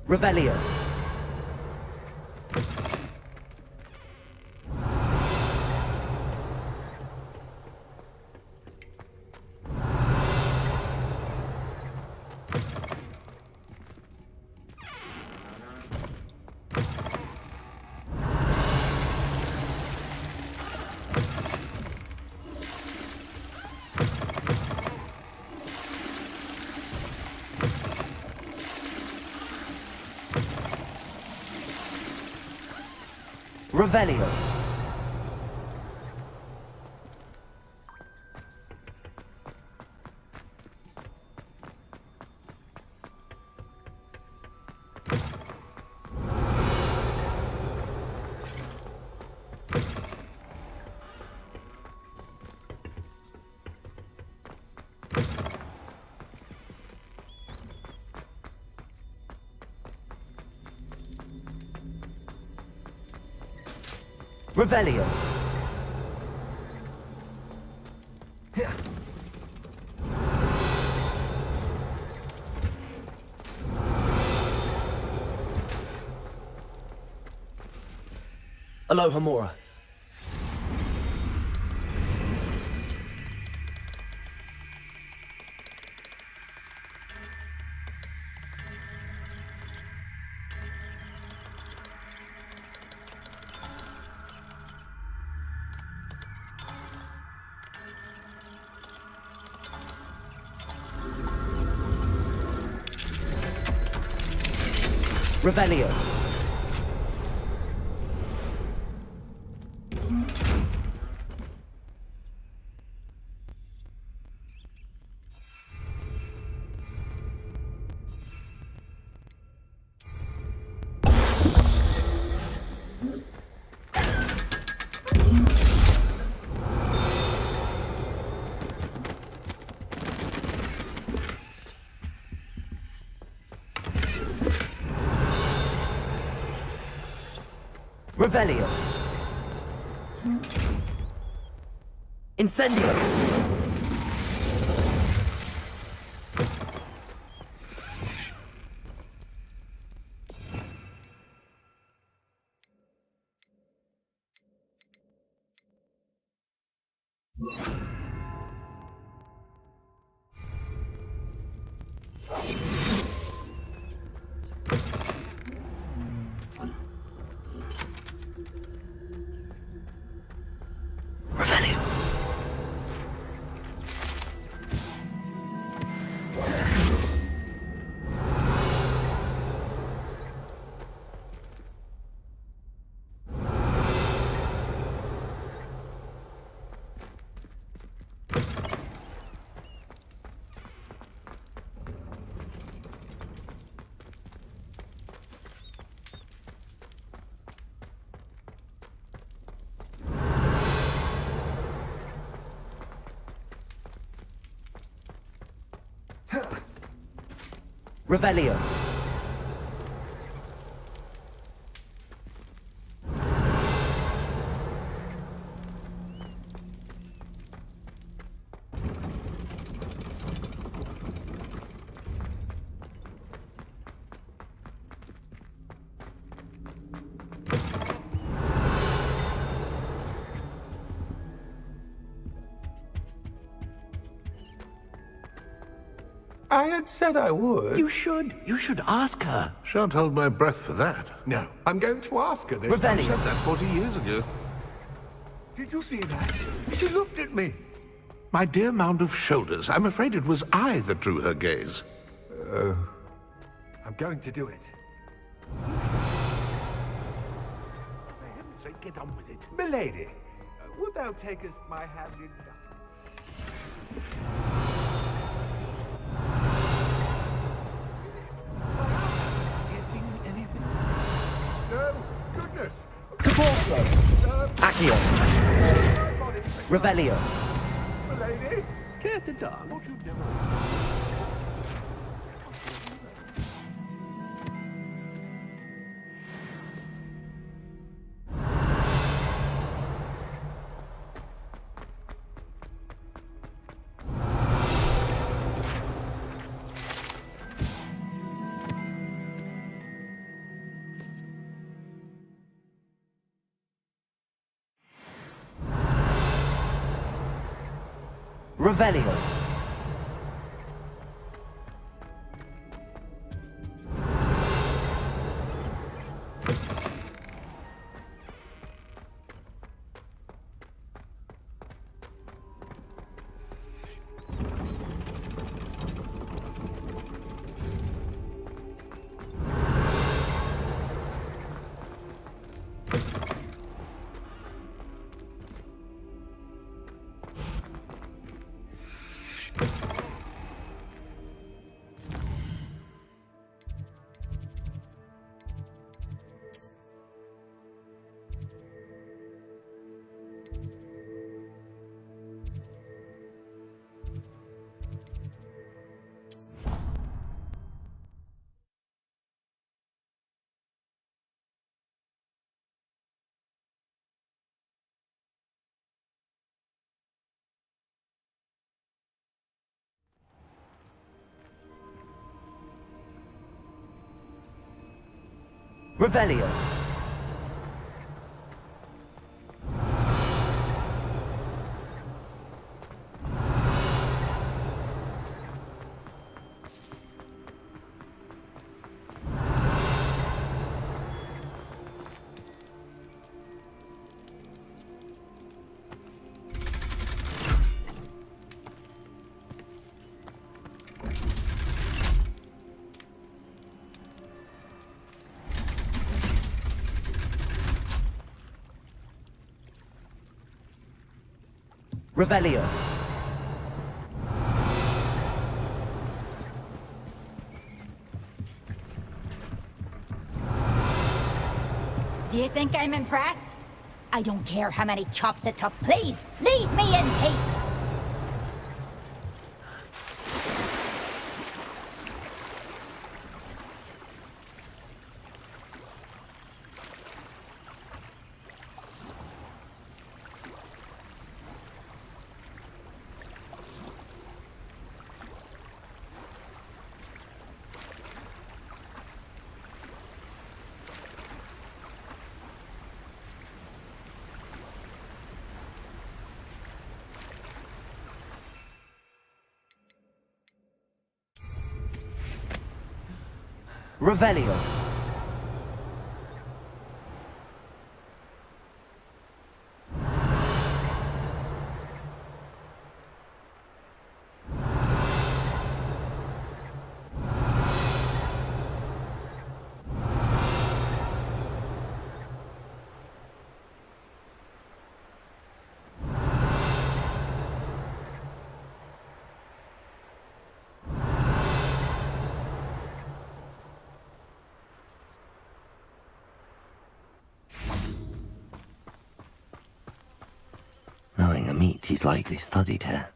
Revelio. Revelio. Revelio. Aloha Mora. Revelio. Revelio. Incendio. Revelio. I had said I would. You should ask her. Shan't hold my breath for that. No, I'm going to ask her this. I said that 40 years ago. Did you see that? She looked at me. My dear mound of shoulders. I'm afraid it was I that drew her gaze. I'm going to do it. For heaven's sake, get on with it. Milady, would thou takest my hand in No, goodness! GeForce. Accio. Revelio. Milady, care to dance? What you've never... Revelio. Revelio. Revelio. Do you think I'm impressed? I don't care how many chops it took. Please, leave me in peace! Revelio. Knowing Amit, he's likely studied here.